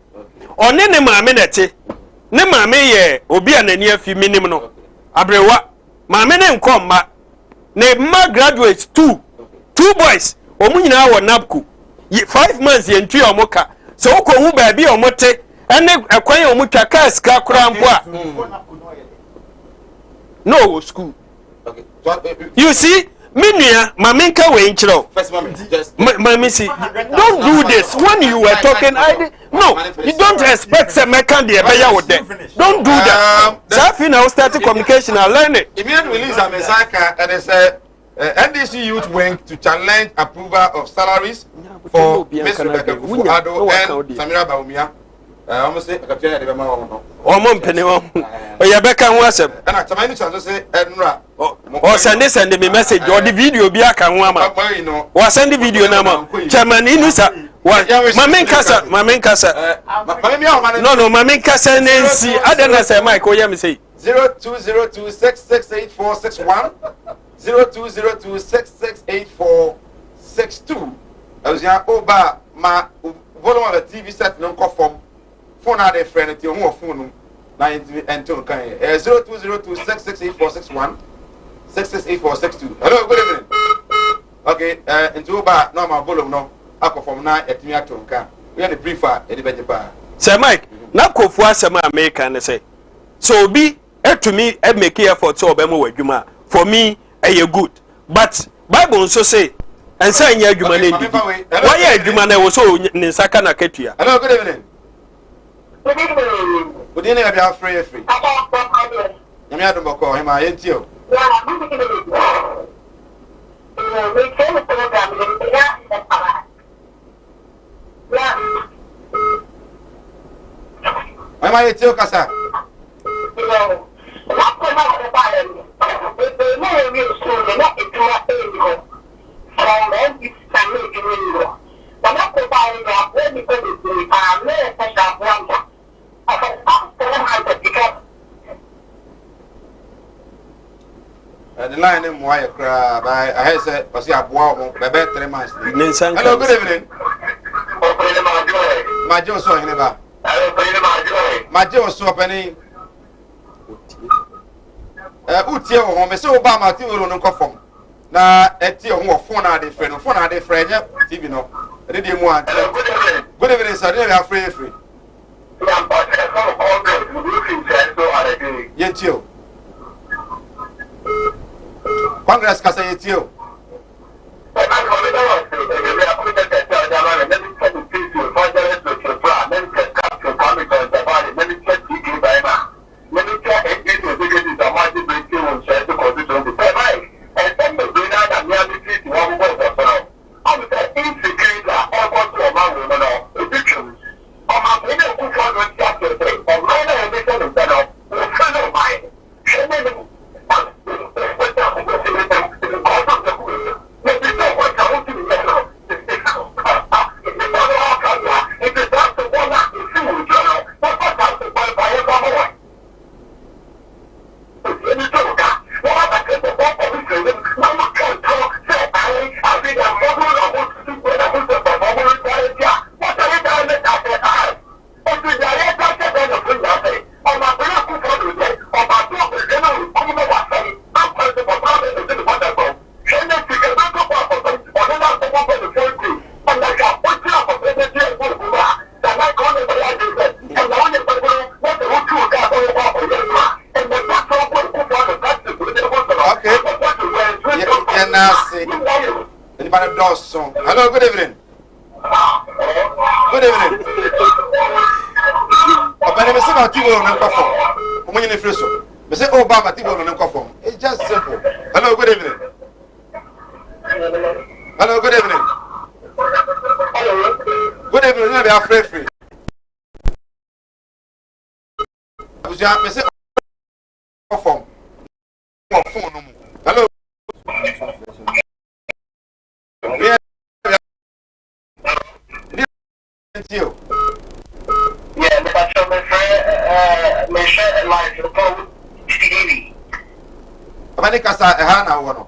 C: one ne maame nete ne maame ye obi anani afi minim no abrewa maame ne nkomma ne ma graduates two boys omunyina wo napku 5 months ye ntu omoka so uko hu ba bi omote ene ekwan omutwa ka ska kura mpo a no school you see Minia, Maminka we inchiro. First, Mami, see, don't do this. When you were talking, no, you don't expect some mechanic with them. Don't do that. Safi now started communication. I learned it.
B: Immediate release a message and they said NDC Youth Wing to challenge approval of salaries for Ms. Rebecca Kufuado and Samira Baumia. Almost say a captain at the Mamma.
C: Or penny. Or Rebecca was a
B: and I to say, Edra.
C: Or send this and the message or the video be a can wama. Or send the video number. Chairman Inusa. My main casa. No, my main casa Nancy. I don't say Mike. Oh, yeah, me say
B: 0202668461 0202668462. I was young over my volume of a TV set no conform. Phone out a friend at your phone. 90 and 2 0202668461 668462. Hello, good evening. Okay, into ba normal volume no. Ako from na etimi atonka. We are the briefer e be jepa.
C: Sir Mike, na kofu asema America na say. So be etumi e make effort so obemo wadwuma. For me, good. But Bible also say and say nya adwuma na ndi. Why adwuma na wo so ne saka na katua.
B: Hello, good evening. Good evening, I free. You may have call him. I ain't you. Am I at you, Casa? The line in wire cry by I said, was a boy by 3 months. Hello, good evening. My Joe saw him about my Joe saw penny. utie wo me se Obama ti wo no nkofom na etie ho phone na de frɛ no phone na de frɛ nya TV no e de mu an good evening sir we are free yetio Congress kasa yetio Hello, good evening. Good evening. But me say about you on the phone. When you freso. Me say Obama ti on the phone. It's just simple. Hello, good evening. Hello, good evening. Good evening. You are free. Me say phone. Hello.
L: Yeah, but so my friend, like Kumawood TV.
B: Abani kasa ehana wono.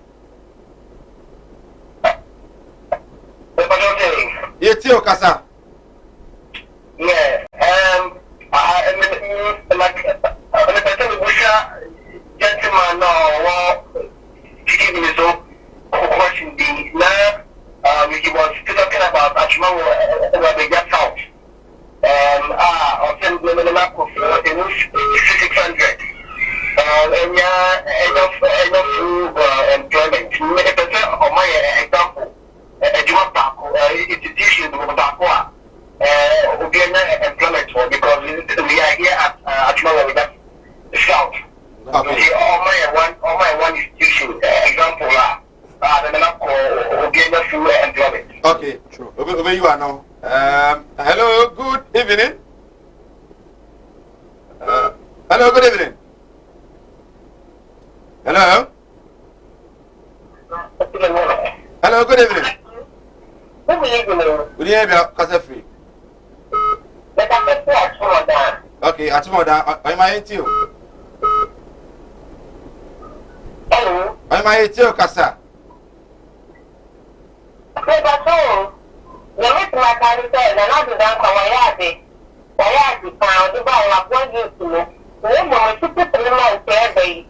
B: Yetio kasa.
L: Yeah, like the person gentleman no TV so question the now he was talking about Achimang the gas house. Often women are not for the new 600. And enough employment. Many percent of my example, a job institution will be an employment for because we are here at Achimang with that south. Okay. All my one institution example will be enough employment.
B: Okay, true. Where you are now? Hello, good evening. Hello, good evening. Hello. Hello, good evening. Good evening, Kasa Free. Okay, Atimoda, I'm my ATO.
L: Hello.
B: I'm my ATO, Kasa.
L: The next matter said, and I did not found the ball of 1 year to me. The woman took it to the man every day.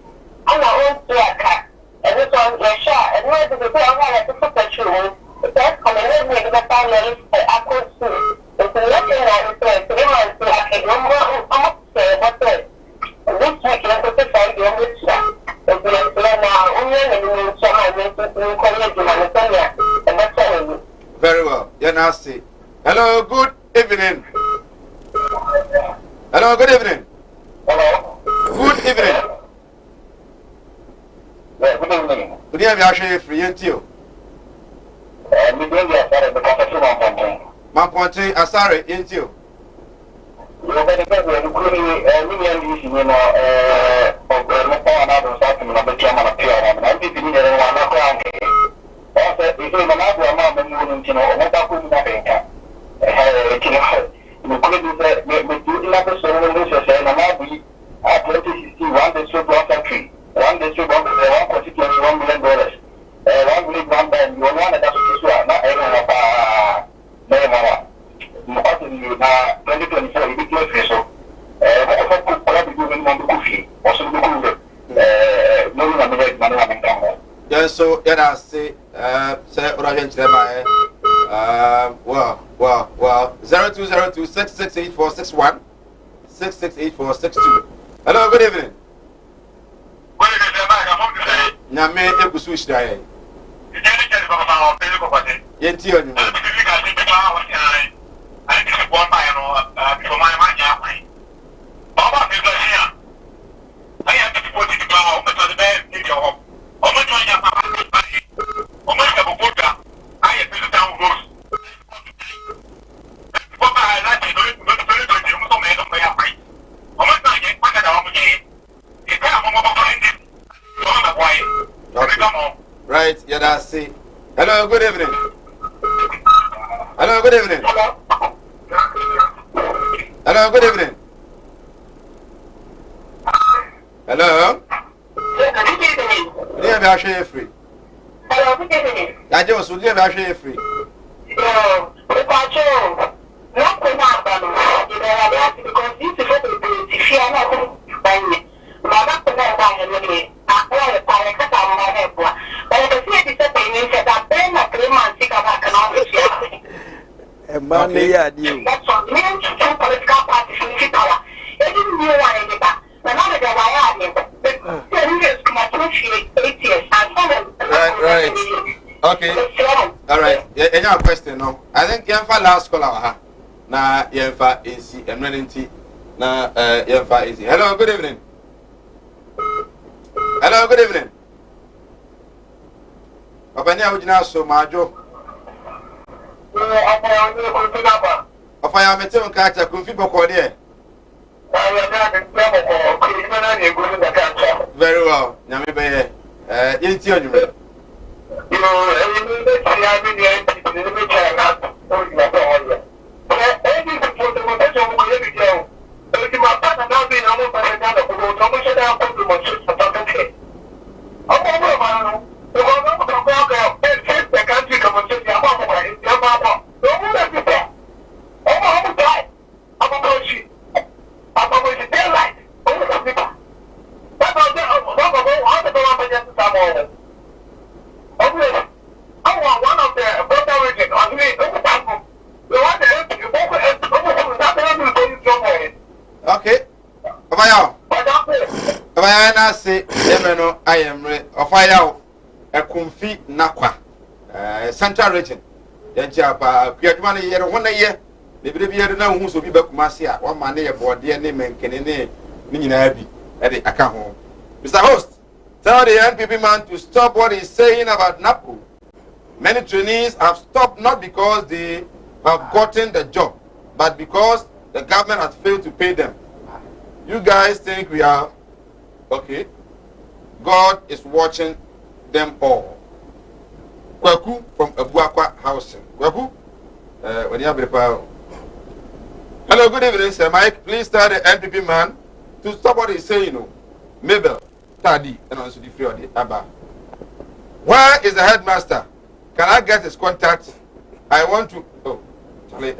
L: I'm not going to a cat. And this one is shot. And where did the girl have to put the shoe? The best coming in with the family I could see. It's nothing that is said to the man to a number of say what's it. This week, let's put the side of the shot. If we are now, only in the summer, we call it the and that's telling you.
B: Very well. You're nasty. Hello, good evening. Hello, good evening.
L: Hello.
B: Good evening.
L: Yeah, good evening.
B: Good evening, Ashley Free and you.
L: We bring you a the professional company.
B: Mamponte, Asare, and you.
L: You better get the million you know, of the another something of the chairman of PR, and I think you need one crown. Also, if you have another amount of money, you know, what I could not think. You could do another solution, and I will at 2016, one district, one country, one district, one constituency, $1 million. 1 million, one band, you want to that's not any of Neymar. You 2024, you be close, so I hope you
B: Yes, so yeah, say Roger Chilema. Well. 0202 668461 668462. Hello, good evening. Nyame ekusu shiraye. Yenti onu. Right, yeah, that's it. Hello, good evening. Hello, good evening. Hello, good evening. Hello. Leave your share free.
L: Hello, good evening.
B: I just would leave your share free.
L: No, not because this is what we do. If you are not buying it, not buying
C: Money at you.
L: That's what means two political parties in power. They didn't know why they got. But now they
B: Right. Okay. All right. Any other question? No. I think Yemfa last caller. Na Yemfa is emergency. Na Yemfa is. Hello. Good evening. Hello. Good evening. Openya ujina so majo. Ofaya mete unkacha kumfi bokode. Very well. Nyame be yenti onwure. Okay. Obaya na say yemeno ayemre ofaya e kumfi nakwa central region yantia pa kwaduma ne yere wona ye bebere bi yere na hu so bi bakumase a wa ma ne ye bode ne menkene ne nyina bi e de aka ho. Mr. Host, tell the NPP man to stop what he's saying about NAPO. Many trainees have stopped not because they have gotten the job, but because the government has failed to pay them. You guys think we are okay? God is watching them all. Kwaku from Abuakwa Housing. Kwaku, when you have the hello, good evening, Sir Mike. Please tell the NPP man to stop what he's saying. No, Mabel, Tadi, and also the free of the Abba. Where is the headmaster? Can I get his contact? I want to. Oh, Charlie,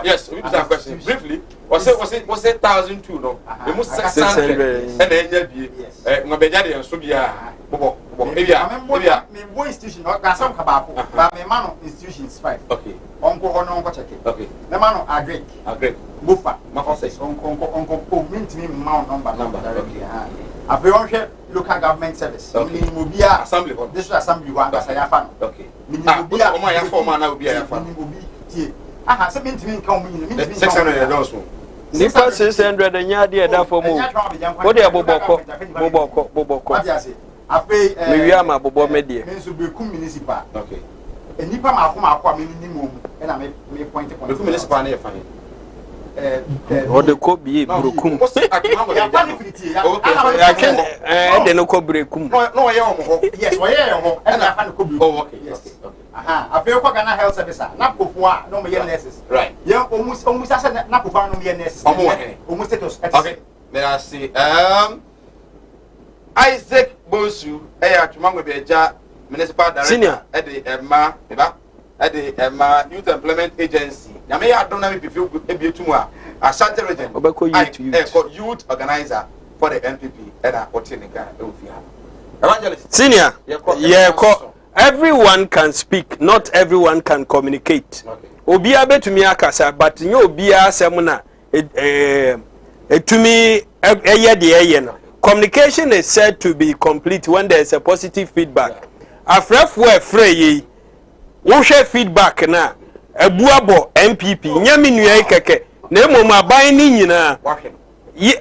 B: yes, we have a question. Briefly, was it 1,002? No, we must 600 and then Mabejadi and Subia.
D: Me institution, or some Kabako, but my man institution is 5. Okay. Uncle Hono check it. Okay. The man are great. Buffer, Mafos, Uncle, mint me mount number directly. A very local government service. Mobia assembly. This is assembly one as I have. Okay. Mobia, my former now be a fan. I have some mint come in 600 also.
C: Nipa 600 and yadi da for mo. What dey boboko.
D: Ape
C: me wi ma bobo media.
D: Me so be kum municipal. Okay. Enipa ma akwa minimum e na me point. Be kum municipal na e fan.
C: O de ko bi brokum. Okay. De no ko brekum.
D: No ye o mo. Yes, we ye o. E na fan ko bi. Oh, okay. Yes. Aha. Ape ko Ghana health service na kofo a no me ye nurses. Right. Ye almost asa na kofo no me ye nurses. Almost status. Okay.
B: Let us see. Isaac Bosu, Atmango Beja, Municipal Director at the Emma Youth Employment Agency. Now, may I don't know if you feel good, maybe tomorrow. Ashanti region. Youth organizer for the NPP and Otinika Evangelist.
C: Senior, everyone can speak, not everyone can communicate. Obia betumi akasa, but nyo obia semuna etumi eye de eye no. Communication is said to be complete when there is a positive feedback. Afrefo efrey wo hwe feedback na ebuabo MPP nyame nua keke na emom aban ni nyina yi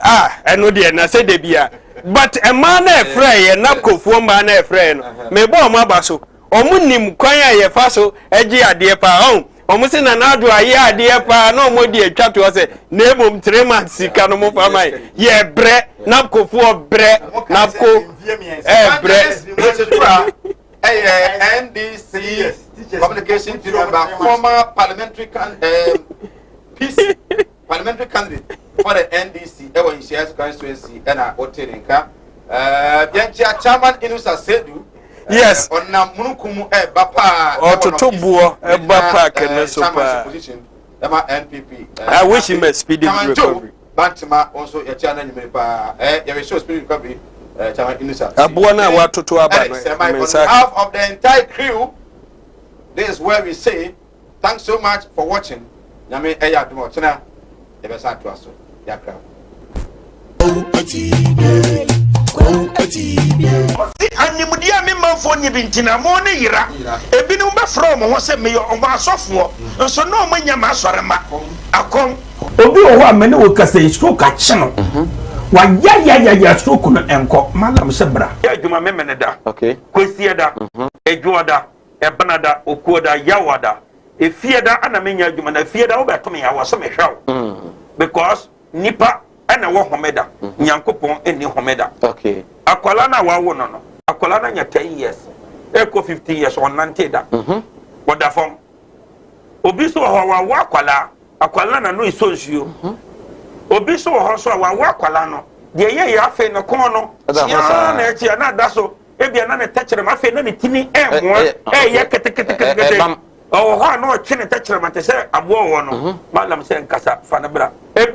C: eno de na se de bia but a man efrey na kofuo man efrey no me bo ma baso omunim kwan a ye fa so agi ade pa omusi na nadu aye ade pa na omodi atwa to se na emom 3 months sika no mo fa mai ye bre na kofuo bre na ko bre NDC communication to member former parliamentary parliamentary candidate for the NDC ever in shares constituency and Oteninka chairman Inusa Sedu yes on Munukumu Bapa or Totobuo Bapa Kenesopa position NPP I wish him a speedy recovery Bantima also a channel you may show speedy recovery chairman Inusa Abuana Watoto half of the entire crew. This is where we say thanks so much for watching. Nyame eya dumo tena ebesa to aso yakra.
E: Animudia me manfo nyi bintina mo ne yira ebinum be from ho se me yo omo asofo nso no mo nya ma asorema akom obi o ho amene wo kasa isko ka chino wa ya stroke no enko malam sebra ya djuma memene da okay kwesi da ejuoda ebanada okuoda yawada efieda ana menya djuma na fieda wo beto me ya wo so me hwaw because nipa ana wo homeda nyankopon eni homeda okay akwala na wa wo no akwala na nya 10 years eko 15 years on nanteda woda fom obi so ho wa akwala na no isonsuo obi so ho so wa akwala no de ye ya afi no kon no ya na echi na da so ebia na ne tachere ma afi na ne tini enwo ye kete o ho na o chi ne tachere ma te se abo wo no malam se nkasa fa na bra